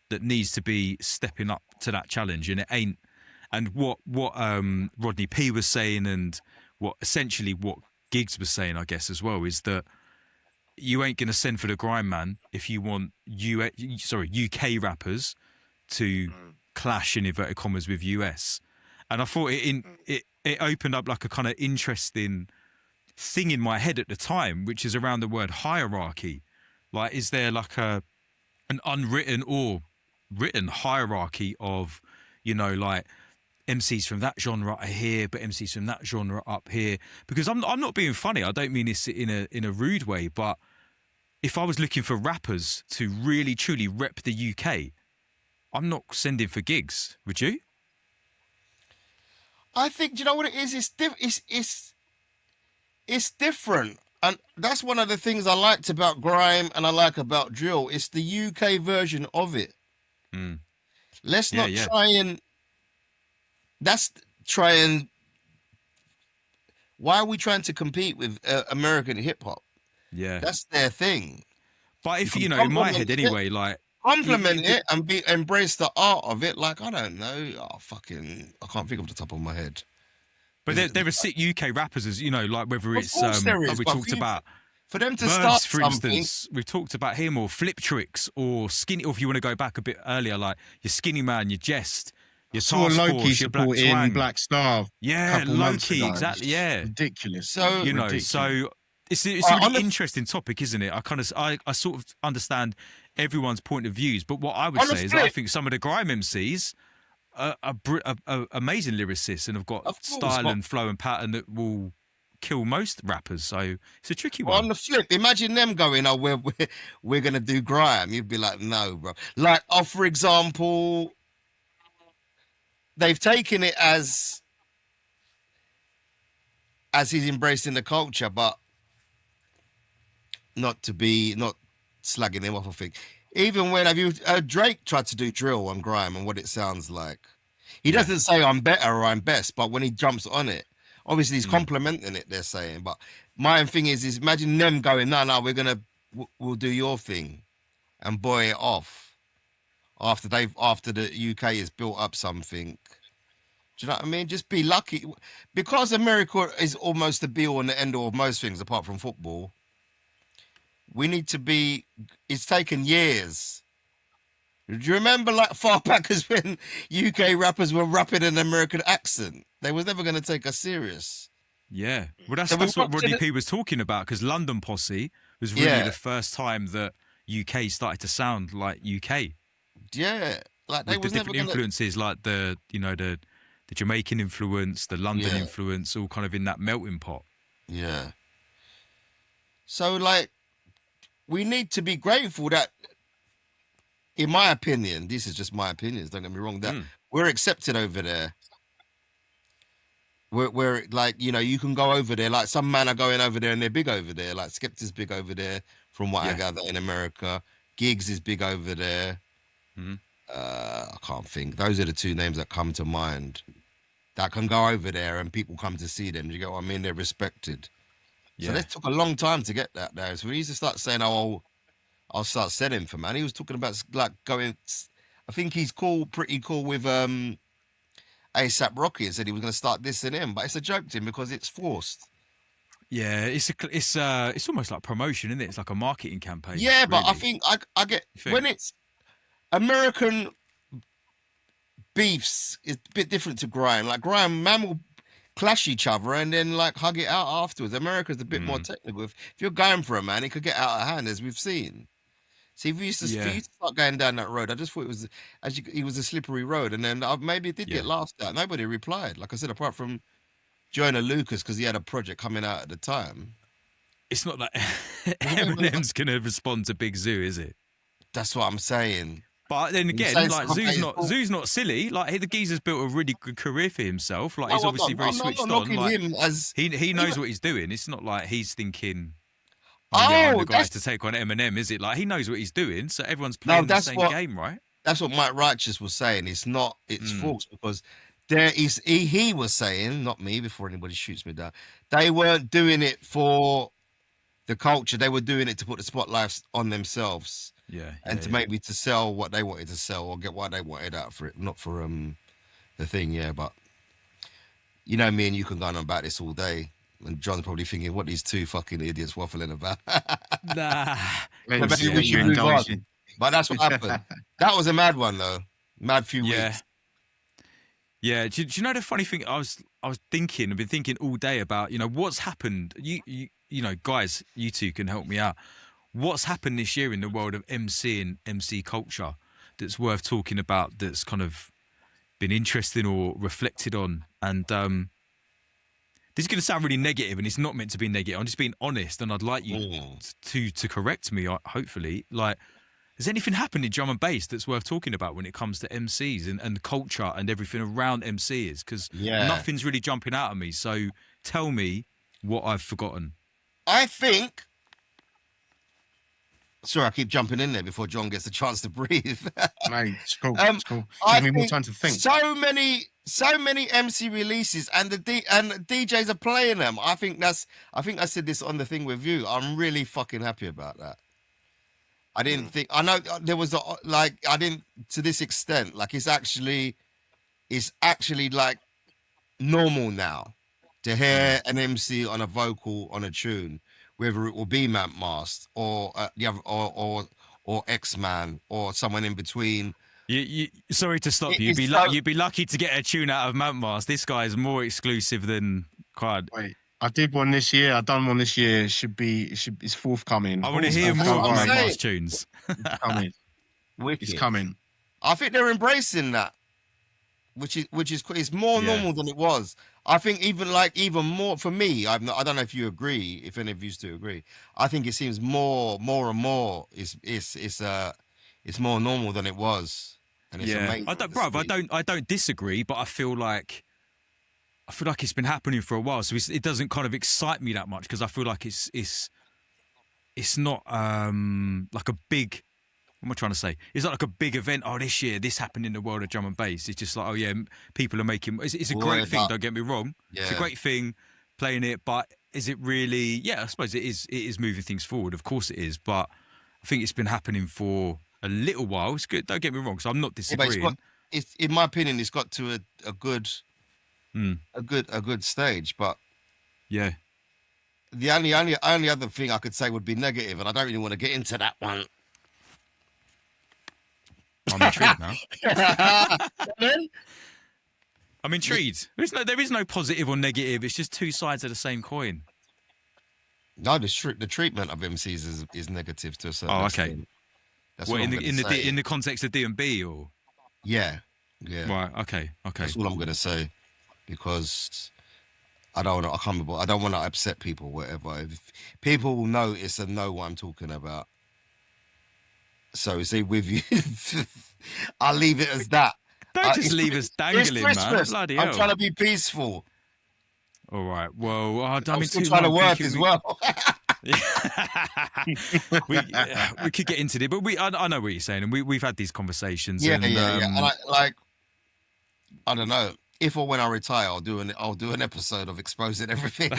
that needs to be stepping up to that challenge. And it ain't. And what Rodney P was saying and what Giggs was saying, I guess, as well, is that you ain't going to send for the grime man if you want UK rappers to clash in inverted commas with US, and I thought it opened up like a kind of interesting thing in my head at the time, which is around the word hierarchy. Like, is there like an unwritten or written hierarchy of, like MCs from that genre are here, but MCs from that genre up here? Because I'm not being funny. I don't mean this in a rude way, but if I was looking for rappers to really truly rep the UK. I'm not sending for Giggs. Would you? I think. Do you know what it is? It's different, and that's one of the things I liked about grime and I like about drill. It's the UK version of it. Let's not try and. Why are we trying to compete with American hip hop? Yeah, that's their thing. But if in my head anyway, like. Compliment it and embrace the art of it. Like, I don't know. I can't think off the top of my head. But there are sick UK rappers, as like whether it's we talked about for them to Birds, start for something. instance. We've talked about him or Flip Tricks or Skinny. Or if you want to go back a bit earlier, like your Skinny Man, your Jest, your Task Force, your Black Twang, Black Star. Yeah, Loki, exactly. Yeah, ridiculous. So ridiculous. so. It's a really interesting topic, isn't it? I sort of understand everyone's point of views, but what I would say is I think some of the grime MCs are amazing lyricists and have got style and flow and pattern that will kill most rappers. So it's a tricky one. On the flip, imagine them going, "Oh, we're gonna do grime." You'd be like, "No, bro." Like, for example, they've taken it as he's embracing the culture, but. Not slagging him off, I think. Even when Drake tried to do drill on grime and what it sounds like. He doesn't say I'm better or I'm best, but when he jumps on it, Obviously, he's complimenting it. They're saying, but my thing is imagine them going, no, we'll do your thing, and buoy it off after the UK has built up something. Do you know what I mean? Just be lucky, because America is almost the be all and the end all of most things apart from football. We need to be. It's taken years. Do you remember, like, far back as when UK rappers were rapping in an American accent? They was never going to take us serious. Yeah, well, that's what Rodney P was talking about, because London Posse was really the first time that UK started to sound like UK. Yeah, like they with the different influences, like the Jamaican influence, the London influence, all kind of in that melting pot. Yeah. So, like, we need to be grateful that, in my opinion, this is just my opinions, don't get me wrong, that we're accepted over there. We're like, you know, you can go over there, like some men are going over there and they're big over there. Like Skepta's big over there, from what I gather, in America. Giggs is big over there. I can't think. Those are the two names that come to mind that can go over there and people come to see them. You get what I mean? They're respected. So that took a long time to get that there. So we used to start saying, oh, I'll start selling for, man. He was talking about, like, going, I think he's pretty cool with ASAP Rocky, and said he was going to start this and him, but it's a joke to him because it's forced. Yeah, it's almost like promotion, isn't it? It's like a marketing campaign. Yeah, really. but I think I get when it's American beefs is a bit different to grime. Like grime, man will clash each other and then like hug it out afterwards. America's a bit more technical. If you're going for a man, it could get out of hand, as we've seen. See, if we used to start going down that road, I just thought it was it was a slippery road, and then maybe it did get laughed at. Nobody replied, like I said, apart from Jonah Lucas, because he had a project coming out at the time. It's not like Eminem's gonna respond to Big Zoo, is it? That's what I'm saying. But then again, like Zoo's not silly. Like the geezer's built a really good career for himself. Like he's obviously very switched on. Like, he knows what he's doing. It's not like he's thinking, I'm the guy to take on Eminem, is it? Like he knows what he's doing. So everyone's playing the same game, right? That's what Mike Righteous was saying. It's not. It's Fokus, because there is. He was saying, not me. Before anybody shoots me down, they weren't doing it for the culture. They were doing it to put the spotlight on themselves. And to maybe to sell what they wanted to sell or get what they wanted out for it, not for the thing. But you know me and you can go on about this all day, and John's probably thinking, what these two fucking idiots waffling about. Nah, maybe we should move on. But that's what happened. That was a mad one though. Mad few weeks. Yeah. Do you know the funny thing? I've been thinking all day about, you know, what's happened. You know, guys, you two can help me out. What's happened this year in the world of MC culture that's worth talking about, that's kind of been interesting or reflected on? And this is going to sound really negative, and it's not meant to be negative. I'm just being honest, and I'd like you to correct me, hopefully. Like, has anything happened in drum and bass that's worth talking about when it comes to MCs and culture and everything around MCs? Because nothing's really jumping out at me. So tell me what I've forgotten. I think... Sorry, I keep jumping in there before John gets a chance to breathe. Mate, it's cool. It's cool. Give me more time to think. So many MC releases, and the DJs are playing them. I think I said this on the thing with you. I'm really fucking happy about that. I didn't think. I know there was I didn't to this extent. Like it's actually like normal now to hear an MC on a vocal on a tune, whether it will be Mantmast or or X-Man or someone in between. Sorry to stop you. You'd be lucky to get a tune out of Mantmast. This guy is more exclusive than quite. Wait, I did one this year. I've done one this year. It's forthcoming. I want to hear more Mantmast tunes. It's coming. It's coming. I think they're embracing that, which is more normal than it was. I think even more for me. I don't know if you agree. If any of you do agree, I think it seems more and more. It's more normal than it was, and it's amazing. I don't disagree, but I feel like it's been happening for a while, so it doesn't kind of excite me that much because I feel like it's not like a big. am I trying to say? It's not like a big event. Oh, this year this happened in the world of drum and bass. It's just like, oh yeah, people are making. It's a great thing. Don't get me wrong. Yeah. It's a great thing playing it, but is it really? Yeah, I suppose it is. It is moving things forward. Of course it is, but I think it's been happening for a little while. It's good. Don't get me wrong. So I'm not disagreeing. It's in my opinion, it's got to a good stage, but yeah. The only other thing I could say would be negative, and I don't really want to get into that one. I'm intrigued now. I'm intrigued. There is no positive or negative. It's just two sides of the same coin. No, the treatment of MCs is negative to a certain extent. Okay. That's what in the context of D&B or? Yeah. Right. Okay. That's all I'm gonna say, because I don't want to upset people. Whatever. If people will notice and know what I'm talking about. So see, with you, I'll leave it as that. Don't just leave us dangling, man. Bloody hell. I'm trying to be peaceful. All right. Well, I'm still trying to work as well. we could get into it, but I know what you're saying, and we've had these conversations. Yeah. And I don't know. If or when I retire, I'll do an episode of exposing everything.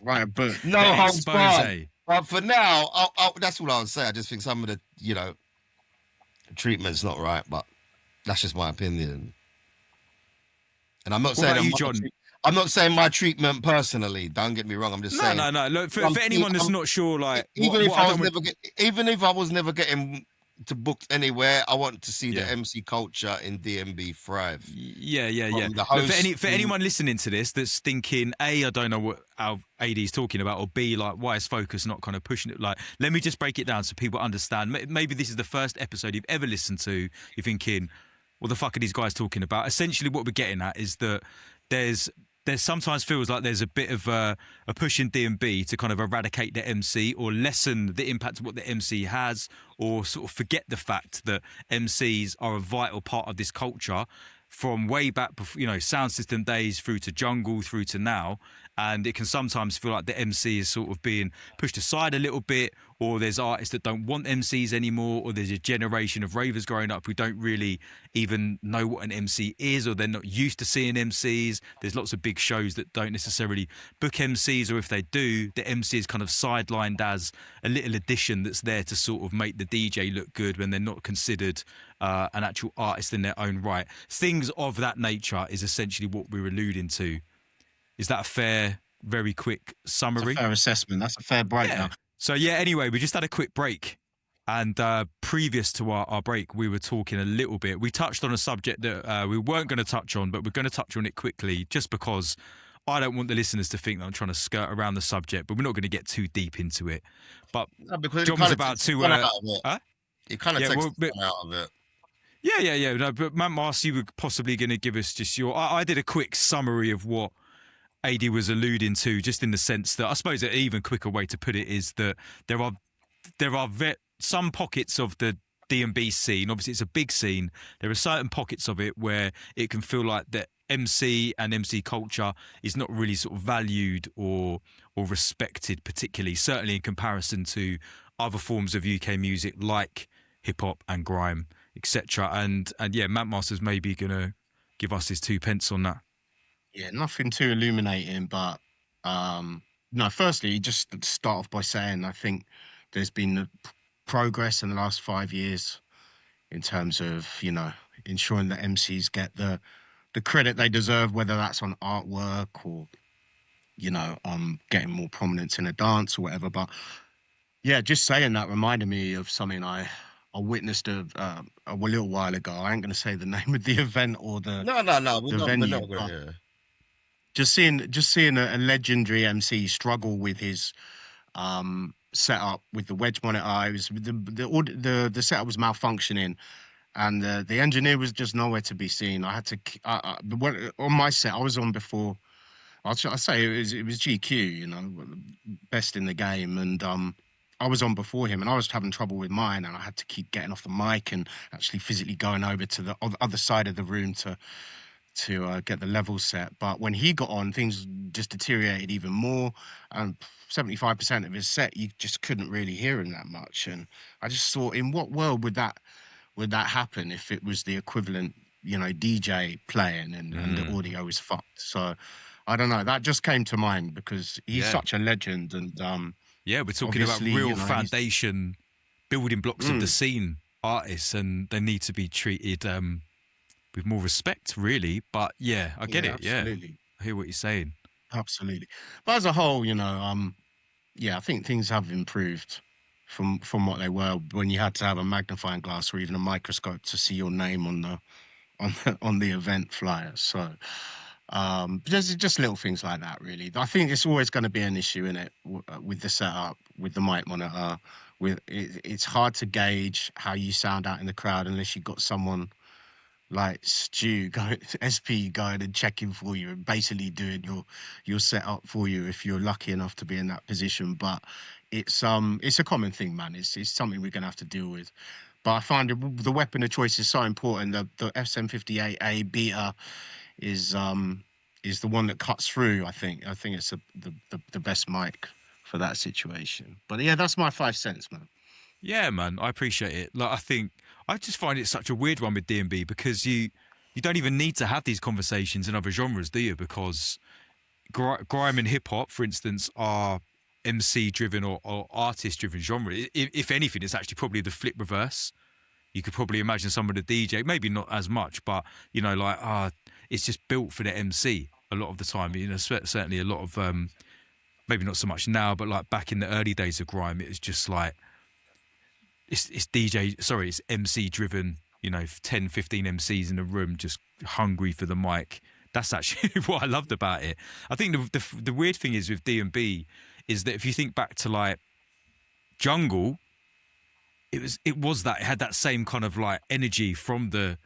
Right, but no holds barred. But for now, that's all I would say. I just think some of the treatment's not right, but that's just my opinion. And I'm not saying I'm not saying my treatment personally. Don't get me wrong. I'm just saying. No. Look, for anyone that's not sure, like even if I was never getting to booked anywhere, I want to see the MC culture in DMB thrive. Yeah. But for anyone listening to this that's thinking, A, I don't know what our AD is talking about, or B, like, why is Fokus not kind of pushing it? Like, let me just break it down so people understand. Maybe this is the first episode you've ever listened to. You're thinking, what the fuck are these guys talking about? Essentially, what we're getting at is that there's sometimes feels like there's a bit of a push in D&B to kind of eradicate the MC or lessen the impact of what the MC has, or sort of forget the fact that MCs are a vital part of this culture from way back, sound system days through to jungle through to now. And it can sometimes feel like the MC is sort of being pushed aside a little bit, or there's artists that don't want MCs anymore, or there's a generation of ravers growing up who don't really even know what an MC is, or they're not used to seeing MCs. There's lots of big shows that don't necessarily book MCs, or if they do, the MC is kind of sidelined as a little addition that's there to sort of make the DJ look good when they're not considered an actual artist in their own right. Things of that nature is essentially what we're alluding to. Is that a fair, very quick summary? That's a fair assessment. That's a fair breakdown. Yeah. So, anyway, we just had a quick break. And previous to our break, we were talking a little bit. We touched on a subject that we weren't going to touch on, but we're going to touch on it quickly just because I don't want the listeners to think that I'm trying to skirt around the subject, but we're not going to get too deep into it. But John was about to... It kind of takes out of it. Yeah. No, but Mantmast, you were possibly going to give us just your... I did a quick summary of what AD was alluding to, just in the sense that I suppose an even quicker way to put it is that there are some pockets of the D&B scene. Obviously, it's a big scene. There are certain pockets of it where it can feel like the MC and MC culture is not really sort of valued or respected, particularly, certainly in comparison to other forms of UK music like hip hop and grime, etc. And Mantmaster's maybe gonna give us his 2 pence on that. Yeah, nothing too illuminating, but no, firstly, just start off by saying I think there's been progress in the last 5 years in terms of, ensuring that MCs get the credit they deserve, whether that's on artwork or, getting more prominence in a dance or whatever. But yeah, just saying that reminded me of something I witnessed a little while ago. I ain't going to say the name of the event or the venue. Just seeing a legendary MC struggle with his setup with the wedge monitor. It was the setup was malfunctioning, and the engineer was just nowhere to be seen. I had to on my set. I was on before. I say it was GQ, best in the game, and I was on before him, and I was having trouble with mine, and I had to keep getting off the mic and actually physically going over to the other side of the room to to get the level set. But when he got on, things just deteriorated even more. And 75% of his set, you just couldn't really hear him that much. And I just thought, in what world would that happen if it was the equivalent, DJ playing and the audio was fucked? So I don't know. That just came to mind because he's such a legend. And we're talking about real foundation building blocks of the scene artists, and they need to be treated with more respect, really. But I get it. Absolutely. Yeah, I hear what you're saying. Absolutely. But as a whole, I think things have improved from what they were when you had to have a magnifying glass or even a microscope to see your name on the event flyer. So there's just little things like that, really. I think it's always going to be an issue in it with the setup, with the mic monitor. It's hard to gauge how you sound out in the crowd unless you've got someone like Stu SP going and checking for you and basically doing your setup for you if you're lucky enough to be in that position. But it's a common thing, man. It's something we're gonna have to deal with. But I find the weapon of choice is so important. The SM58A beta is the one that cuts through. I think it's the best mic for that situation. But yeah, that's my 5 cents, man. Yeah, man, I appreciate it. Like, I just find it such a weird one with D&B because you don't even need to have these conversations in other genres, do you? Because grime and hip hop, for instance, are MC-driven or artist-driven genre. If anything, it's actually probably the flip reverse. You could probably imagine some of the DJ, maybe not as much, but it's just built for the MC a lot of the time. Certainly a lot of maybe not so much now, but like back in the early days of grime, it was just like. It's MC driven, 10, 15 MCs in a room just hungry for the mic. That's actually what I loved about it. I think the weird thing is with D&B is that if you think back to like Jungle, it had that same kind of like energy from the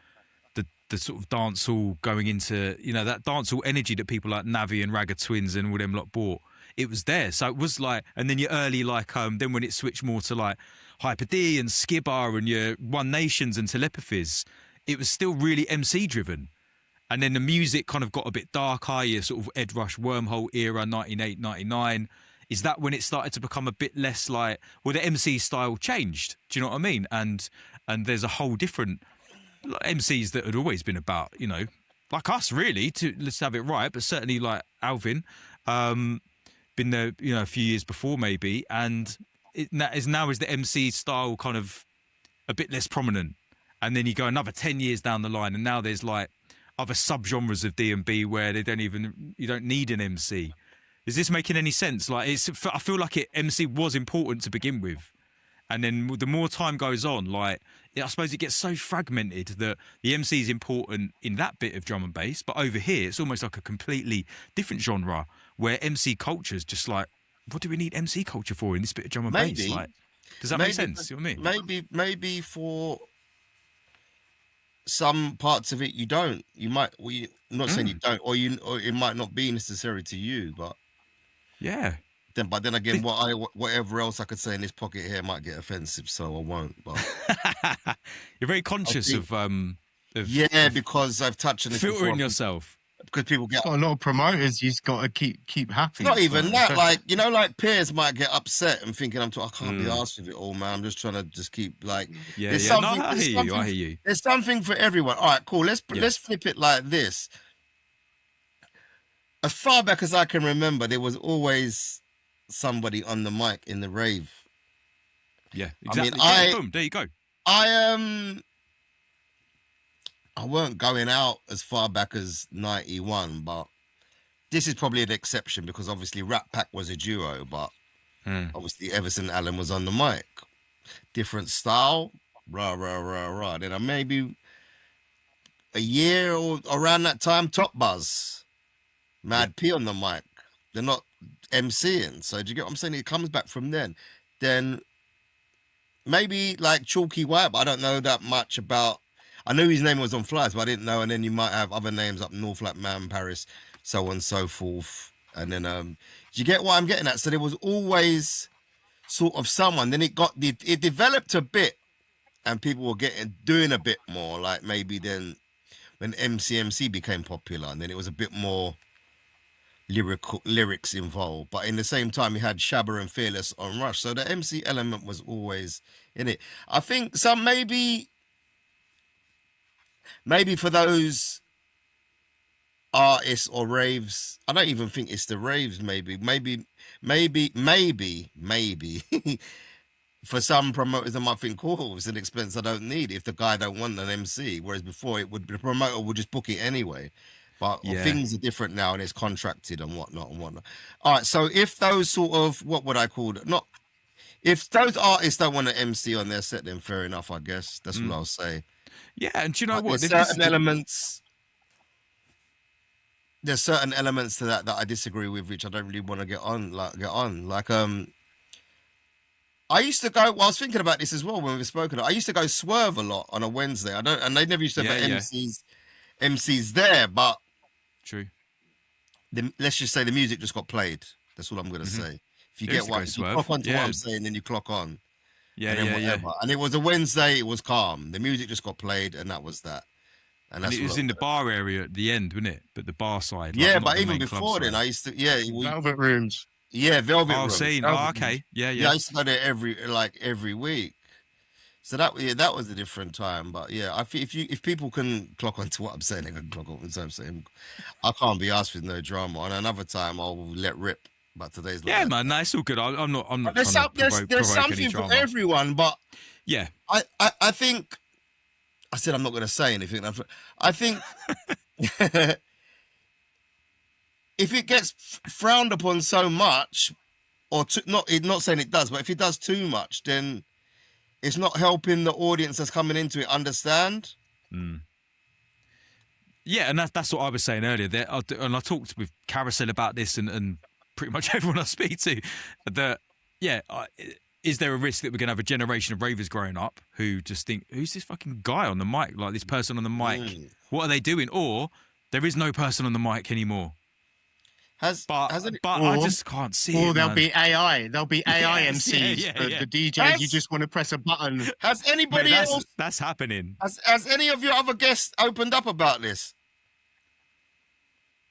sort of dancehall going into, that dancehall energy that people like Navi and Ragga Twins and all them lot bought. It was there. So it was like, and then your early like, then when it switched more to like Hyper D and Skibber and your One Nations and Telepathies, it was still really MC driven. And then the music kind of got a bit darker, your sort of Ed Rush Wormhole era, 98, 99. Is that when it started to become a bit less like, well, the MC style changed? Do you know what I mean? And there's a whole different MCs that had always been about, like us really, let's have it right, but certainly like Alvin, been there, a few years before maybe, and now is the MC style kind of a bit less prominent, and then you go another 10 years down the line, and now there's like other subgenres of D&B where you don't need an MC. Is this making any sense? Like I feel like MC was important to begin with, and then the more time goes on, like I suppose it gets so fragmented that the MC is important in that bit of drum and bass, but over here it's almost like a completely different genre where MC culture is just like, what do we need MC culture for in this bit of drum and bass? Like, does that make sense? You know what I mean? Maybe for some parts of it you don't. You might. I'm not saying you don't, or it might not be necessary to you, but yeah. But then again, whatever else I could say in this pocket here might get offensive, so I won't. But you're very conscious of because I've touched on this filtering before. Yourself. Because people get a lot of promoters. You've got to keep happy. It's not even that. Like like peers might get upset and thinking, I can't be asked with it all, man. I'm just trying to keep like. Yeah. No, I hear you. There's something for everyone. All right, cool. Let's flip it like this. As far back as I can remember, there was always somebody on the mic in the rave. Yeah, exactly. Boom, there you go. I weren't going out as far back as 91, but this is probably an exception because obviously Rat Pack was a duo, but obviously Everson Allen was on the mic. Different style, rah, rah, rah, rah. Then maybe a year or around that time, Top Buzz, Mad P on the mic. They're not MCing, so do you get what I'm saying? It comes back from then. Then maybe like Chalky White, but I don't know that much about. I knew his name was on flyers, but I didn't know. And then you might have other names up north, like Man Paris, so on and so forth. And then, do you get what I'm getting at? So there was always sort of someone. Then it developed a bit, and people were doing a bit more. Like maybe then when MC became popular, and then it was a bit more lyrics involved. But in the same time, you had Shabba and Fearless on Rush, so the MC element was always in it. I think some maybe for those artists or raves, I don't even think it's the raves. Maybe for some promoters, they might think, "Oh, it's an expense I don't need." If the guy don't want an MC, whereas before the promoter would just book it anyway. But things are different now, and it's contracted and whatnot. All right, so if those sort of, what would I call it? Not if those artists don't want an MC on their set, then fair enough, I guess. That's what I'll say. Yeah, and do you know what? There's certain elements. There's certain elements to that I disagree with, which I don't really want to get on. Like I used to go. Well, I was thinking about this as well when we've spoken. I used to go Swerve a lot on a Wednesday. And they never used to have MCs there, but true. Let's just say the music just got played. That's all I'm going to say. If you get what, if you clock on to what I'm saying, then you clock on. Yeah. And it was a Wednesday. It was calm. The music just got played, and that was that. And it was in the bar area at the end, wasn't it? But the bar side. Yeah, but even before then, I used to. Yeah, Velvet Rooms. Yeah, Velvet Rooms. Scene. Okay. Yeah. I used to go there every week. So that was a different time. But yeah, I think if people can clock on to what I'm saying, they can clock on to what I'm saying. I can't be asked with no drama. And another time I'll let rip. But today's man, that's all good. I'm not. There's something for everyone, but yeah, I think I said I'm not going to say anything. I think if it gets frowned upon so much, or not saying it does, but if it does too much, then it's not helping the audience that's coming into it understand. Yeah, and that's what I was saying earlier. And I talked with Carousel about this, and pretty much everyone I speak to, that is there a risk that we're going to have a generation of ravers growing up who just think, who's this fucking guy on the mic? Like this person on the mic, what are they doing? Or there is no person on the mic anymore. But I just can't see it. Or there'll be AI. There'll be AI MCs. The DJ, you just want to press a button. Has anybody else? That's happening. Has any of your other guests opened up about this?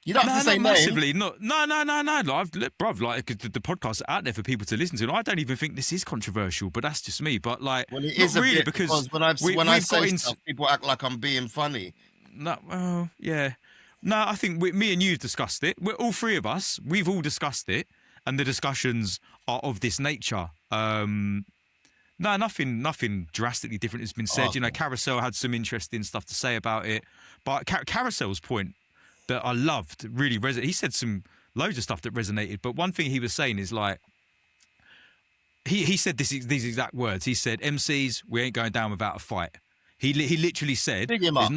You don't have to say not massively. No. Bruv, like the podcasts are out there for people to listen to. And I don't even think this is controversial, but that's just me. But like, well, it is not really, because when I say stuff, people act like I'm being funny. No, yeah. No, I think me and you've discussed it. We're all three of us. We've all discussed it, and the discussions are of this nature. No, nothing drastically different has been said. You know, Carousel had some interesting stuff to say about it, but Carousel's point that I loved really resonated. He said loads of stuff that resonated, but one thing he was saying is like, he said these exact words. He said, "MCs, we ain't going down without a fight." He literally said, there's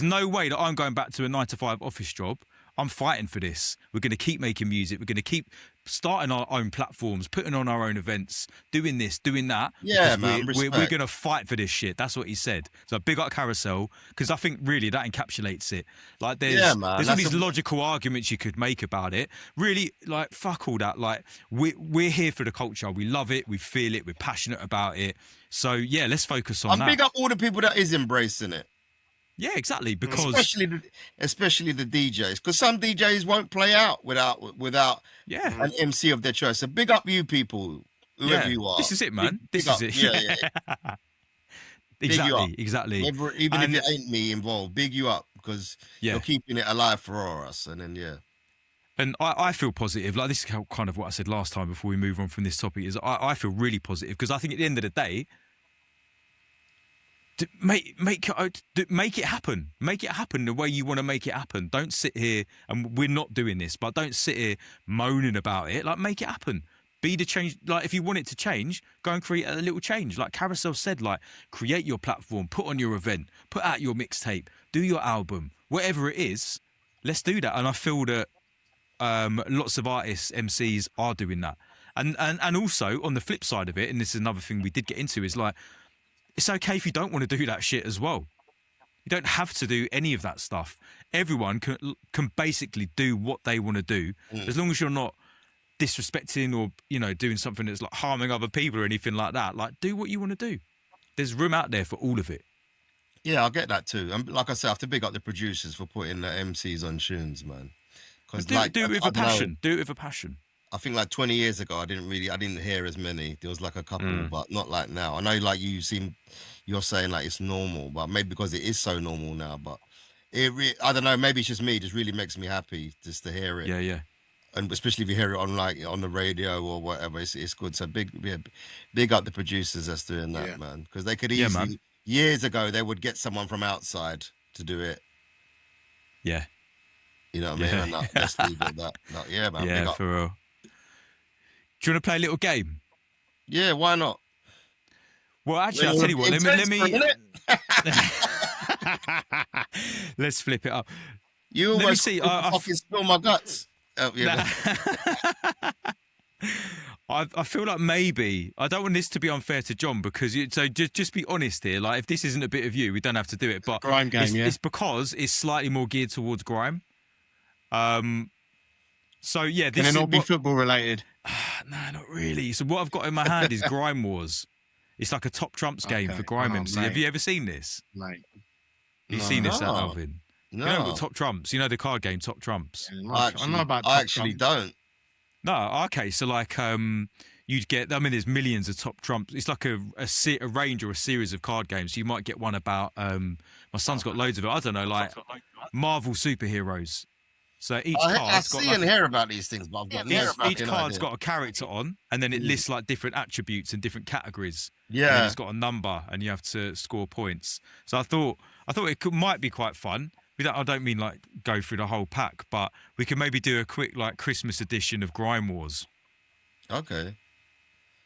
no way that I'm going back to a 9-to-5 office job. I'm fighting for this. We're going to keep making music. We're going to keep starting our own platforms, putting on our own events, doing this, doing that. Yeah, man. We're going to fight for this shit. That's what he said. So big up Carousel, because I think really that encapsulates it. Like there's all these logical arguments you could make about it. Really, like fuck all that. Like we're here for the culture. We love it. We feel it. We're passionate about it. So yeah, let's focus on that. Big up all the people that is embracing it. Yeah, exactly. Because especially the DJs, because some DJs won't play out without an MC of their choice. So big up you people, whoever you are. This is it, man. This is it. Yeah. Exactly. Even if it ain't me involved, big you up because you're keeping it alive for us. And then And I feel positive. Like this is kind of what I said last time before we move on from this topic. Is I feel really positive because I think at the end of the day, make it happen. Make it happen the way you want to make it happen. Don't sit here, and we're not doing this, but don't sit here moaning about it. Like, make it happen. Be the change. Like, if you want it to change, go and create a little change. Like Carousel said, like, create your platform, put on your event, put out your mixtape, do your album, whatever it is. Let's do that. And I feel that lots of artists, MCs are doing that. And also on the flip side of it, and this is another thing we did get into, is like, it's okay if you don't want to do that shit as well. You don't have to do any of that stuff. Everyone can basically do what they want to do, as long as you're not disrespecting or, you know, doing something that's like harming other people or anything like that. Like, do what you want to do. There's room out there for all of it. Yeah, I get that too. And like I said, I have to big up the producers for putting the MCs on tunes, man. Because Do it with a passion. Do it with a passion. I think like 20 years ago, I didn't hear as many. There was like a couple, but not like now. I know like you're saying like it's normal, but maybe because it is so normal now. But I don't know. Maybe it's just me. It just really makes me happy just to hear it. Yeah, yeah. And especially if you hear it on the radio or whatever, it's good. So big up the producers that's doing that, man. Because they could easily years ago they would get someone from outside to do it. Yeah. You know what I mean? And let's leave it at that. Yeah, man. Yeah, for real. Do you want to play a little game? Yeah, why not? Well, actually, I'll tell you what. Let me. Let's flip it up. You almost fucking spill my guts. Oh, yeah. I feel like maybe I don't want this to be unfair to John because just be honest here. Like if this isn't a bit of you, we don't have to do it. But grime game, it's because it's slightly more geared towards grime. So yeah, this can it not be football related? No, not really. So what I've got in my hand is Grime Wars. It's like a top trumps game for grime MC. Have you ever seen this? Mate. You've seen this, Alvin? No. You know what Top Trumps? You know the card game Top Trumps? I actually don't. No, okay. So like, you'd get. I mean, there's millions of Top Trumps. It's like a range or a series of card games. You might get one about. My son's got loads of it. I don't know, like Marvel superheroes. So each card. I see and hear about these things, but I've got each card's got a character on, and then it lists like different attributes and different categories. Yeah, and it's got a number, and you have to score points. So I thought it might be quite fun. I don't mean like go through the whole pack, but we could maybe do a quick like Christmas edition of Grime Wars. Okay.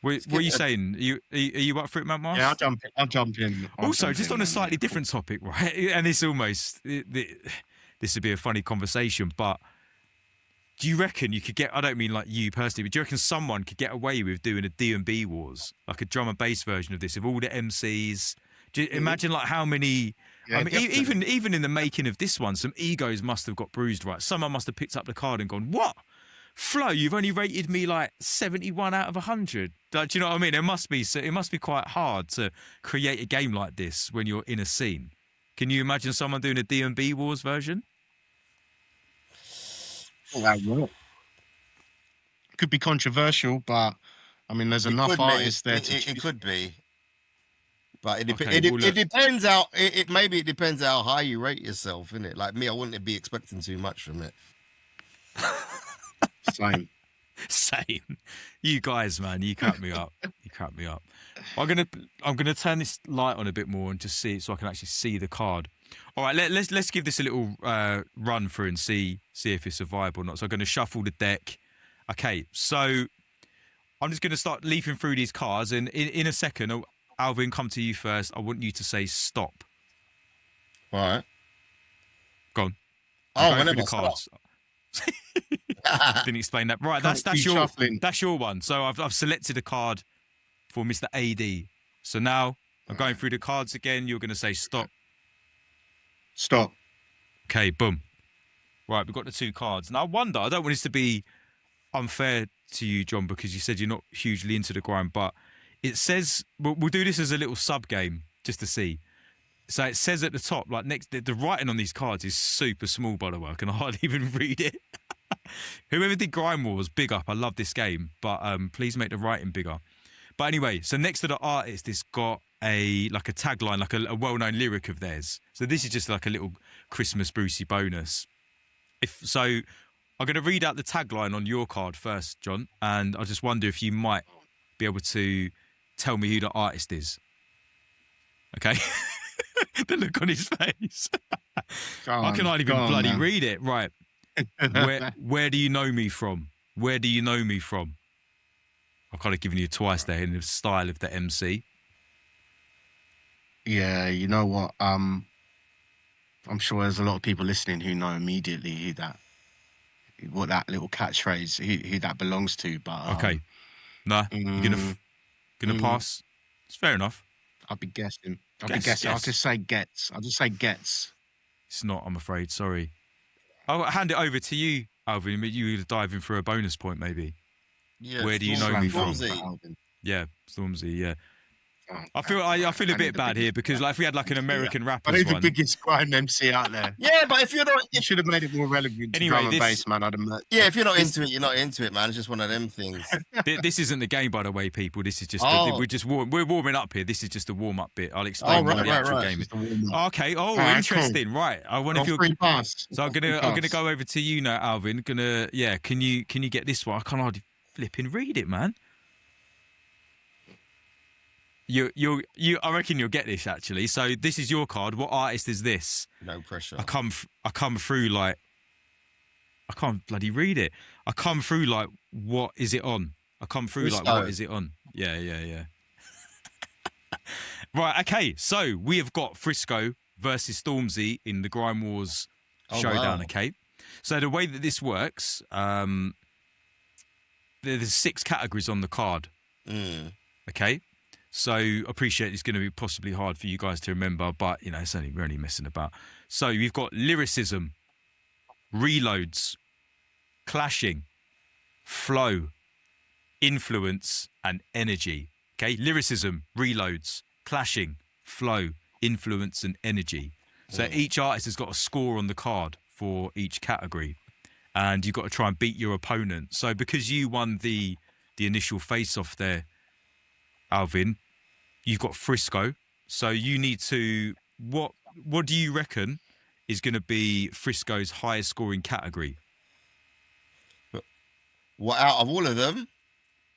What are you saying? Are you up for it, Mantmast? Yeah, I'll jump in. Also, just on a slightly different topic, right? And this this would be a funny conversation, but do you reckon you could get, I don't mean like you personally, but do you reckon someone could get away with doing a D&B Wars, like a drum and bass version of this, of all the MCs? Do you imagine like how many, I mean, even in the making of this one, some egos must have got bruised, right? Someone must have picked up the card and gone, what? Flo, you've only rated me like 71 out of 100. Like, do you know what I mean? It must be quite hard to create a game like this when you're in a scene. Can you imagine someone doing a D&B Wars version? Could be controversial, but I mean, there's enough artists there to. It could be, but it depends how. It depends how high you rate yourself, innit? Like me, I wouldn't be expecting too much from it. Same. You guys, man, you crack me up. You crack me up. I'm gonna turn this light on a bit more and just see it so I can actually see the card. All right, let's give this a little run through and see if it's a vibe or not. So I'm going to shuffle the deck. Okay, so I'm just going to start leafing through these cards, and in a second, Alvin, come to you first. I want you to say stop. All right. Go on. Whenever the cards. Didn't explain that. Right, that's your one. So I've selected a card for Mr. AD. So now I'm going through the cards again. You're going to say stop. Stop. Okay, boom. Right, we've got the two cards. Now, I don't want this to be unfair to you, John, because you said you're not hugely into the grime, but it says, we'll do this as a little sub-game, just to see. So it says at the top, like the writing on these cards is super small, by the way. I can hardly even read it. Whoever did Grime Wars, big up. I love this game, but please make the writing bigger. But anyway, so next to the artist, it's got a tagline, like a well-known lyric of theirs. So this is just like a little Christmas Brucey bonus. I'm going to read out the tagline on your card first, John, and I just wonder if you might be able to tell me who the artist is. Okay? The look on his face. I can hardly even bloody read it. Right. Where do you know me from? Where do you know me from? I've kind of given you twice there in the style of the MC. Yeah, you know what? I'm sure there's a lot of people listening who know immediately what that little catchphrase, who that belongs to. But okay, nah, you're gonna pass. It's fair enough. I'll be guessing. I'll just say gets. It's not, I'm afraid. Sorry. I'll hand it over to you, Alvin. You were diving for a bonus point, maybe. Yeah. Where do you know me from? Stormzy. Yeah, Stormzy. Yeah. I feel a bit bad here because like if we had like an American rappers I need the one. biggest grime MC out there. Yeah, but if you're not, You should have made it more relevant to Anyway, drum and bass, man. yeah, if you're not into it, you're not into it, man. It's just one of them things. This isn't the game, by the way, people. This is just we're warming up here. This is just a warm up bit. I'll explain what the actual game is. Okay. Oh, interesting. Cool. Right. I wonder if you're. So I'm gonna go over to you now, Alvin. Can you get this one? I can't hardly flipping read it, man. I reckon you'll get this actually. So this is your card. What artist is this? No pressure. I come through like I can't bloody read it. I come through like what is it on? I come through like what is it on? Yeah. Right. Okay. So we have got Frisco versus Stormzy in the Grime Wars showdown. Wow. Okay. So the way that this works, there's 6 categories on the card. Okay. So I appreciate it's going to be possibly hard for you guys to remember, but we're only messing about. So you've got lyricism, reloads, clashing, flow, influence, and energy. Okay, lyricism, reloads, clashing, flow, influence, and energy. So each artist has got a score on the card for each category, and you've got to try and beat your opponent. So because you won the initial face-off there, Alvin, you've got Frisco, so you need to what do you reckon is going to be Frisco's highest scoring category? What, out of all of them?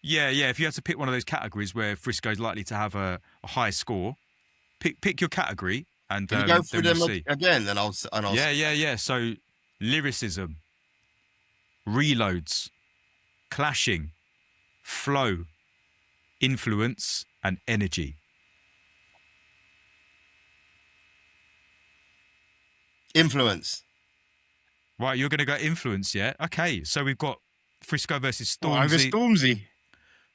Yeah. If you had to pick one of those categories where Frisco's likely to have a high score, pick your category and Can you go through them see. again? Then I'll. Yeah. So lyricism, reloads, clashing, flow, influence, and energy. Influence. Right, you're going to go influence, yeah? Okay, so we've got Frisco versus Stormzy. Over Stormzy.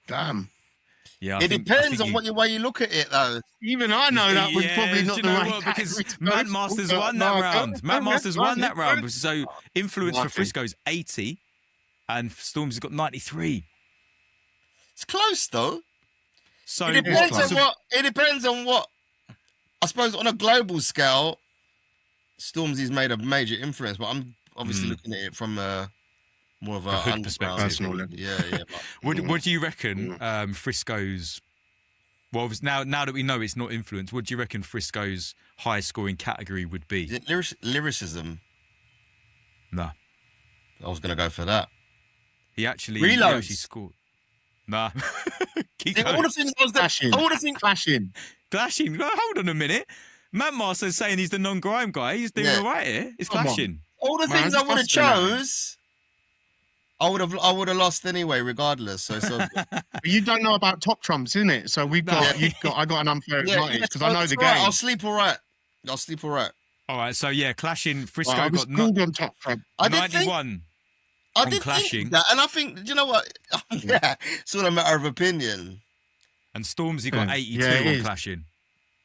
Damn. Yeah, it depends on what way you look at it, though. Even I know that was probably not the right because Mantmast's won that round. Mantmast's won that round. So influence for Frisco is 80 and Stormzy's got 93. It's close, though. So it depends on what. I suppose on a global scale, Stormzy's made a major influence, but I'm obviously looking at it from more of a hood perspective. Yeah. What do you reckon Frisco's? Well, now that we know it's not influence, what do you reckon Frisco's highest scoring category would be? Is it lyricism? Nah. I was going to go for that. He actually scored. Nah. All the things I was clashing. Clashing. Hold on a minute. Mantmaster's saying he's the non-grime guy. He's doing all right here. It's clashing. All the things I would have chose, I would have lost anyway, regardless. So but you don't know about top trumps, isn't it? So I got an unfair advantage because I know the game. I'll sleep all right. All right. So clashing. Frisco I was got on top trump. 91. I did clashing. Think that, and I think you know what? Yeah, it's all a matter of opinion. And Stormzy got 82 on clashing.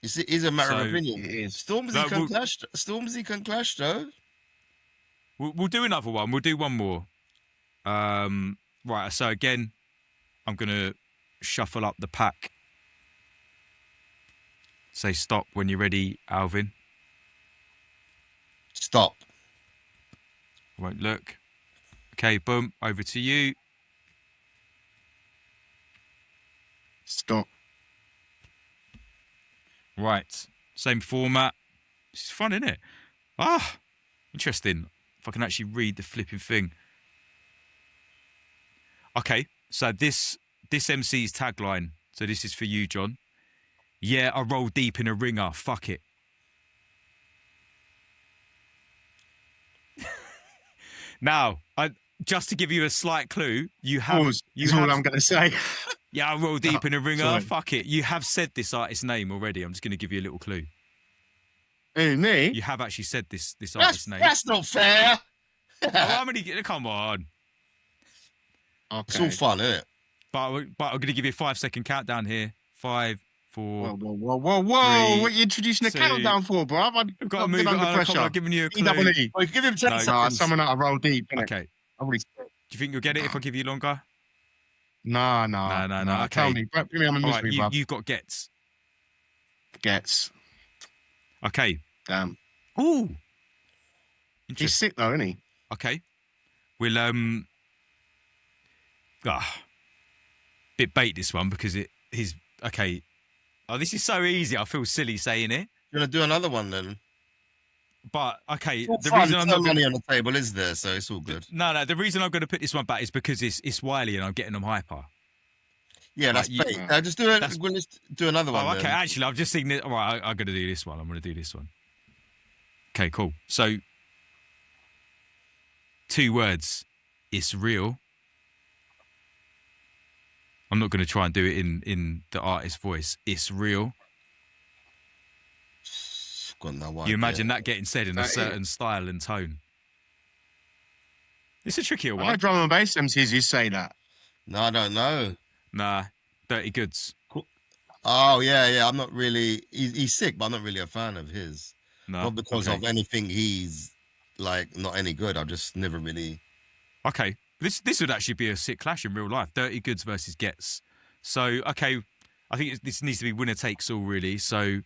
You see, it's a matter of opinion. It is. Stormzy can clash, though. We'll do another one. We'll do one more. Right. So again, I'm gonna shuffle up the pack. Say stop when you're ready, Alvin. Stop. Won't look. Okay, boom. Over to you. Stop. Right. Same format. This is fun, isn't it? Interesting. If I can actually read the flipping thing. Okay, so this MC's tagline. So this is for you, John. Yeah, I roll deep in a ringer. Fuck it. Now, just to give you a slight clue, you have... Pause. That's all I'm going to say. Yeah, I roll deep in a ringer. Sorry. Fuck it. You have said this artist's name already. I'm just going to give you a little clue. Who, me? You have actually said this artist's name. That's not fair. How many? Come on. Okay. It's all fun, isn't it? But I'm going to give you a 5-second countdown here. 5, 4. Whoa. 3, what are you introducing a countdown for, bro? I've got to move under pressure. I'm giving you a clue. Well, give him 10 seconds. Someone out of roll deep. Okay. Do you think you'll get it if I give you longer? No. Okay. Tell me. Put me on the mystery, bro. You've got gets. Gets. Okay. Damn. Ooh. He's sick though, isn't he? Okay. We'll bit bait this one because he's okay. Oh, this is so easy. I feel silly saying it. You want to do another one then? But okay, the reason I'm not money on the table is there, so it's all good. No. The reason I'm going to put this one back is because it's Wiley and I'm getting them hyper. Yeah, that's bait. Just do it. We'll just do another one. Oh, okay. Then. Actually, I've just seen it. All right, I'm going to do this one. I'm going to do this one. Okay, cool. So, 2 words. It's real. I'm not going to try and do it in the artist's voice. It's real. Got no idea. You imagine that getting said in a certain style and tone. It's a trickier one. I know drum and bass MCs who say that. No, I don't know. Nah, Dirty Goods. Cool. Oh, yeah. I'm not really... He's sick, but I'm not really a fan of his. No. Not because of anything he's, like, not any good. I've just never really... Okay. This would actually be a sick clash in real life. Dirty Goods versus Gets. So, okay, I think this needs to be winner takes all, really. So,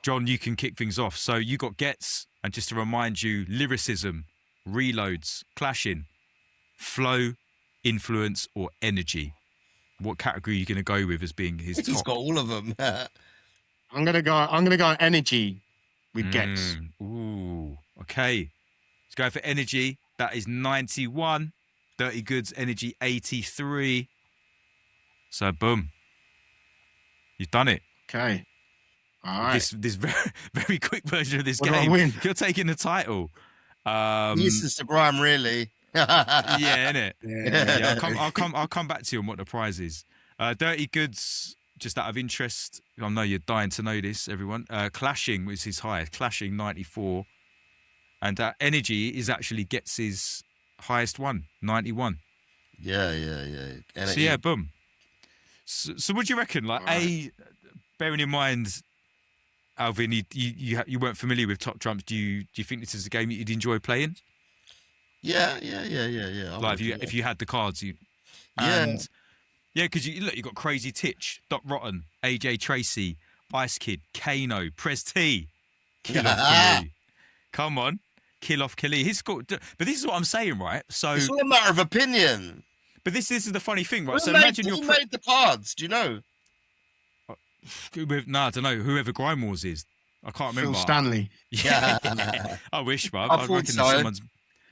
John, you can kick things off. So, you got Gets, and just to remind you, lyricism, reloads, clashing, flow, influence, or energy. What category are you going to go with as being his top? He's got all of them. I'm gonna go energy with Gets. Ooh, okay. Let's go for energy. That is 91. Dirty Goods energy 83. So boom, you've done it. Okay. All right. This very, very quick version of this What do I game. win? You're taking the title. This is the Grime, really. Yeah, innit? Yeah. I'll come back to you on what the prize is. Dirty Goods, just out of interest, I know you're dying to know this, everyone. Clashing was his highest. Clashing 94. And energy is actually gets his highest one, 91. Yeah. So yeah, boom. So what do you reckon? Like, bearing in mind, Alvin, you weren't familiar with Top Trumps. Do you think this is a game you'd enjoy playing? Yeah. Like if you had the cards, Yeah, because you got Crazy Titch, Doc Rotten, AJ Tracy, Ice Kid, Kano, Prez T, Kill Off Khalid. Come on, Kill Off Khalid. His score, but this is what I'm saying, right? So it's all a matter of opinion. But this is the funny thing, right? Who made the cards? Do you know? I don't know. Whoever Grime Wars is, I can't remember. Phil Stanley. Yeah. I wish, bruv.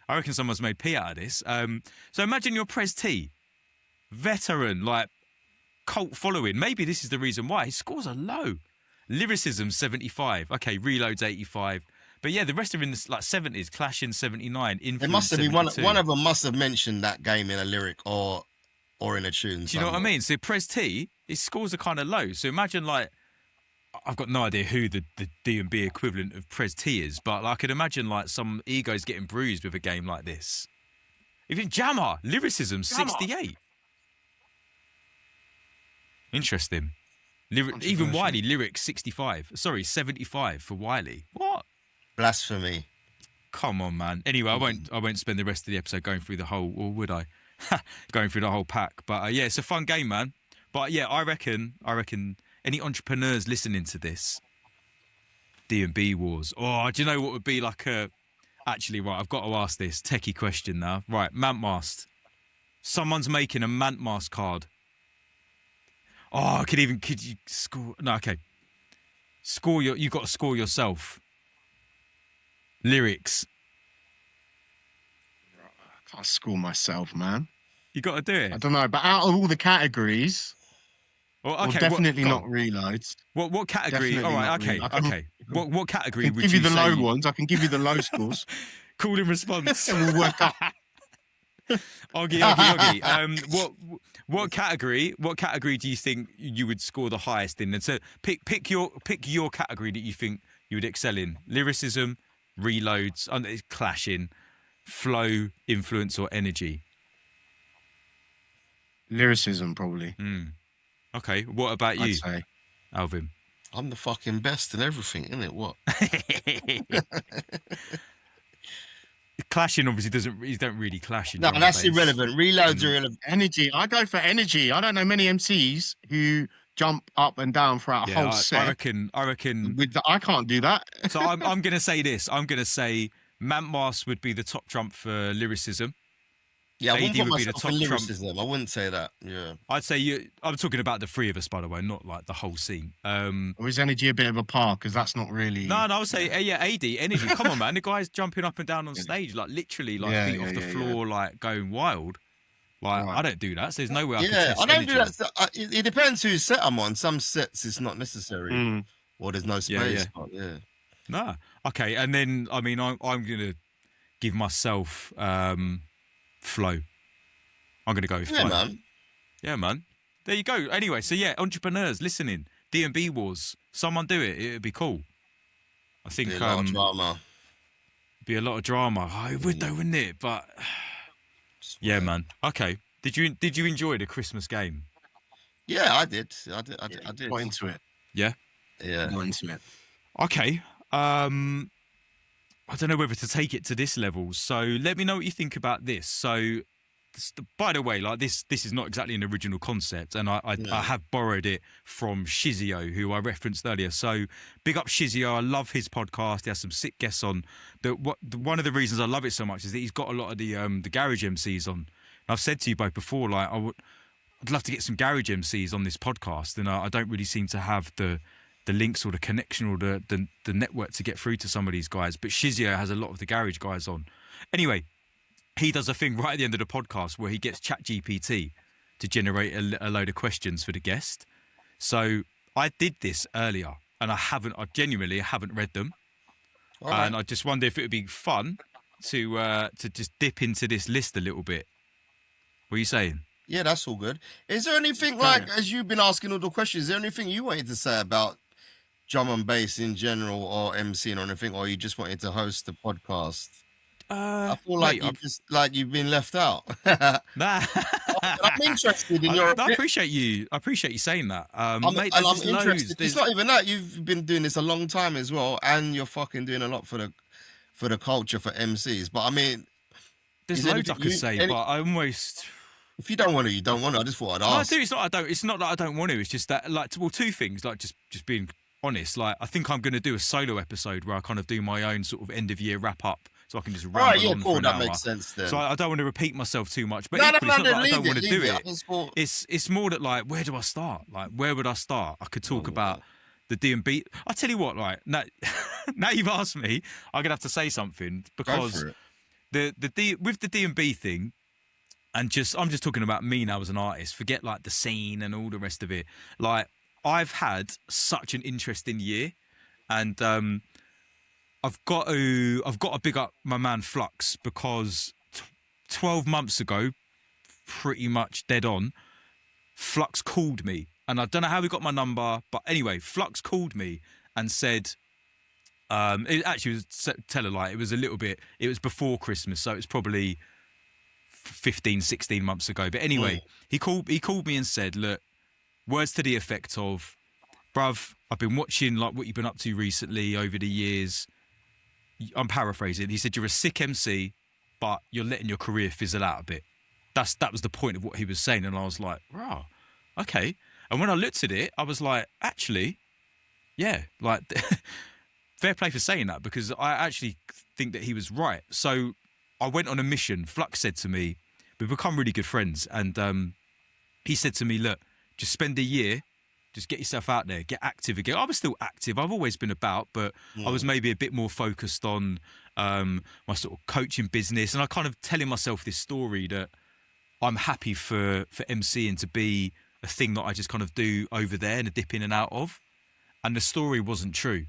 I reckon someone's made P out of this. So imagine you're Prez T, veteran, like cult following. Maybe this is the reason why his scores are low. Lyricism 75. Okay, reloads 85. But yeah, the rest are in the like 70s. Clashing 79. It must have been one of them must have mentioned that game in a lyric or in a tune. Do you know what I mean? So Prez T, his scores are kind of low. So imagine like, I've got no idea who the D&B equivalent of Prez T is, but I could imagine like some egos getting bruised with a game like this. Even Jammer, lyricism 68. Interesting. Even Wiley, lyrics 65. Sorry, 75 for Wiley. What? Blasphemy. Come on, man. Anyway, I won't spend the rest of the episode going through the whole, or would I? Going through the whole pack. But yeah, it's a fun game, man. But yeah, I reckon any entrepreneurs listening to this, D&B Wars. Oh, do you know what would be like a... Actually, right, I've got to ask this techie question now. Right, Mantmast. Someone's making a Mantmast card. Oh, could you score? No, okay. You got to score yourself. Lyrics. I can't score myself, man. You got to do it. I don't know, but out of all the categories, well, okay, definitely not reloads. What category? Definitely all right, okay, okay. What category would you give you the say? low ones? I can give you the low scores. Call in response. And we'll work up. Oggy. What category do you think you would score the highest in? And so pick your category that you think you would excel in. Lyricism, reloads, clashing, flow, influence, or energy. Lyricism, probably. Okay. What about you, I'd say. Alvin? I'm the fucking best in everything, isn't it? What? Clashing obviously you don't really clash. No, that's irrelevant. Reloads are irrelevant. Energy. I go for energy. I don't know many MCs who jump up and down throughout a whole set. I reckon. I can't do that. So I'm going to say this. I'm going to say Mantmast would be the top trump for lyricism. Yeah, I AD wouldn't put would be the myself top in trump. lyricism. I wouldn't say that. Yeah. I'd say I'm talking about the three of us, by the way, not like the whole scene. Or is energy a bit of a par? Because that's not really. No, I would say AD energy. Come on, man. The guy's jumping up and down on stage, like literally, like feet off the floor, like going wild. Like I don't do that. So there's no way I can test I don't energy. do that. It depends whose set I'm on. Some sets it's not necessary, or there's no space. Yeah. Nah. Okay, and then I mean I'm gonna give myself flow. I'm going to go with flow. Man. Yeah, man. There you go. Anyway, so yeah, entrepreneurs listening, D&B Wars, someone do it. It would be cool. I think be a lot of drama. Be a lot of drama. Oh, it would though, wouldn't it? But yeah, man. Okay. Did you enjoy the Christmas game? Yeah, I did. I did. Got into it. Yeah. Yeah. Got into it. Okay. I don't know whether to take it to this level. So let me know what you think about this. So. By the way, like this is not exactly an original concept, and I have borrowed it from Shizio, who I referenced earlier. So big up Shizio. I love his podcast. He has some sick guests on. One of the reasons I love it so much is that he's got a lot of the garage MCs on. I've said to you both before, like I'd love to get some garage MCs on this podcast, and I don't really seem to have the links or the connection or the network to get through to some of these guys. But Shizio has a lot of the garage guys on. Anyway. He does a thing right at the end of the podcast where he gets ChatGPT to generate a load of questions for the guest. So I did this earlier, and I genuinely haven't read them. Right. And I just wonder if it would be fun to just dip into this list a little bit. What are you saying? Yeah, that's all good. Is there anything as you've been asking all the questions, is there anything you wanted to say about drum and bass in general or MCing or anything, or you just wanted to host the podcast? I feel like you've been left out. Nah. I'm interested in your. I appreciate you. I appreciate you saying that. I'm interested. It's not even that. You've been doing this a long time as well, and you're fucking doing a lot for the culture for MCs. But I mean, there's loads I could say, but I almost. If you don't want to, you don't want to. I just thought I'd ask. No, I do. It's not that I don't want to. It's just that, like, two things. Like, just being honest. Like, I think I'm going to do a solo episode where I kind of do my own sort of end of year wrap up. So I can just ramble on for an hour. That makes sense then. So I don't want to repeat myself too much. But equally, it's not that I don't want to do it. It's more that, like, where do I start? Like, where would I start? I could talk about the D&B. I tell you what, like, now you've asked me, I'm gonna have to say something because with the D&B thing, and I'm just talking about me now as an artist. Forget like the scene and all the rest of it. Like, I've had such an interesting year, and I've got to big up my man Flux because 12 months ago, pretty much dead on, Flux called me. And I don't know how he got my number, but anyway, Flux called me and said, it actually was, tell a lie, it was before Christmas, so it was probably 15, 16 months ago. But anyway, he called me and said, look, words to the effect of, bruv, I've been watching like what you've been up to recently over the years. I'm paraphrasing. He said, you're a sick MC, but you're letting your career fizzle out a bit. That was the point of what he was saying. And I was like, wow, okay. And when I looked at it, I was like, actually, yeah, like, fair play for saying that, because I actually think that he was right. So I went on a mission. Flux said to me, we've become really good friends. And he said to me, look, just spend a year, just get yourself out there, get active again. I was still active. I've always been about, but I was maybe a bit more focused on my sort of coaching business. And I kind of telling myself this story that I'm happy for MCing to be a thing that I just kind of do over there and a dip in and out of. And the story wasn't true.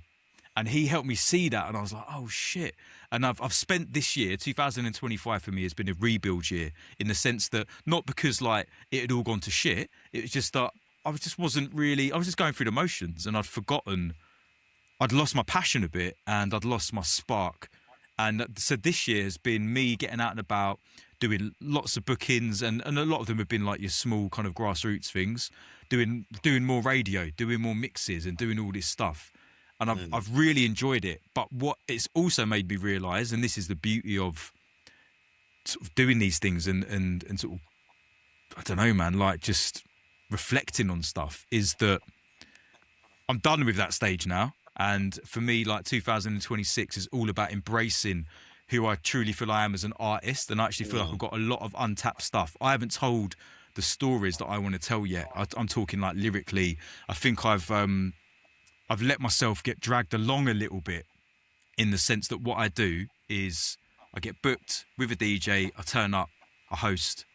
And he helped me see that. And I was like, oh, shit. And I've spent this year, 2025 for me has been a rebuild year, in the sense that not because like it had all gone to shit. It was just that I was just going through the motions, and I'd lost my passion a bit, and I'd lost my spark. And so this year has been me getting out and about, doing lots of bookings, and a lot of them have been like your small kind of grassroots things, doing more radio, doing more mixes, and doing all this stuff. And I've really enjoyed it. But what it's also made me realise, and this is the beauty of sort of doing these things and sort of, I don't know, man, like just reflecting on stuff is that I'm done with that stage now. And for me, like 2026 is all about embracing who I truly feel I am as an artist. And I actually feel like I've got a lot of untapped stuff. I haven't told the stories that I want to tell yet. I'm talking like lyrically. I think I've let myself get dragged along a little bit, in the sense that what I do is I get booked with a DJ, I turn up, I host.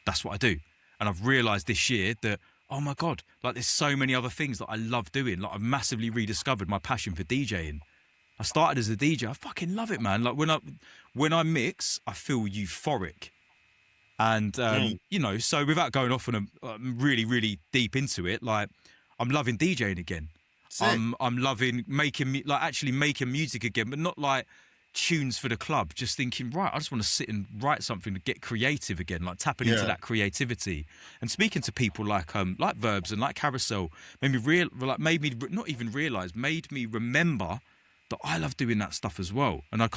That's what I do. And I've realised this year that, oh my God, like there's so many other things that I love doing. Like I've massively rediscovered my passion for DJing. I started as a DJ. I fucking love it, man. Like when I mix, I feel euphoric. And, you know, so without going off on a really, really deep into it, like I'm loving DJing again. I'm loving actually making music again, but not like tunes for the club. Just thinking, right, I just want to sit and write something to get creative again, like tapping into that creativity. And speaking to people like Verbs and like Carousel made me made me remember that I love doing that stuff as well. And I'd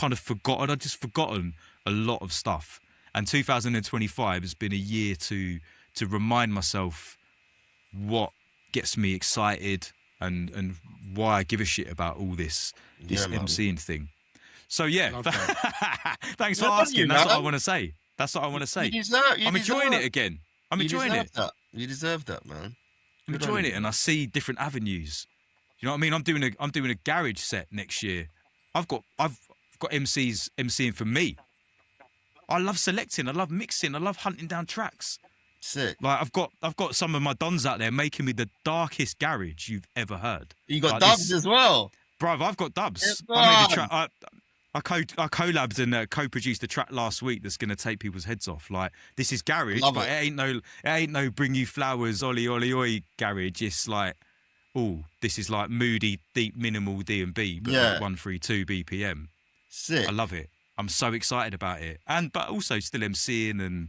just forgotten a lot of stuff. And 2025 has been a year to remind myself what gets me excited and why I give a shit about all this MCing thing. So yeah, thanks for asking. That's what I want to say. That's what I want to say. I'm enjoying it again. I'm enjoying it. You deserve that, man. I'm enjoying it, and I see different avenues. You know what I mean? I'm doing a garage set next year. I've got MCs MCing for me. I love selecting. I love mixing. I love hunting down tracks. Sick. Like I've got some of my dons out there making me the darkest garage you've ever heard. You got dubs as well, bruv. I've got dubs. I made a track. I collabed and co-produced a track last week that's gonna take people's heads off. Like this is garage, but it ain't no bring you flowers, ollie ollie oi garage. It's like, this is like moody, deep, minimal D&B, but like 132 BPM. Sick. I love it. I'm so excited about it, but also still MCing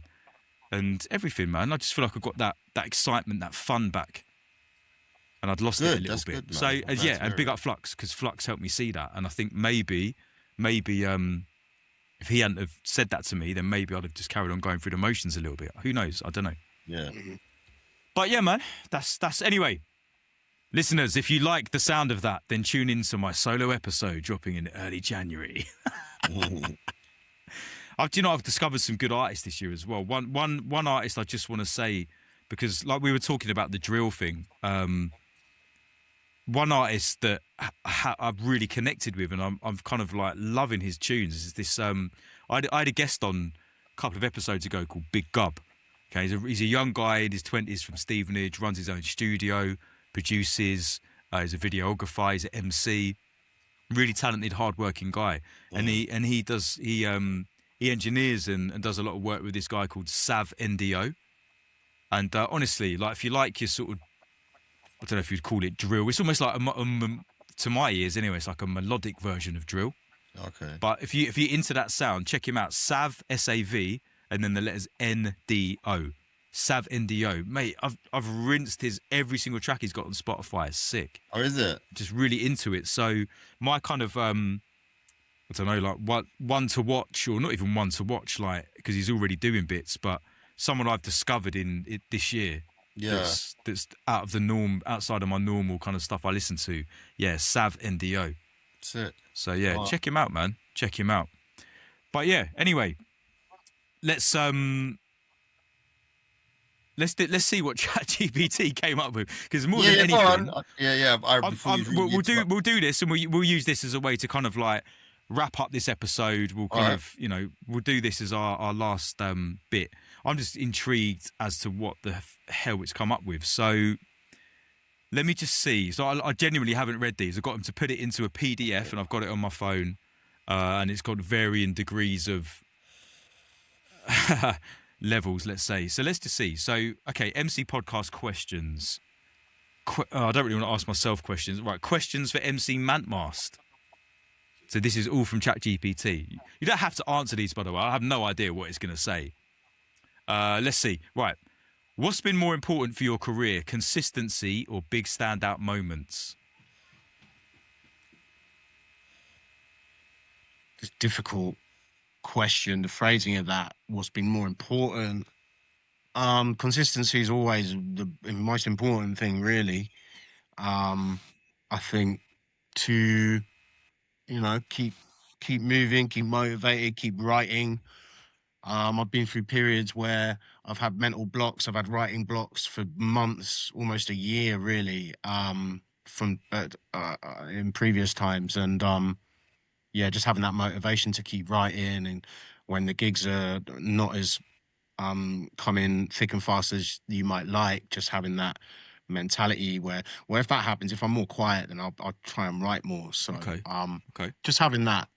and everything, man. I just feel like I've got that excitement, that fun back, and I'd lost it a little bit. So and big up Flux, because Flux helped me see that, and I think maybe if he hadn't have said that to me, then maybe I'd have just carried on going through the motions a little bit. Who knows? I don't know. Yeah. But yeah, man, that's anyway. Listeners, if you like the sound of that, then tune in to my solo episode dropping in early January. I've discovered some good artists this year as well. One artist I just want to say, because like we were talking about the drill thing, one artist that I've really connected with, and I'm kind of like loving his tunes, is this. I had a guest on a couple of episodes ago called Big Gub. Okay, he's a young guy in his 20s from Stevenage, runs his own studio, produces, he's a videographer, he's an MC, really talented, hardworking guy, and he engineers and does a lot of work with this guy called Sav NDO. And honestly, like if you like your sort of, I don't know if you'd call it drill, it's almost like to my ears anyway, it's like a melodic version of drill. Okay. But if you're into that sound, check him out. Sav SAV and then the letters NDO. Sav NDO, mate. I've rinsed his every single track he's got on Spotify. It's sick. Oh, is it? Just really into it. So my kind of I don't know, like one to watch, or not even one to watch, like because he's already doing bits, but someone I've discovered in it this year. Yeah. That's out of the norm, outside of my normal kind of stuff I listen to. Yeah, Sav NDO. Sick. So yeah, check him out, man. Check him out. But yeah, anyway, let's see what ChatGPT came up with, because more than anything, we'll do this, and we'll use this as a way to kind of like wrap up this episode. We'll kind of, we'll do this as our last bit. I'm just intrigued as to what the hell it's come up with. So let me just see. So I genuinely haven't read these. I've got them to put it into a PDF, and I've got it on my phone, and it's got varying degrees of levels, let's say. So let's just see. So, okay, MC podcast questions. I don't really want to ask myself questions. Right, questions for MC Mantmast. So this is all from ChatGPT. You don't have to answer these, by the way. I have no idea what it's going to say. Let's see. Right. What's been more important for your career, consistency or big standout moments? It's a difficult question. The phrasing of that, what's been more important, Consistency is always the most important thing, really. Um, I think to, keep moving, keep motivated, keep writing. I've been through periods where I've had mental blocks. I've had writing blocks for months, almost a year, really. From in previous times, and yeah, just having that motivation to keep writing, and when the gigs are not as come in thick and fast as you might like, just having that mentality where if that happens, if I'm more quiet, then I'll try and write more. So Okay. Okay. just having that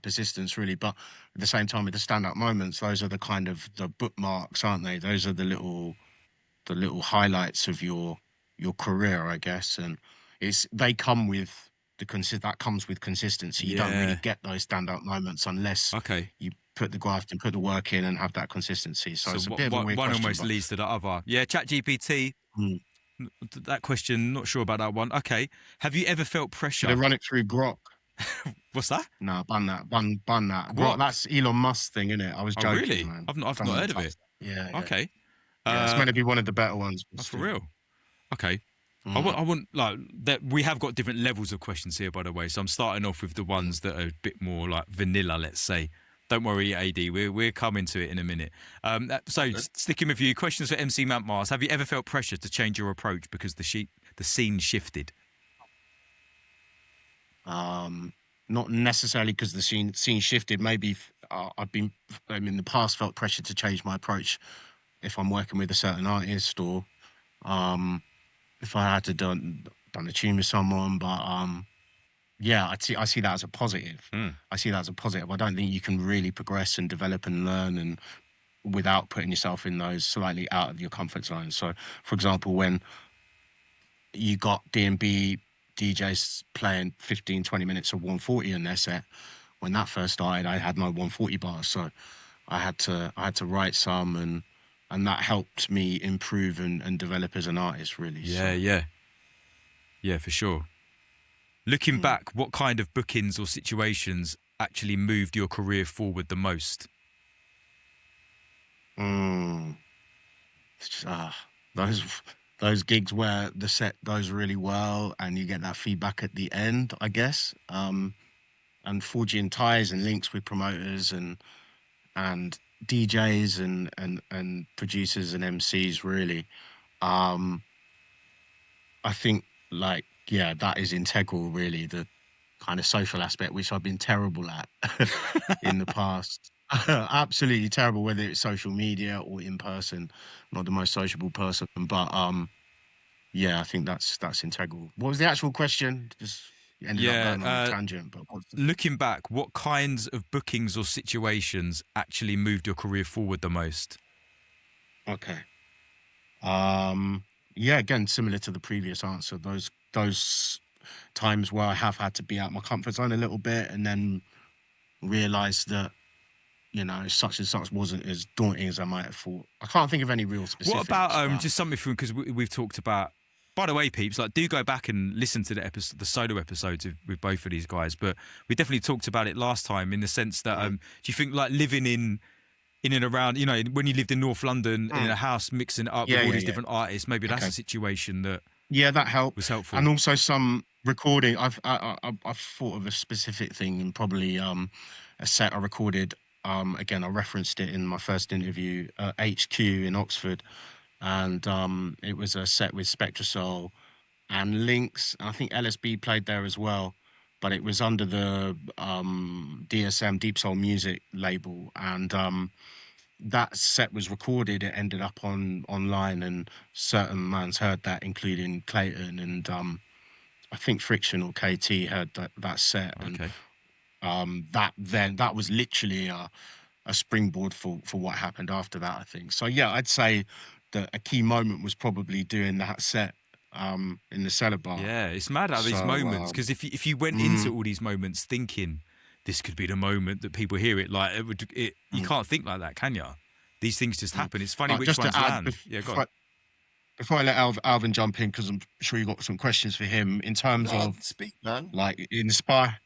persistence, really. But at the same time, with the standout moments, those are the kind of the bookmarks, aren't they? Those are the little highlights of your career, I guess. And they come with that comes with consistency. You don't really Yeah. get those standout moments unless Okay. you put the graft and put the work in and have that consistency. So it's a bit of a weird one question. almost leads to the other. Yeah, ChatGPT. Mm. That question, not sure about that one. Okay. Have you ever felt Should I pressure? run it through Grok? What's that? No, bun that. Bun that. Grok? That's Elon Musk thing, isn't it? I was Oh, joking, really? man. I've not Don't heard of touch it. that. Yeah. Okay. Yeah, it's meant to be one of the better ones. Oh, for real? Okay. Mm. I want like that. We have got different levels of questions here, by the way. So I'm starting off with the ones that are a bit more like vanilla, let's say. Don't worry, AD. We're coming to it in a minute. So sticking with you, questions for MC Mantmast. Have you ever felt pressure to change your approach because the scene shifted? Not necessarily because the scene shifted. Maybe in the past felt pressure to change my approach if I'm working with a certain artist, or if I had to done a tune with someone. But yeah, I see that as a positive. I see that as a positive. I don't think you can really progress and develop and learn and without putting yourself in those slightly out of your comfort zone. So, for example, when you got D&B DJs playing 15, 20 minutes of 140 in their set, when that first started, I had no 140 bars, so I had to write some, and that helped me improve and develop as an artist, really. Yeah, for sure. Looking back, what kind of bookings or situations actually moved your career forward the most? Those gigs where the set goes really well and you get that feedback at the end, I guess. And forging ties and links with promoters and DJs and producers and MCs, really. I think, like, yeah, that is integral, really. The kind of social aspect, which I've been terrible at in the past. Absolutely terrible, whether it's social media or in person. Not the most sociable person, but yeah, I think that's integral. What was the actual question? Just ended up going on a tangent. But looking back, what kinds of bookings or situations actually moved your career forward the most? Okay. Yeah, again, similar to the previous answer. Those times where I have had to be out my comfort zone a little bit, and then realize that, such and such wasn't as daunting as I might have thought. I can't think of any real specifics. What about just something from, because we've talked about. By the way, peeps, like, do go back and listen to the solo episodes with both of these guys. But we definitely talked about it last time, in the sense that do you think, like, living in and around, when you lived in North London in a house mixing it up with all these different artists, maybe that's a situation that that helped. Was helpful. And also some recording. I've thought of a specific thing, and probably a set I recorded. Again, I referenced it in my first interview, HQ in Oxford, and it was a set with Spectrasol and Lynx. And I think LSB played there as well, but it was under the DSM Deep Soul Music label, and that set was recorded. It ended up online, and certain mans heard that, including Clayton, and I think Friction or KT heard that set. Okay. And that was literally a springboard for what happened after that, I think. So yeah, I'd say that a key moment was probably doing that set in the cellar bar. Yeah, it's mad out of these moments, because if you went into all these moments thinking this could be the moment that people hear it, like, you can't think like that, can you? These things just happen. It's funny which ones land. Go on. Before I let Alvin jump in, because I'm sure you got some questions for him in terms of speak, man. Like, inspire.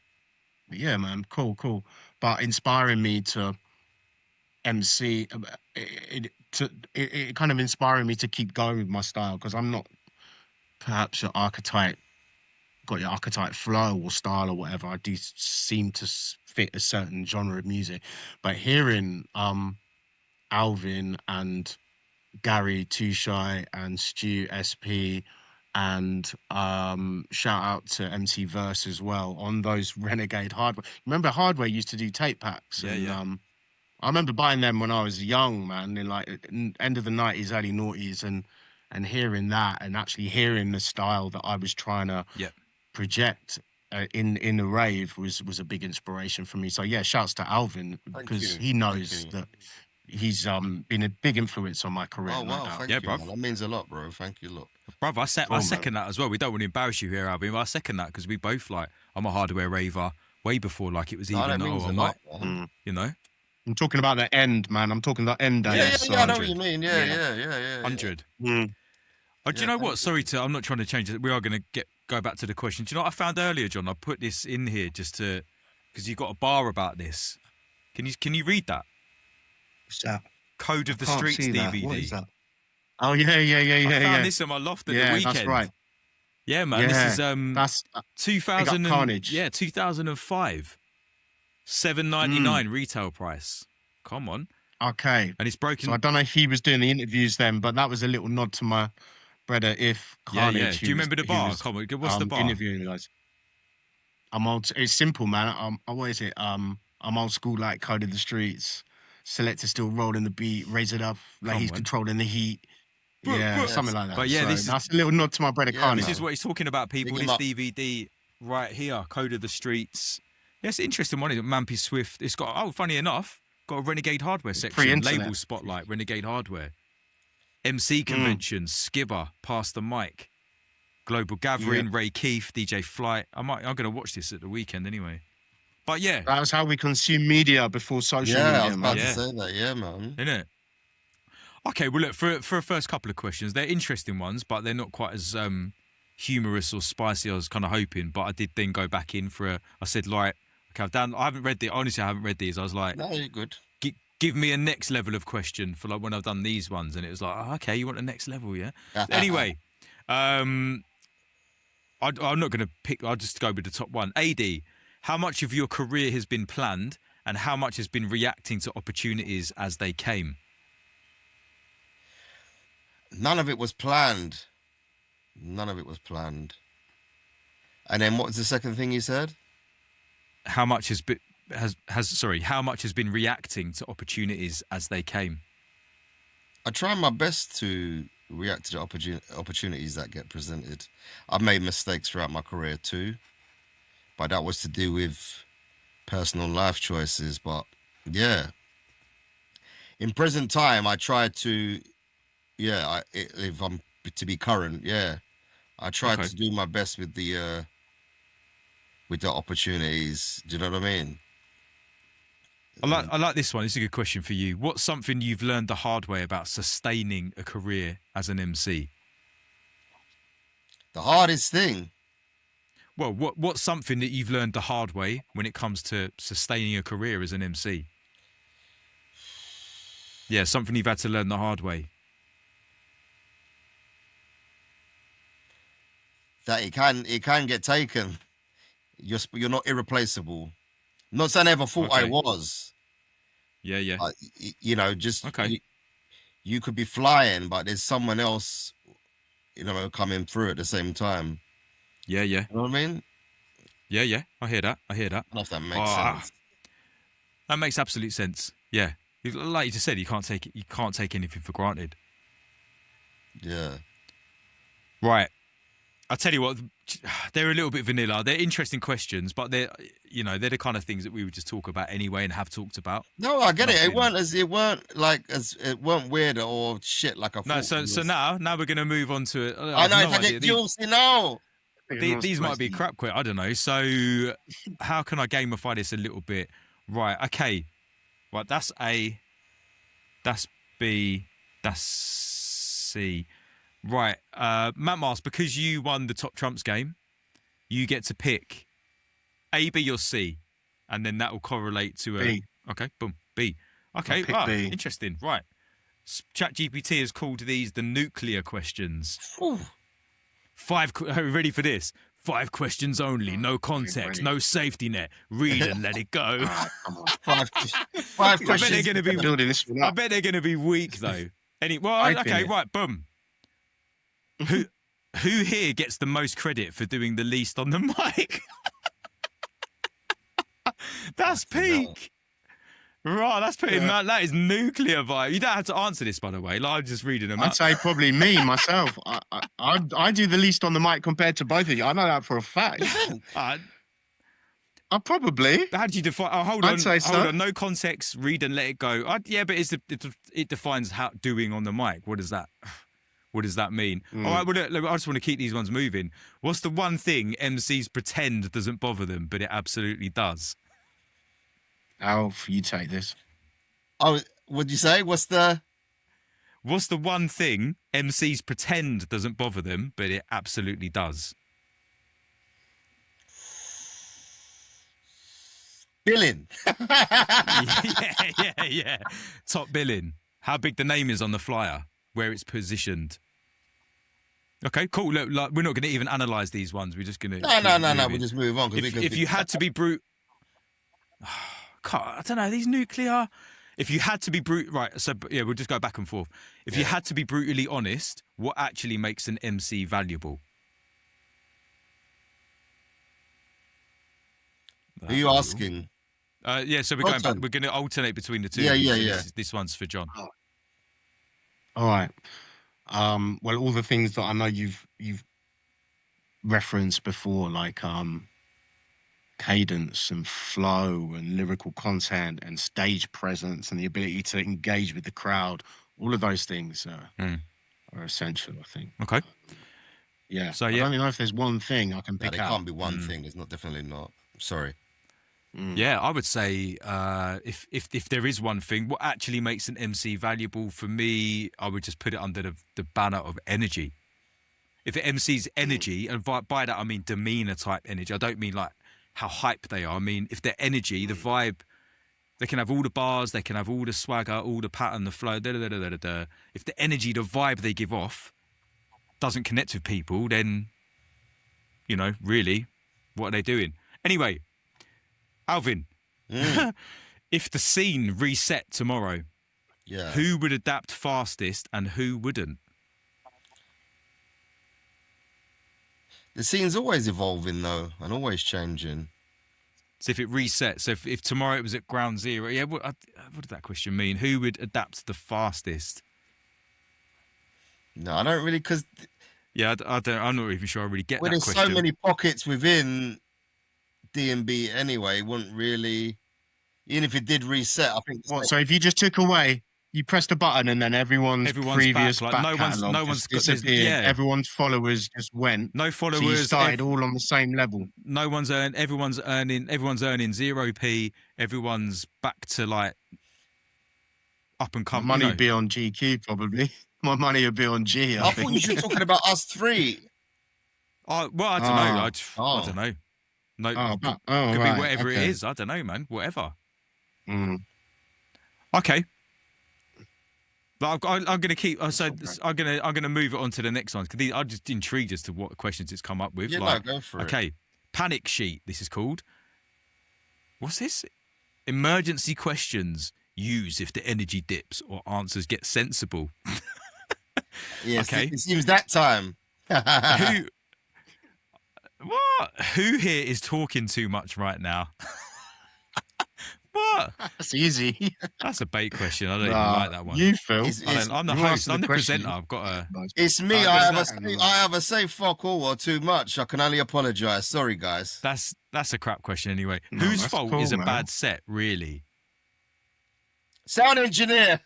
Yeah, man, cool. But inspiring me to MC, it kind of inspiring me to keep going with my style, because I'm not perhaps your archetype, got your archetype flow or style or whatever. I do seem to fit a certain genre of music, but hearing Alvin and Gary Too Shy and Stu SP and shout out to MC Verse as well on those Renegade Hardware. Remember Hardware used to do tape packs? Yeah, and, yeah. I remember buying them when I was young, man, in like end of the 90s, early noughties, and hearing that and actually hearing the style that I was trying to project in the rave was a big inspiration for me. So yeah, shouts to Alvin, because he knows that he's been a big influence on my career. Oh wow, thank you, bro. man. That means a lot, bro. Thank you a lot. Brother, I second that as well. We don't want to embarrass you here, Alvin, but I second that, because we both, like, I'm a Hardware raver way before, like, it was even you know. I'm talking about the end, man. I'm talking the end days. Yeah, I know what you mean. Yeah. 100. Mm. Do you know what? Sorry I'm not trying to change it. We are going to go back to the question. Do you know what I found earlier, John? I put this in here just to, because you got a bar about this. Can you read that? What's that? Code of the Streets DVD. What is that? Oh yeah. I found this in my loft at the weekend. That's right. Yeah, man. Yeah, this is that's 2000 Carnage. Yeah, 2005. $7.99 retail price. Come on. Okay. And it's broken. So I don't know if he was doing the interviews then, but that was a little nod to my brother. If Carnage, yeah. Do you remember the bar? Come on, what's the bar? Interviewing the guys. I'm old. It's simple, man. What is it? I'm old school, like Code of the Streets. Selector still rolling the beat, raise it up, like he's controlling the heat. Yeah, something like that. But yeah, so that's a little nod to my brother Carnage. This is what he's talking about, people. This DVD right here, Code of the Streets. Yeah, it's an interesting one. Mampy Swift. It's got, funny enough, got a Renegade Hardware section. Label Spotlight, Renegade Hardware. MC Convention, Skibber, Pass the Mic. Global Gathering, Ray Keith, DJ Flight. I'm going to watch this at the weekend anyway. But yeah. That was how we consume media before social media, I was about man. to say that. Yeah, man. Isn't it? Okay, well, look, for a first couple of questions, they're interesting ones, but they're not quite as humorous or spicy as I was kind of hoping. But I did then go back in I said, like, okay, I haven't read honestly, I haven't read these. I was like, no, you're good. Give me a next level of question for like when I've done these ones. And it was like, okay, you want the next level, yeah? Anyway, I'm not going to pick, I'll just go with the top one. AD, how much of your career has been planned and how much has been reacting to opportunities as they came? None of it was planned. And then what was the second thing you said? How much has been reacting to opportunities as they came? I try my best to react to the opportunities that get presented. I've made mistakes throughout my career too, but that was to do with personal life choices. But yeah, in present time, I try to, if I'm to be current, I try to do my best with the opportunities. Do you know what I mean? I like this one. It's a good question for you. What's something you've learned the hard way about sustaining a career as an MC? The hardest thing? Well, what's something that you've learned the hard way when it comes to sustaining a career as an MC? Yeah, something you've had to learn the hard way. That it can get taken. You're not irreplaceable. Not saying I ever thought I was. Yeah. You could be flying, but there's someone else, coming through at the same time. Yeah. You know what I mean? Yeah. I hear that. I don't know if that makes sense. That makes absolute sense. Yeah. Like you just said, you can't take anything for granted. Yeah. Right. I'll tell you what, they're a little bit vanilla. They're interesting questions, but they're the kind of things that we would just talk about anyway and have talked about. No, I get it. It weren't weird or shit like I thought. No, so now we're gonna move on to it. I know, if I get juicy now. These might be crap quick. I don't know. So how can I gamify this a little bit? Right. Okay. Right. That's A. That's B. That's C. Right, Mantmast, because you won the Top Trumps game, you get to pick A, B, or C, and then that will correlate to a... B. Okay, boom, B. Okay, B. Interesting. Right. ChatGPT has called these the nuclear questions. Ooh. Are you ready for this? 5 questions only, no context, no safety net. Read and let it go. Come on. Five I bet questions. they're going to be. Building this one I up. bet they're going to be weak though. Type in Okay, it. right, boom. Who here gets the most credit for doing the least on the mic? That's peak. Right, that's putting that is nuclear vibe. You don't have to answer this, by the way. Like, I'm just reading them I'd up. say probably me myself. I do the least on the mic compared to both of you. I know that for a fact. I probably. How do you define? Oh, hold I'd on, say so. hold on. No context. Read and let it go. Yeah, but it defines how doing on the mic. What does that? What does that mean? All right, well, look, I just want to keep these ones moving. What's the one thing MCs pretend doesn't bother them, but it absolutely does? Alf, you take this. Oh, what'd you say? What's the one thing MCs pretend doesn't bother them, but it absolutely does? billing? Yeah. Top billing. How big the name is on the flyer, where it's positioned. Okay, cool. Look, like, we're not going to even analyse these ones. We're just going to... No. We'll just move on. If you had to be brute... I don't know, these nuclear... If you had to be right, so yeah, we'll just go back and forth. If you had to be brutally honest, what actually makes an MC valuable? Who are you asking? Yeah, so we're going back. We're going to alternate between the two. Yeah. This one's for John. All right. Well, all the things that I know you've referenced before, like cadence and flow and lyrical content and stage presence and the ability to engage with the crowd, all of those things are essential, I think. Okay. Yeah. So I don't know if there's one thing I can pick It out. can't be one thing. It's not definitely not. Sorry. Yeah, I would say if there is one thing, what actually makes an MC valuable for me, I would just put it under the banner of energy. If it MC's energy, and by that I mean demeanor type energy, I don't mean like how hype they are. I mean, if their energy, the vibe, they can have all the bars, they can have all the swagger, all the pattern, the flow, If the energy, the vibe they give off doesn't connect with people, then, you know, really, what are they doing? Anyway, Alvin, if the scene reset tomorrow, who would adapt fastest and who wouldn't? The scene's always evolving, though, and always changing. So if it resets, so if tomorrow it was at ground zero, what did that question mean? Who would adapt the fastest? No, I don't really, because... Yeah, I'm not even sure I really get that there's question. so many pockets within D&B anyway, wouldn't really... Even if it did reset, I think... So if you just took away... You pressed a button and then everyone's previous back. Like, no one's disappeared. Yeah. Everyone's followers just went. No followers. So you started all on the same level. No one's everyone's earning 0p. Everyone's back to like up and coming. My money would be on GQ probably. My money would be on G. I thought you were talking about us three. Well, I don't know. I don't know. No, could be whatever it is. I don't know, man. Whatever. Okay. But I'm going to keep. So I'm going to move it on to the next one because I'm just intrigued as to what questions it's come up with. Yeah, go for it. Okay, panic sheet. This is called. What's this? Emergency questions. Use if the energy dips or answers get sensible. Yes. Okay. It seems that time. Who here is talking too much right now? What? That's easy. That's a bait question. I don't even like that one. You, Phil. I'm the host. I'm the presenter. I've got a... It's me. I have a say fuck all or too much. I can only apologise. Sorry, guys. That's a crap question anyway. Whose fault is a bad set, really? Sound engineer.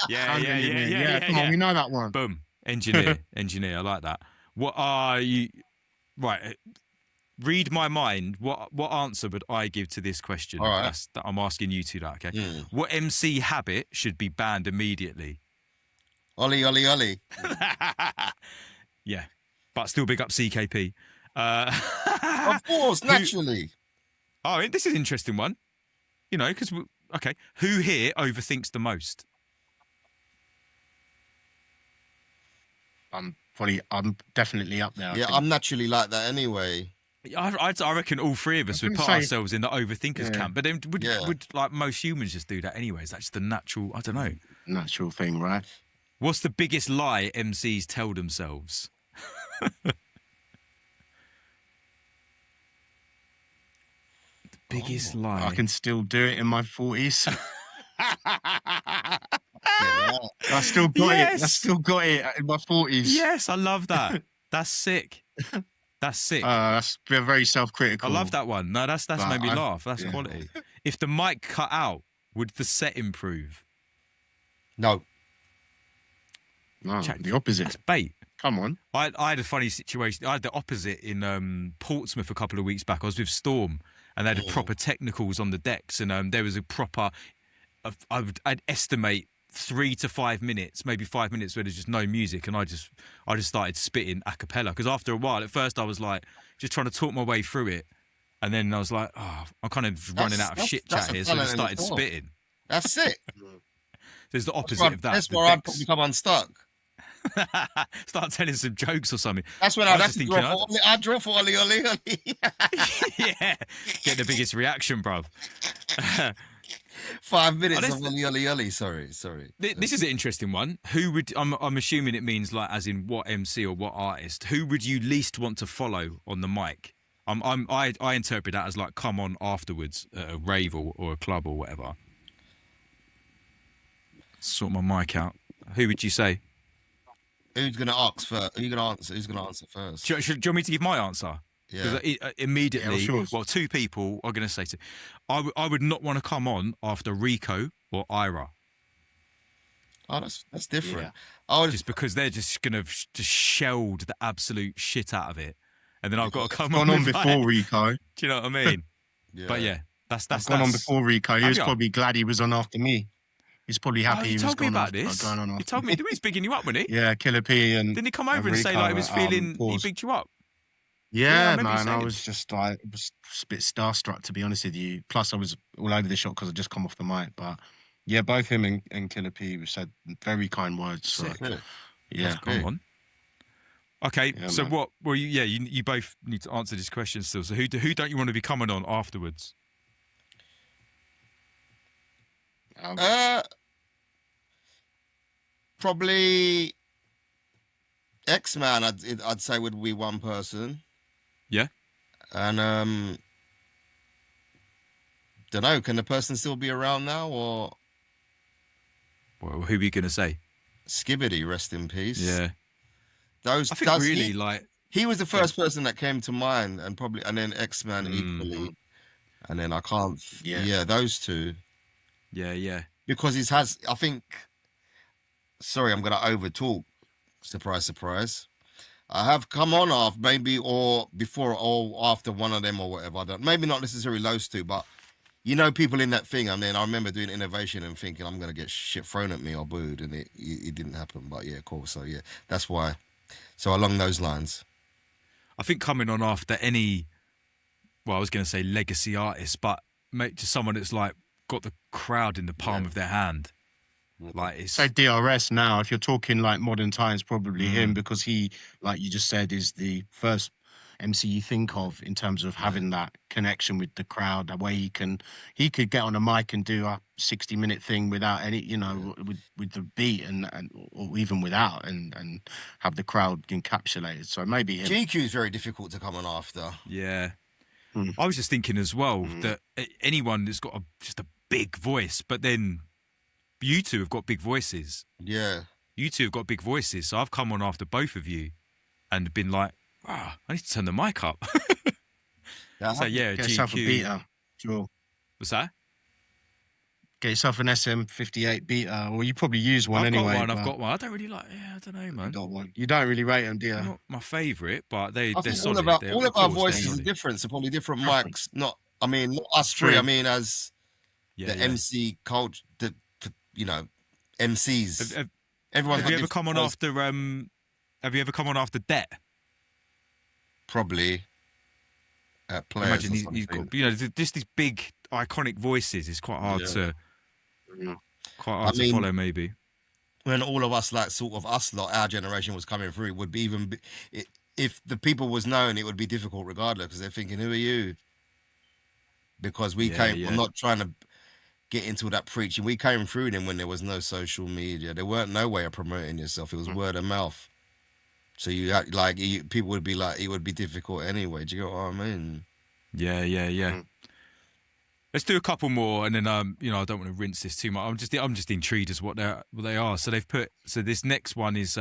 Yeah. Come on, we know that one. Boom. Engineer. I like that. What are you... Right. Read my mind. What answer would I give to this question? All right. I'm asking you two that, okay? What MC habit should be banned immediately? Ollie. Yeah. But still big up CKP. Of course, naturally. This is an interesting one. You know, because... Okay. Who here overthinks the most? I'm definitely up there. I Yeah, think. I'm naturally like that anyway. I reckon all three of us would put ourselves in the overthinkers camp. But then would like most humans just do that anyways? That's the natural. I don't know. Natural thing, right? What's the biggest lie MCs tell themselves? Biggest lie. I can still do it in my 40s. I still got it. I still got it in my 40s. Yes, I love that. That's sick. That's sick. That's very self-critical. I love that one. No, that's made me laugh. That's quality. If the mic cut out, would the set improve? No. No, the opposite. That's bait. Come on. I had a funny situation. I had the opposite in Portsmouth a couple of weeks back. I was with Storm, and they had proper technicals on the decks, and there was a proper. I'd estimate 3 to 5 minutes, maybe 5 minutes, where there's just no music, and I just started spitting a cappella. Because after a while, at first I was like just trying to talk my way through it, and then I was like, oh, I'm kind of running out of shit chat here, so I just started spitting. That's it. There's the opposite of that. That's where I'd probably come unstuck. Start telling some jokes or something. That's when I'd draw for Oli. Yeah, get the biggest reaction, bruv. 5 minutes of Oli. Sorry. This is an interesting one. Who would I'm assuming it means like as in what MC or what artist? Who would you least want to follow on the mic? I interpret that as like come on afterwards at a rave or a club or whatever. Sort my mic out. Who would you say? Who's gonna ask first? Who's gonna answer first? Do you want me to give my answer? Yeah. Because immediately, sure. well, two people are going to say to. I would not want to come on after Rico or Ira. Oh, that's different. Yeah. Just because they're just going to just shelled the absolute shit out of it, and then I've got to come gone on before like, Rico. Do you know what I mean? Yeah. But yeah, that's gone on before Rico. He was probably glad he was on after me. He's probably happy. He told me about this. Going on he told me. He was bigging you up, wasn't he? Yeah, Killer P and. Didn't he come over and say like he was feeling he bigged you up? Yeah, man. I was just like, it was a bit starstruck, to be honest with you. Plus, I was all over the shop because I just come off the mic. But yeah, both him and Killer P said very kind words. So, yeah, come on. Okay, yeah, so man. What? Well, you both need to answer this question still. So who don't you want to be coming on afterwards? Probably X-Man. I'd say would be one person. Yeah. And don't know. Can the person still be around now, or? Well, who are you gonna say? Skibbity, rest in peace. Yeah. I think really he was the first person that came to mind, and then X-Man equally, and then I can't. Yeah, those two. Yeah. Because I think. Sorry, I'm gonna over talk. Surprise. I have come on off maybe or before or after one of them or whatever. I don't. Maybe not necessarily those two, but people in that thing. I mean, I remember doing innovation and thinking I'm gonna get shit thrown at me or booed, and it didn't happen. But yeah, cool. So yeah, that's why. So along those lines, I think coming on after any, I was going to say legacy artist, but just someone that's like got the crowd in the palm of their hand. Like it's say DRS now. If you're talking like modern times, probably him, because he, like you just said, is the first MC you think of in terms of having that connection with the crowd. That way he could get on a mic and do a 60-minute thing without any, with the beat and or even without, and have the crowd encapsulated. So maybe him. GQ is very difficult to come on after. Yeah, I was just thinking as well that anyone that's got just a big voice, but then. You two have got big voices. Yeah. You two have got big voices. So I've come on after both of you and been like, I need to turn the mic up. So yeah, get GQ. Yourself a beater. Sure. What's that? Get yourself an SM58 beater, or you probably use one anyway. I've got one. I don't really like. Yeah, I don't know, man. Got one. You don't really rate them, do you? Not my favourite, but they're solid. All of our voices are different. So probably different mics. Not us three. I mean, as the MC culture. MCs. Everyone. Have you ever come on after? Have you ever come on after Debt? Probably. At players. Imagine he's got just these big iconic voices. It's quite hard to follow maybe. when all of us, like sort of us lot, our generation was coming through, it would be if the people was known, it would be difficult regardless, because they're thinking, who are you? Because we came, I'm not trying to get into that preaching. We came through them when there was no social media. There weren't no way of promoting yourself. It was word of mouth. So you had, like, people would be like, it would be difficult anyway. Do you get what I mean? Yeah. Let's do a couple more, and then you know, I don't want to rinse this too much. I'm just intrigued as what they are. So they've put. So this next one is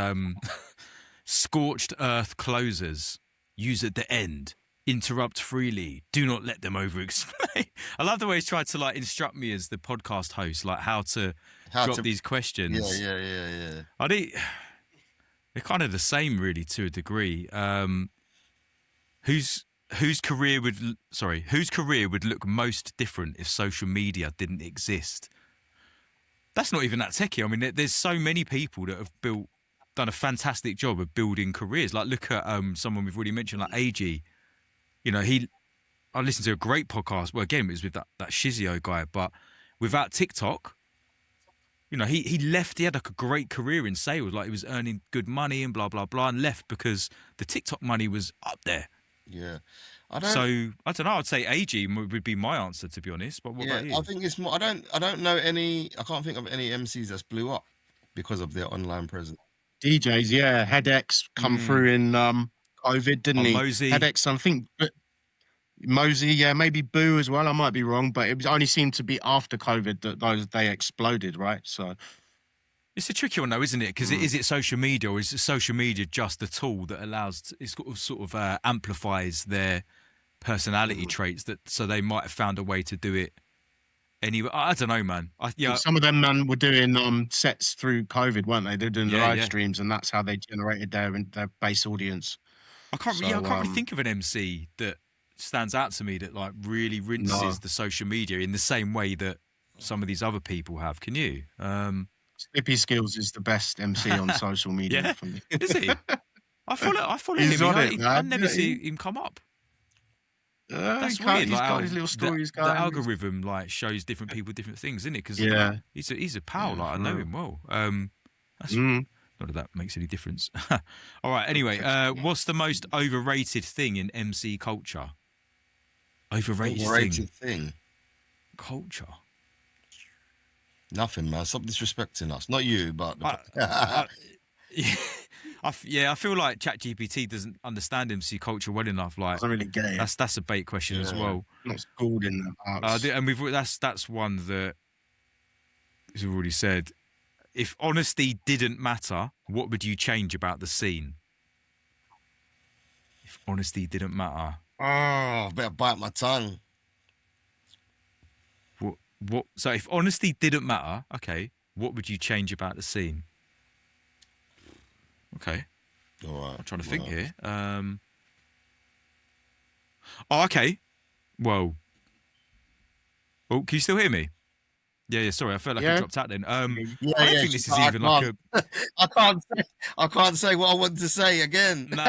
scorched earth closers. Use at the end. Interrupt freely. Do not let them over-explain. I love the way he's tried to like instruct me as the podcast host, like how to drop these questions. Yeah. I think they're kind of the same, really, to a degree. Whose career would look most different if social media didn't exist? That's not even that techie. I mean, there's so many people that have done a fantastic job of building careers. Like, look at someone we've already mentioned, like AG. You know, I listened to a great podcast. Well, again, it was with that Shizio guy, but without TikTok, you know, he left. He had like a great career in sales. Like, he was earning good money and blah, blah, blah, and left because the TikTok money was up there. Yeah. I don't know. I'd say AG would be my answer, to be honest. But what about you? I think it's more. I don't know any. I can't think of any MCs that's blew up because of their online presence. DJs, yeah. Headaches come through in COVID, didn't he? Mosey. Headaches, I think. Mosey, yeah, maybe Boo as well. I might be wrong, but it only seemed to be after COVID that they exploded, right? So it's a tricky one, though, isn't it? Because is it social media, or is social media just the tool that allows it sort of amplifies their personality traits so they might have found a way to do it anyway? I don't know, man. Some of them man were doing sets through COVID, weren't they? They were doing live streams, and that's how they generated their base audience. I can't really think of an MC that stands out to me that like really rinses the social media in the same way that some of these other people have. Can you? Slippy Skills is the best MC on social media for me. Is he? I follow him. I never see him come up. That's weird. He's got his little stories going. The algorithm like shows different people different things, isn't it? Because he's a pal. Like, I know him well. Not that that makes any difference. All right. Anyway, what's the most overrated thing in MC culture? Overrated thing. Culture. Nothing, man. Stop disrespecting us. Not you, but I feel like ChatGPT doesn't understand MC culture well enough. Like, doesn't really get it. That's a bait question as well. Not schooled in that. And that's one that, as we've already said, if honesty didn't matter, what would you change about the scene? If honesty didn't matter. Oh, I better bite my tongue. What? So if honesty didn't matter, okay, what would you change about the scene? Okay. All right. I'm trying to think here. Okay. Well. Oh, can you still hear me? Yeah. Sorry, I felt like I dropped out then. I don't think this is even like a. I can't say what I want to say again. No.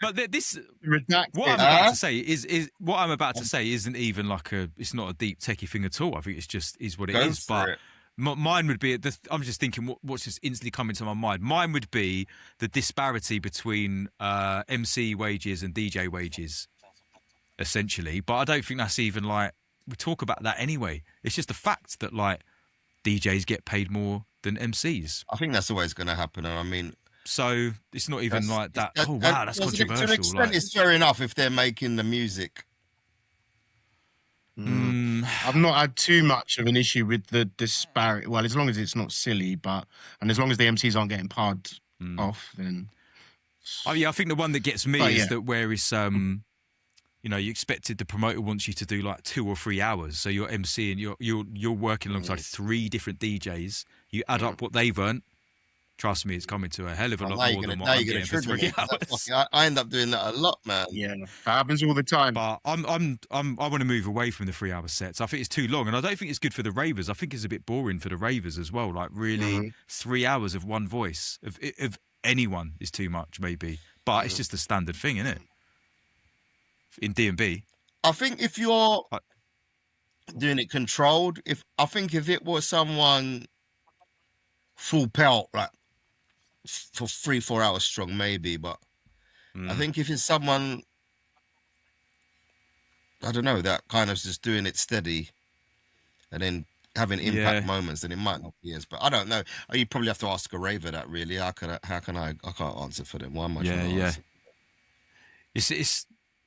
But this. Redacted. What I'm about to say is what I'm about to say isn't even like a. It's not a deep techie thing at all. I think it's just is what it is. But mine would be. I'm just thinking what's just instantly coming to my mind. Mine would be the disparity between MC wages and DJ wages, essentially. But I don't think that's even like. We talk about that anyway. It's just the fact that like DJs get paid more than MCs. I think that's always going to happen. And I mean, so it's not even like that. Oh wow, that's controversial. To an extent, it's fair enough if they're making the music. I've not had too much of an issue with the disparity. Well, as long as it's not silly, and as long as the MCs aren't getting parred off, then. Oh yeah, I think the one that gets me is that where it's you know, you expected the promoter wants you to do like 2 or 3 hours. So you're MC and you're working alongside 3 different DJs. You add up what they've earned. Trust me, it's coming to a hell of a lot more than what I'm getting for 3 hours. I end up doing that a lot, man. Yeah, that happens all the time. But I want to move away from the 3-hour sets. I think it's too long, and I don't think it's good for the ravers. I think it's a bit boring for the ravers as well. Like really, 3 hours of one voice of anyone is too much, maybe. But it's just a standard thing, isn't it? In D&B, I think if you're doing it controlled, if it was someone full pelt, like for 3-4 hours strong, maybe. But I think if it's someone, I don't know, that kind of just doing it steady and then having impact moments, then it might not be as. But I don't know. You probably have to ask a raver that, really. How can I? I can't answer for them. Why am I trying to answer?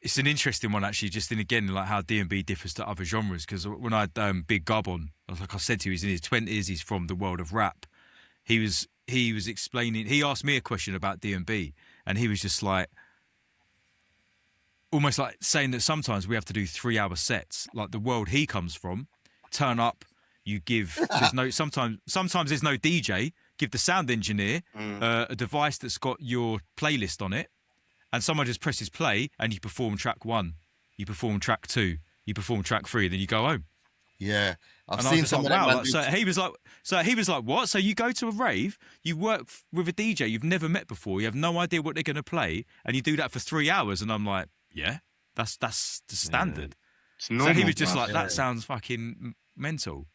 It's an interesting one, actually, just in, again, like how D&B differs to other genres. Because when I had Big Gub on, like I said to you, he's in his 20s, he's from the world of rap. He was explaining, he asked me a question about D&B, and he was just like, almost like saying that sometimes we have to do 3-hour sets. Like the world he comes from, turn up, you give, sometimes there's no DJ, give the sound engineer a device that's got your playlist on it, and someone just presses play, and you perform track 1, you perform track 2, you perform track 3, then you go home. Yeah, I've seen some of that. Wow. So he was like, what? So you go to a rave, you work with a DJ you've never met before, you have no idea what they're going to play, and you do that for 3 hours, and I'm like, yeah, that's the standard. Yeah. Normal, so he was just like, that sounds fucking mental.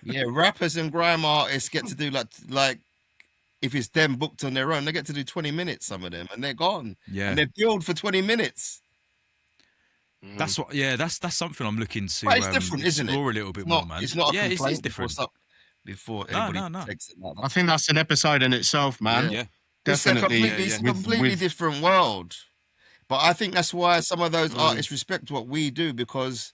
Yeah, rappers and grime artists get to do like if it's them booked on their own, they get to do 20 minutes, some of them, and they're gone. Yeah. And they're billed for 20 minutes. That's what. Yeah, that's something I'm looking to it's different, isn't it? Explore a little bit more, man. It's not a complaint. It's different. Before anybody takes it like that. I think that's an episode in itself, man. Yeah. Definitely. It's a completely different world. But I think that's why some of those artists respect what we do, because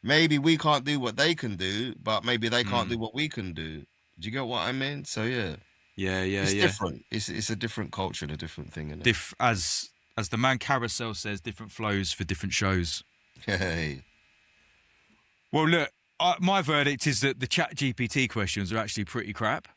maybe we can't do what they can do, but maybe they can't do what we can do. Do you get what I mean? So yeah. It's different. It's a different culture and a different thing, isn't it? As the man Carousel says, different flows for different shows. Hey. Well, look, my verdict is that the Chat GPT questions are actually pretty crap.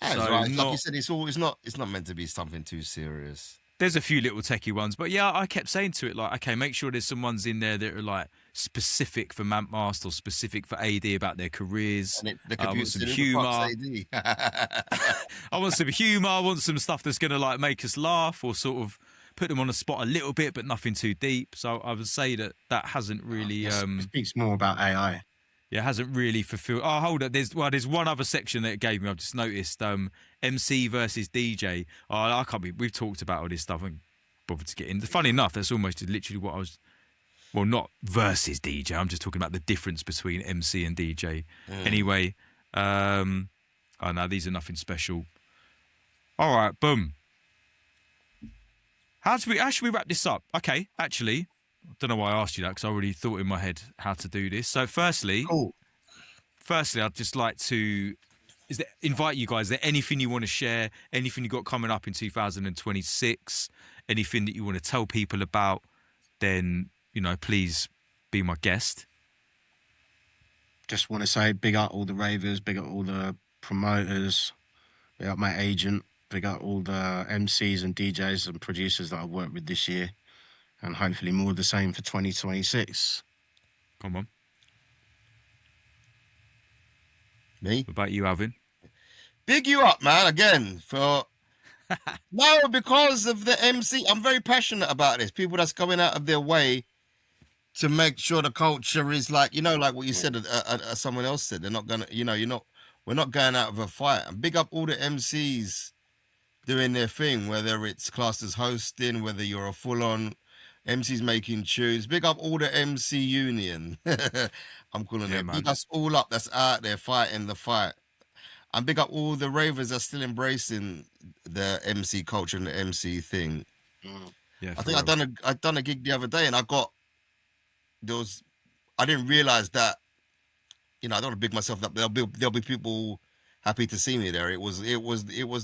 That's right. Like you said, it's not meant to be something too serious. There's a few little techie ones, but yeah, I kept saying to it, like, okay, make sure there's some ones in there that are like specific for Mantmast or specific for AD about their careers. And I want some humour. I want some humour. I want some stuff that's going to like make us laugh or sort of put them on the spot a little bit, but nothing too deep. So I would say that hasn't really. It speaks more about AI. Yeah, hasn't really fulfilled. Oh, hold up. There's one other section that it gave me. I've just noticed. MC versus DJ. Oh, I can't be. We've talked about all this stuff and bothered to get in. Funny enough, that's almost literally what I was. Well, not versus DJ. I'm just talking about the difference between MC and DJ. Anyway, oh no, these are nothing special. All right, boom. How should we wrap this up? Okay, actually, I don't know why I asked you that, because I already thought in my head how to do this. So firstly, I'd just like to invite you guys. Is there anything you want to share? Anything you got coming up in 2026? Anything that you want to tell people about? Then, please be my guest. Just want to say big up all the ravers, big up all the promoters, big up my agent, big up all the MCs and DJs and producers that I've worked with this year. And hopefully more of the same for 2026. Come on. Me? What about you, Alvin? Big you up, man, again, for... No, because of the MC. I'm very passionate about this. People that's going out of their way to make sure the culture is like, like what you said, someone else said. They're not going to, we're not going out of a fight. And big up all the MCs doing their thing, whether it's classed as hosting, whether you're a full-on... MCs making tunes. Big up all the MC union. I'm calling it. Big us all up that's out there fighting the fight. And big up all the ravers that's still embracing the MC culture and the MC thing. Yeah, I think I'd done a gig the other day, and I didn't realize that, I don't want to big myself up. There'll be people happy to see me there. It was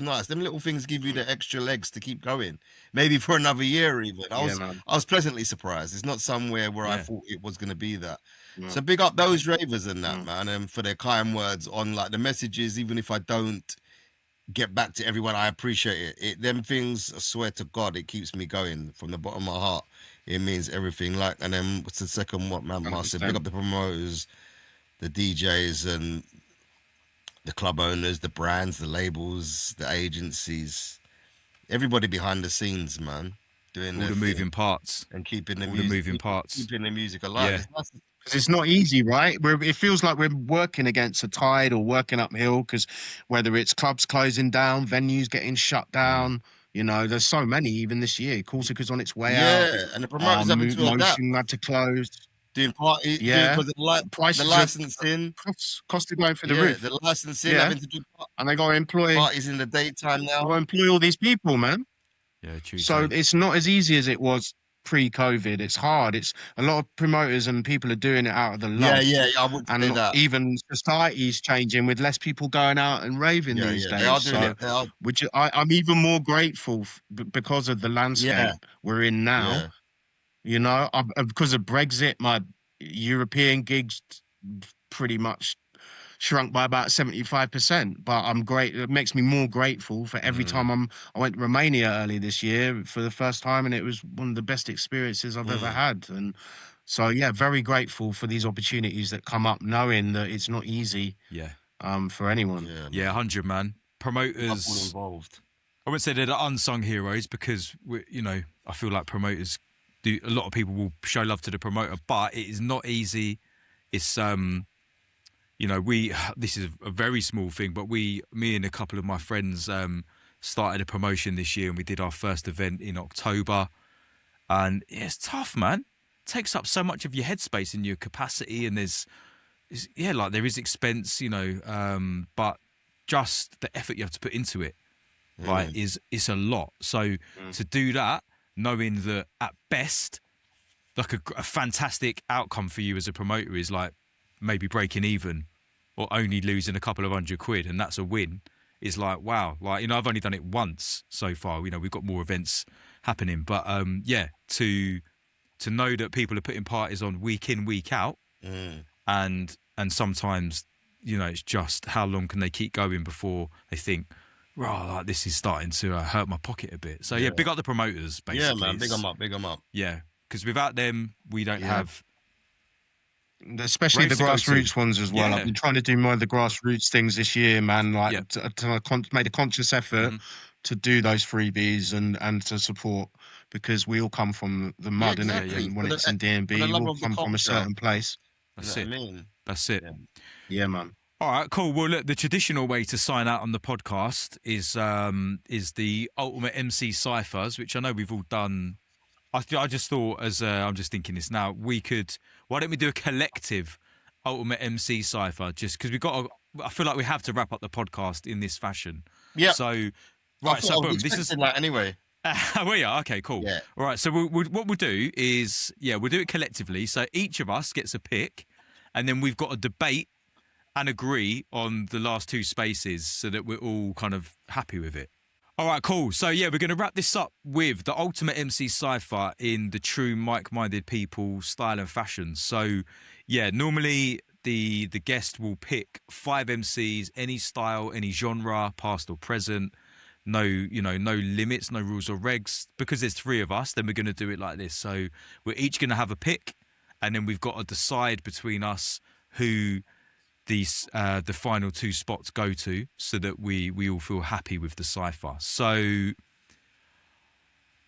nice. Them little things give you the extra legs to keep going. Maybe for another year even. I was pleasantly surprised. It's not somewhere where I thought it was going to be that. Yeah. So big up those ravers and that, man, and for their kind words on like the messages. Even if I don't get back to everyone, I appreciate it. Them things, I swear to God, it keeps me going from the bottom of my heart. It means everything. Like, and then what's the second? What Mantmast said? Big up the promoters, the DJs, and the club owners, the brands, the labels, the agencies, everybody behind the scenes, man, doing all the moving parts and keeping the music alive. Yeah. because it's not easy, right? It feels like we're working against a tide or working uphill, because whether it's clubs closing down, venues getting shut down, there's so many even this year. Corsica's on its way out. Yeah, and the promoters having to adapt, Motion had to close. doing party, doing Yeah, because the prices licensing. cost are going through the Yeah, roof. the licensing, Yeah, having to do and they got to employ parties in the daytime now. all these people, man. Yeah, true. So it's not as easy as it was pre-COVID. It's hard. It's a lot of promoters and people are doing it out of the love. Yeah, I would say And that. even society's changing with less people going out and raving these days. They are doing it. They are. Which I'm even more grateful because of the landscape we're in now. Yeah. Because of Brexit, my European gigs pretty much shrunk by about 75%. But I'm great. It makes me more grateful for every time I went to Romania early this year for the first time, and it was one of the best experiences I've ever had. And so, yeah, very grateful for these opportunities that come up, knowing that it's not easy. Yeah. For anyone. Yeah, 100, man. Promoters involved. I wouldn't say they're the unsung heroes, because I feel like promoters do. A lot of people will show love to the promoter, but it is not easy. It's this is a very small thing, but me and a couple of my friends started a promotion this year, and we did our first event in October, and it's tough, man. It takes up so much of your headspace and your capacity, and there is expense, but just the effort you have to put into it, right, it's a lot. So to do that, knowing that at best, like a fantastic outcome for you as a promoter is like maybe breaking even or only losing a couple of £100, and that's a win. It's like, wow, like, I've only done it once so far. We've got more events happening, but to know that people are putting parties on week in, week out, and sometimes, it's just how long can they keep going before they think, right, like, this is starting to hurt my pocket a bit. So big up the promoters, basically. Yeah, man, big them up. Yeah, because without them, we don't have. Especially the grassroots ones as well. Yeah. I've been trying to do more of the grassroots things this year, man. Like, made a conscious effort to do those freebies and to support, because we all come from the mud, exactly. And when it's in DNB, we all come from a certain place. That's it. That's it. Yeah, man. All right, cool. Well, look, the traditional way to sign out on the podcast is the ultimate MC Cyphers, which I know we've all done. I just thought, I'm just thinking this now, why don't we do a collective ultimate MC Cypher? Just because I feel like we have to wrap up the podcast in this fashion. Yeah. So, right, so boom. This is that anyway. We are okay, cool. Yeah. All right, so what we'll do is, we'll do it collectively. So each of us gets a pick, and then we've got to debate and agree on the last two spaces so that we're all kind of happy with it. All right, cool. So, we're going to wrap this up with the ultimate MC Cypher in the true Mike-minded people style and fashion. So, normally the guest will pick 5 MCs, any style, any genre, past or present. No, no limits, no rules or regs. Because there's 3 of us, then we're going to do it like this. So we're each going to have a pick, and then we've got to decide between us who the final 2 spots go to, so that we all feel happy with the cypher. So,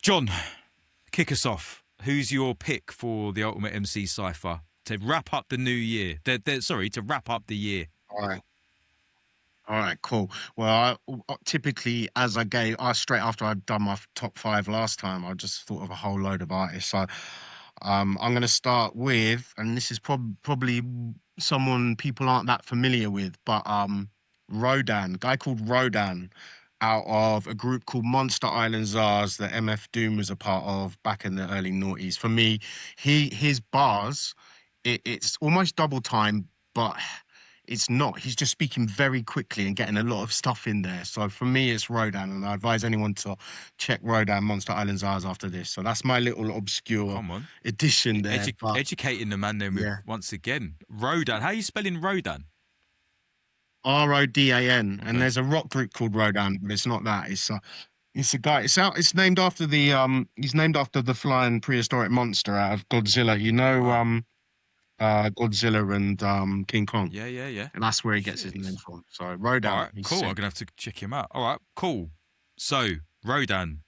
John, kick us off. Who's your pick for the ultimate MC cypher to wrap up the new year? To wrap up the year. All right, cool. Well, typically, straight after I'd done my top 5 last time, I just thought of a whole load of artists. So I'm going to start with, and this is probably someone people aren't that familiar with, but Rodan, a guy called Rodan, out of a group called Monster Island Czars that MF Doom was a part of back in the early noughties. For me, his bars, it's almost double time, but it's not. He's just speaking very quickly and getting a lot of stuff in there. So for me, it's Rodan, and I advise anyone to check Rodan Monster Island Czars after this. So that's my little obscure addition there. Educating the man there once again. Rodan. How are you spelling Rodan? Rodan. And there's a rock group called Rodan, but it's not that. It's a guy. It's named after he's named after the flying prehistoric monster out of Godzilla. Godzilla and King Kong. Yeah. And that's where he gets his name from. So Rodan. All right, cool. I'm going to have to check him out. All right, cool. So, Rodan.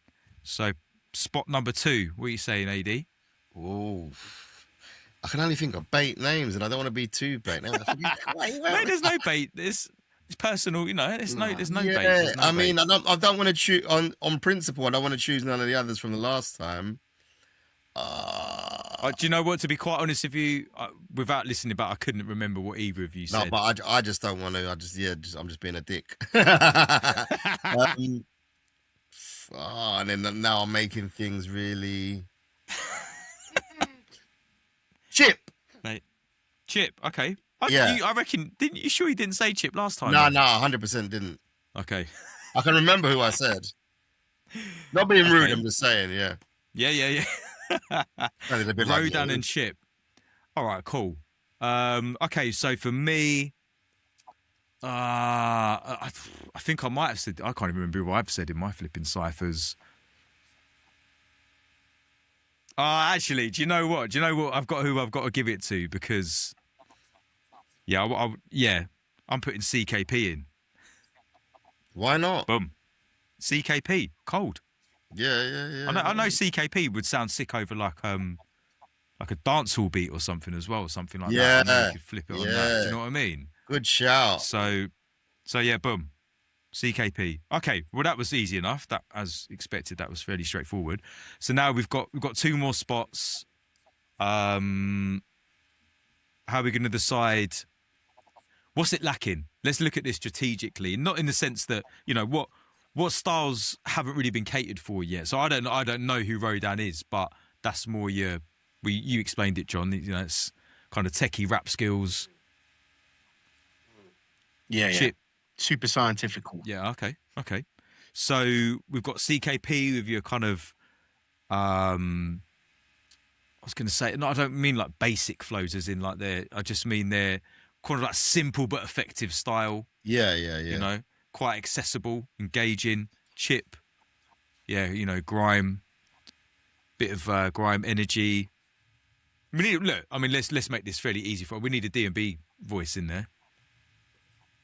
So, spot number 2. What are you saying, AD? Oh, I can only think of bait names, and I don't want to be too bait names. No, there's no bait. It's personal, you know. There's no bait. Yeah, There's no I mean, bait. I don't want to choose on principle. I don't want to choose none of the others from the last time. Do you know what? To be quite honest with you, without listening back, I couldn't remember what either of you No, said. but I just don't want to. I'm just being a dick. And then now I'm making things really. Chip. Mate. Chip. Okay. Yeah. I reckon. Didn't you? Sure, you didn't say Chip last time. No, 100% didn't. Okay. I can remember who I said. Not being rude. I'm just saying. Yeah. Yeah. That is a bit Rodan like, and Chip. All right. Cool. Okay. So for me, I think I might have said. I can't even remember what I've said in my flipping ciphers. Actually, do you know what? I've got who I've got to give it to because, yeah, I'm putting CKP in. Why not? Boom, CKP, cold. Yeah. I know CKP would sound sick over like a dancehall beat or something as well, something like that. And then you could flip it on that. Do you know what I mean? Good shout. So yeah, boom. CKP. Okay, well that was easy enough. That, as expected, that was fairly straightforward. So now we've got 2 more spots. How are we going to decide? What's it lacking? Let's look at this strategically, not in the sense that, you know, what styles haven't really been catered for yet. So I don't know who Rodan is, but that's more you explained it, John. You know, it's kind of techie rap skills. Yeah. Chip. Super scientific. Yeah, okay. So we've got CKP with your kind of, I was going to say, no, I don't mean like basic flows as in like I just mean they're kind of like simple but effective style. Yeah. You know, quite accessible, engaging. Chip, yeah, you know, grime, bit of grime energy. Let's make this fairly easy we need a D&B voice in there.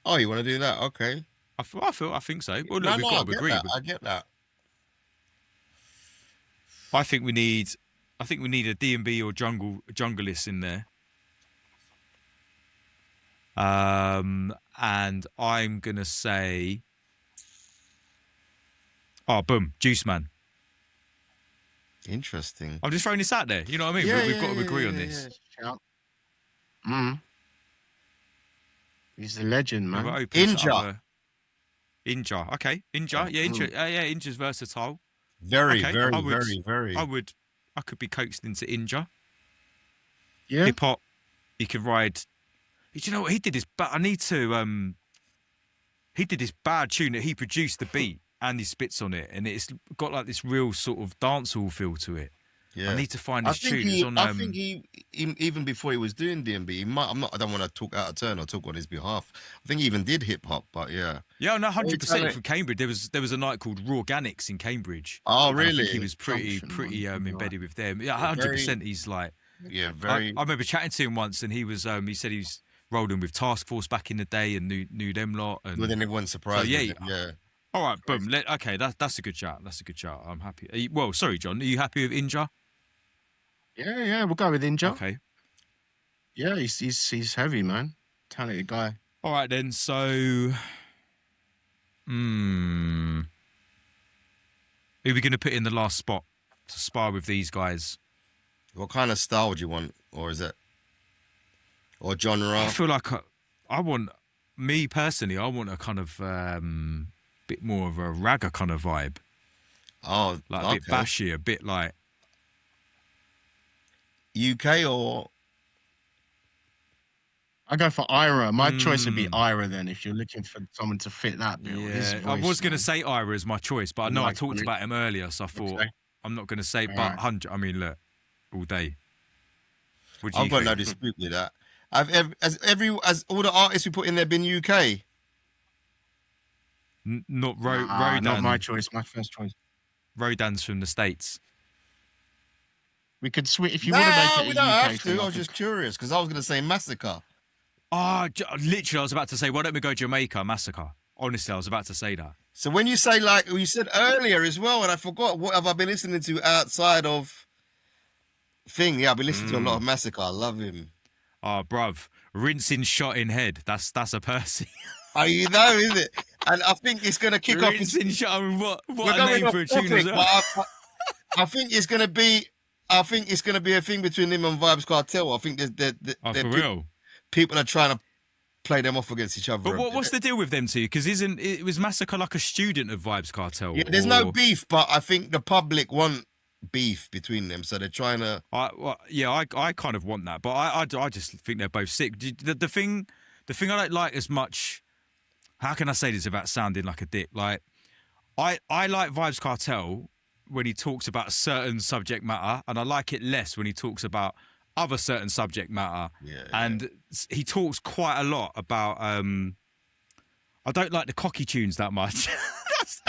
Oh, you want to do that? Okay. I think so. Well, look, No, we've got to agree. I get that. I think we need a D&B or junglist in there. And I'm gonna say, boom, Juice Man. Interesting. I'm just throwing this out there. You know what I mean? We've got to agree on this. He's a legend, man. Inja. Inja. Okay. Inja. Yeah, Inja's versatile. Very. I could be coaxed into Inja. Yeah. Hip hop. He could ride. Do you know what he did? He did this bad tune that he produced the beat and he spits on it, and it's got like this real sort of dancehall feel to it. Yeah. I need to find this tune. I think he even before he was doing D&B, I don't want to talk out of turn or talk on his behalf. I think he even did hip hop, but yeah. Yeah, no, 100% from Cambridge. There was a night called Raw Organics in Cambridge. Oh, really? I think he was pretty embedded with them. Yeah, 100%. He's like, yeah, very. I remember chatting to him once, and he was he said he was rolling with Task Force back in the day and knew them lot. And well, then everyone's surprised. So, yeah. All right, boom. Okay, that's a good shout. I'm happy. Well, sorry, John. Are you happy with Inja? Yeah, we'll go with Inja. Okay. Yeah, he's heavy, man. Talented guy. All right then. So, who are we going to put in the last spot to spar with these guys? What kind of style would you want, or is it, or genre? I feel like me personally, I want a kind of bit more of a ragga kind of vibe. Oh, like a bit bashy, a bit like UK or. I go for Ira. My choice would be Ira then, if you're looking for someone to fit that bill. Yeah, I was going to say Ira as my choice, but I know I talked about him earlier, so I thought I'm not going to say. But 100, I mean, look, all day. I've got no dispute with that. Has all the artists we put in there been UK? Not Rodan. Not my choice. My first choice. Rodan's from the States. We could switch if you want to make it. We don't have to. I was just curious because I was going to say Massacre. Literally, I was about to say, why don't we go Jamaica Massacre? Honestly, I was about to say that. So when you say, like you said earlier as well, and I forgot, what have I been listening to outside of thing. Yeah, I've been listening to a lot of Massacre. I love him. Oh, bruv. Rinsing shot in head. That's a Percy. Oh, you know, is it? And I think it's going to kick off. Rinsing shot. I mean, what a name for a tune as well. I think it's going to be. I think it's going to be a thing between him and Vibes Cartel. I think for real. People are trying to play them off against each other. But what's the deal with them two? Because it was Massacre like a student of Vibes Cartel? Yeah, there's no beef, but I think the public want beef between them, so they're trying to. I kind of want that, but I just think they're both sick. The thing I don't like as much. How can I say this without sounding like a dick? Like, I like Vibes Cartel when he talks about a certain subject matter, and I like it less when he talks about other certain subject matter. And he talks quite a lot about. I don't like the cocky tunes that much.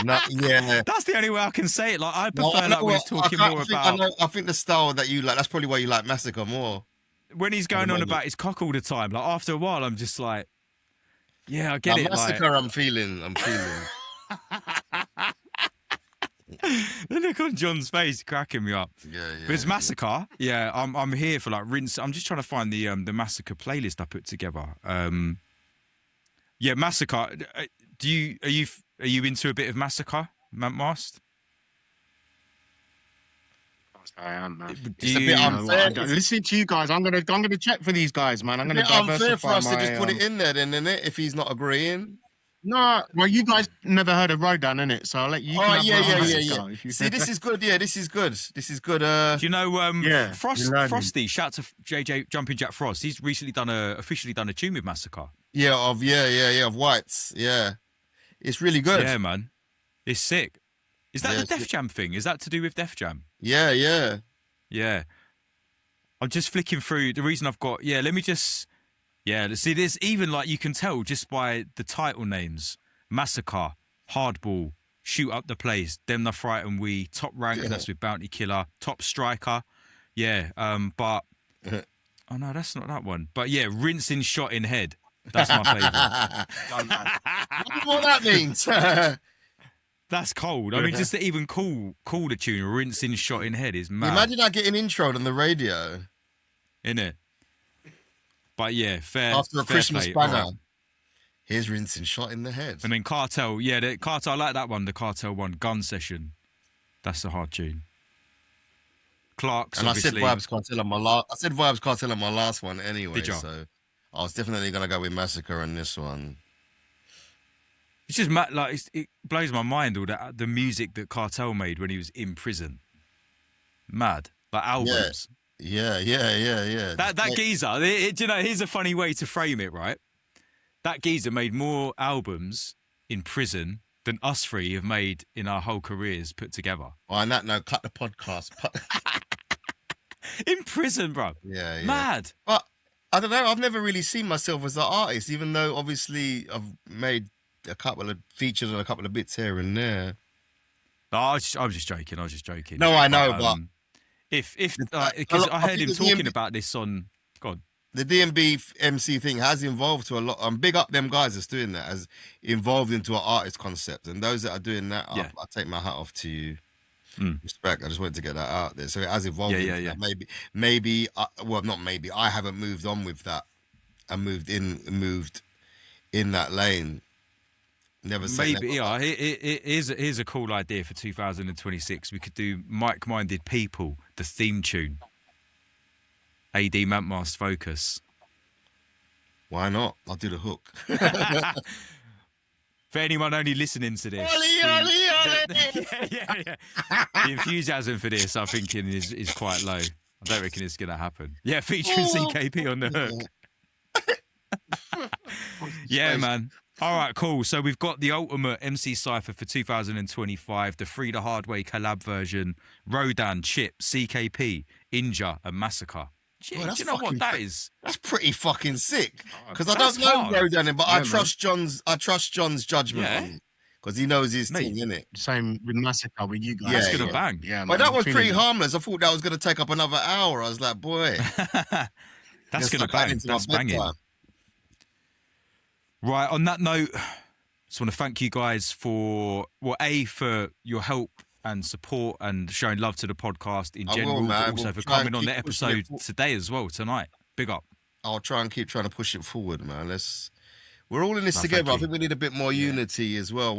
That's the only way I can say it. Like, I prefer when he's talking more about. I think the style that you like. That's probably why you like Massacre more. When he's going on about his cock all the time, like after a while, I'm just like, yeah, I get it. Massacre, I'm feeling. The look on John's face cracking me up. But it's Massacre. Yeah, I'm here for like rinse. I'm just trying to find the Massacre playlist I put together. Massacre. Are you into a bit of Massacre, Mantmast? I am, man. It's a bit unfair. Listening to you guys, I'm gonna check for these guys, man. I'm gonna diversify. It's unfair for us to just put it in there, then, isn't it? If he's not agreeing. No, well, you guys never heard of Rodan, innit? So I'll let you. Oh, yeah. See, this is good. Yeah, this is good. Do you know, Frosty? Shout to JJ Jumping Jack Frost. He's recently officially done a tune with Massacre. Yeah, of Whites. Yeah, it's really good. Yeah, man, it's sick. Is that the Def Jam thing? Is that to do with Def Jam? Yeah. I'm just flicking through. The reason I've got let me just. Yeah, see, there's even like you can tell just by the title names: Massacre, Hardball, Shoot Up the Place, Them the Fright and We, Top Rank, that's with Bounty Killer, Top Striker, but oh no, that's not that one. But yeah, Rinsing Shot in Head, that's my favourite. What that means? That's cold. I mean, just to even call the tune Rinsing Shot in Head is mad. Imagine that getting introed on the radio, innit? But yeah, fair. After a fair Christmas play. banger. Right. Here's Rinsing Shot in the Head. And then Cartel, the Cartel, I like that one, the Cartel one, Gun Session. That's a hard tune. Clark's, and obviously. I said Vibes Cartel on my last one anyway. Did you? So I was definitely going to go with Massacre on this one. It's just mad, like it blows my mind, all the music that Cartel made when he was in prison. Mad. Like albums. Yeah. That geezer, do you know, here's a funny way to frame it, right? That geezer made more albums in prison than us three have made in our whole careers put together. Oh, on that note, cut the podcast. In prison, bro. Yeah. Mad. But I don't know, I've never really seen myself as an artist, even though obviously I've made a couple of features and a couple of bits here and there. No, I was just joking. No, I know, but because I heard him talking about this on God. The DMB MC thing has evolved to a lot. Big up them guys that's doing that, has evolved into an artist concept. And those that are doing that, I take my hat off to you. Respect. I just wanted to get that out there. So it has evolved. Yeah. Maybe. Not maybe. I haven't moved on with that. I moved in that lane. Never say maybe. Yeah. Here's a cool idea for 2026. We could do Mike-Minded People, the theme tune. AD Mantmast Fokus. Why not? I'll do the hook. For anyone only listening to this, yeah. The enthusiasm for this, I'm thinking, is quite low. I don't reckon it's going to happen. Yeah, featuring CKP on the hook. Yeah, man. All right, cool. So we've got the ultimate MC Cypher for 2025, the Free the Hard Way collab version, Rodan, Chip, CKP, Inja, and Massacre. Do you know what that is? That's pretty fucking sick. Because I don't know Rodan, but I trust John's judgment because he knows his thing, innit? Same with Massacre with you guys. That's gonna bang. Yeah, but that was pretty harmless. I thought that was gonna take up another hour. I was like, boy, that's gonna bang. That's banging. Right. On that note, just want to thank you guys for for your help and support and showing love to the podcast in I will, general, man. but also We'll for try and coming on keep the pushing it episode forward. today as well, tonight. Big up. I'll try and keep trying to push it forward, man. We're all in this No, together. thank I think we need a bit more unity as well.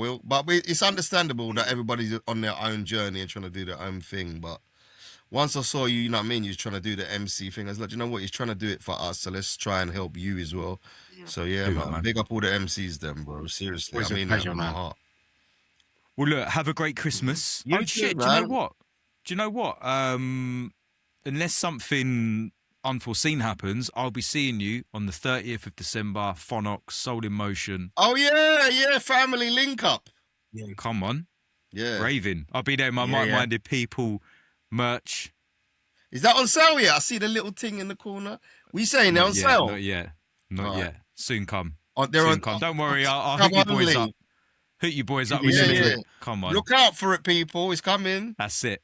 It's understandable that everybody's on their own journey and trying to do their own thing. But once I saw you, you know what I mean, you're trying to do the MC thing. I was like, you know what? He's trying to do it for us, so let's try and help you as well. So yeah, man. Big up all the MCs, then, bro. Seriously, Always I a mean pleasure, that with my man. heart. Well, look, have a great Christmas. You Oh, too, shit, do you know man. what? Do you know what? Unless something unforeseen happens, I'll be seeing you on the 30th of December, Phonox, Soul in Motion. Oh yeah, family link up. Yeah. Come on. Yeah. Raving. I'll be there, my Yeah, Might-Minded People merch. Is that on sale yet? I see the little thing in the corner. We saying they're on Yet, sale? Not yet. Not Right. yet. Soon come. They're Soon on. come. Don't worry, I'll come hook you boys only. up. Hook you boys up Yeah, with some yeah. drip. Come on. Look out for it, people. It's coming. That's it.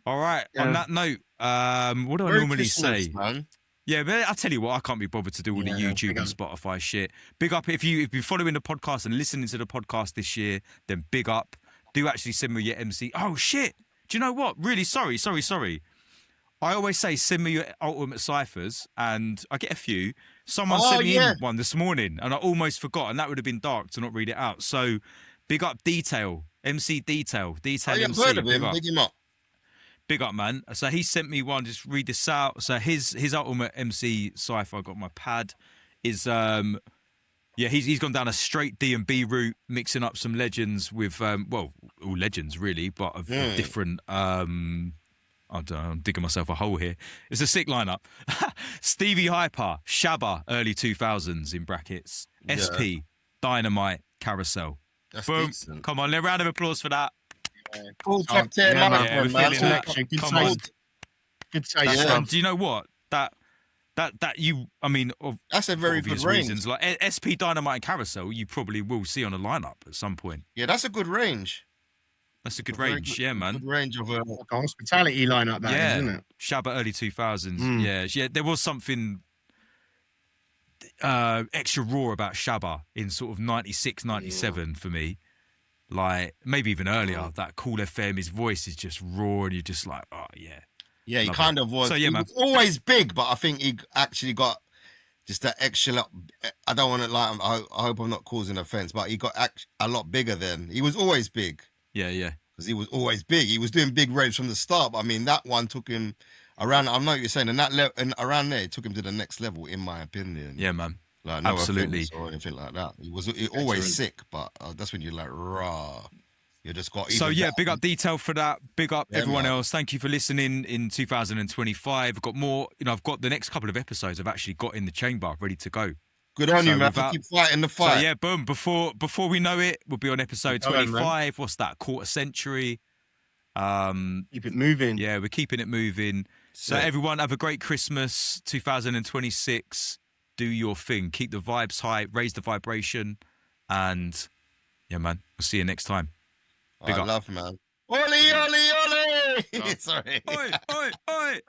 All right. Yeah. On that note, what do I Merry normally Christmas, say? man. Yeah, but I tell you what, I can't be bothered to do all the Yeah, YouTube big and up. Spotify shit. Big up if you've been following the podcast and listening to the podcast this year, then big up. Do actually send me your MC. Oh shit! Do you know what? Really sorry. I always say send me your ultimate ciphers, and I get a few. Someone sent me in one this morning, and I almost forgot, and that would have been dark to not read it out. So big up Detail, MC Detail Oh, yeah, I've MC. heard of Big him. up. Big him up. Big up, man. So he sent me one. Just read this out. So his ultimate MC cipher. I got my pad. Is he's gone down a straight D&B route, mixing up some legends with all legends really, but of different. I don't know, I'm digging myself a hole here. It's a sick lineup. Stevie Hyper, Shabba, early 2000s in brackets. Yeah. SP, Dynamite, Carousel. That's Boom. decent. Come on, a round of applause for that. Full top 10 yeah, man. Yeah, we're man. feeling that. Selection. Good Come on. taste. Good taste. That's Yeah. and do you know what? That you, I mean, That's a for very obvious good range. reasons, like SP Dynamite and Carousel, you probably will see on a lineup at some point. Yeah, that's a good range. That's a good Very range, good- yeah, man. Good range of Like a hospitality lineup, that is, Yeah. isn't it? Shabba early 2000s. Mm. Yeah. There was something extra raw about Shabba in sort of 96, 97 for me. Like maybe even earlier. That Cool FM, his voice is just raw, and you're just like, oh yeah. Yeah, he Love kind it. of was. So, yeah, he man. was always big, but I think he actually got just that extra lot. I don't want to like. I hope I'm not causing offense, but he got a lot bigger then. He was always big Yeah. because he was always big. He was doing big raves from the start. But I mean, that one took him around. I know what you're saying, and that and around there, it took him to the next level, in my opinion. Yeah, man. Like no absolutely. offense or anything like that. He was always sick, but that's when you're like, rah. You just got. So even yeah, better. big up Detail for that. Big up Yeah, everyone man. else. Thank you for listening in 2025. I've got more, I've got the next couple of episodes I've actually got in the chamber ready to go. Good on So you, man. without- Keep fighting the fight. So yeah, boom. Before we know it, we'll be on episode Well done, man. 25. What's that? Quarter century. Keep it moving. Yeah, we're keeping it moving. So Sick. everyone have a great Christmas 2026. Do your thing. Keep the vibes high, raise the vibration, and yeah, man, we'll see you next time. Big I up. love, man. Ole, ole, ole! Sorry. Oi, oi, oi.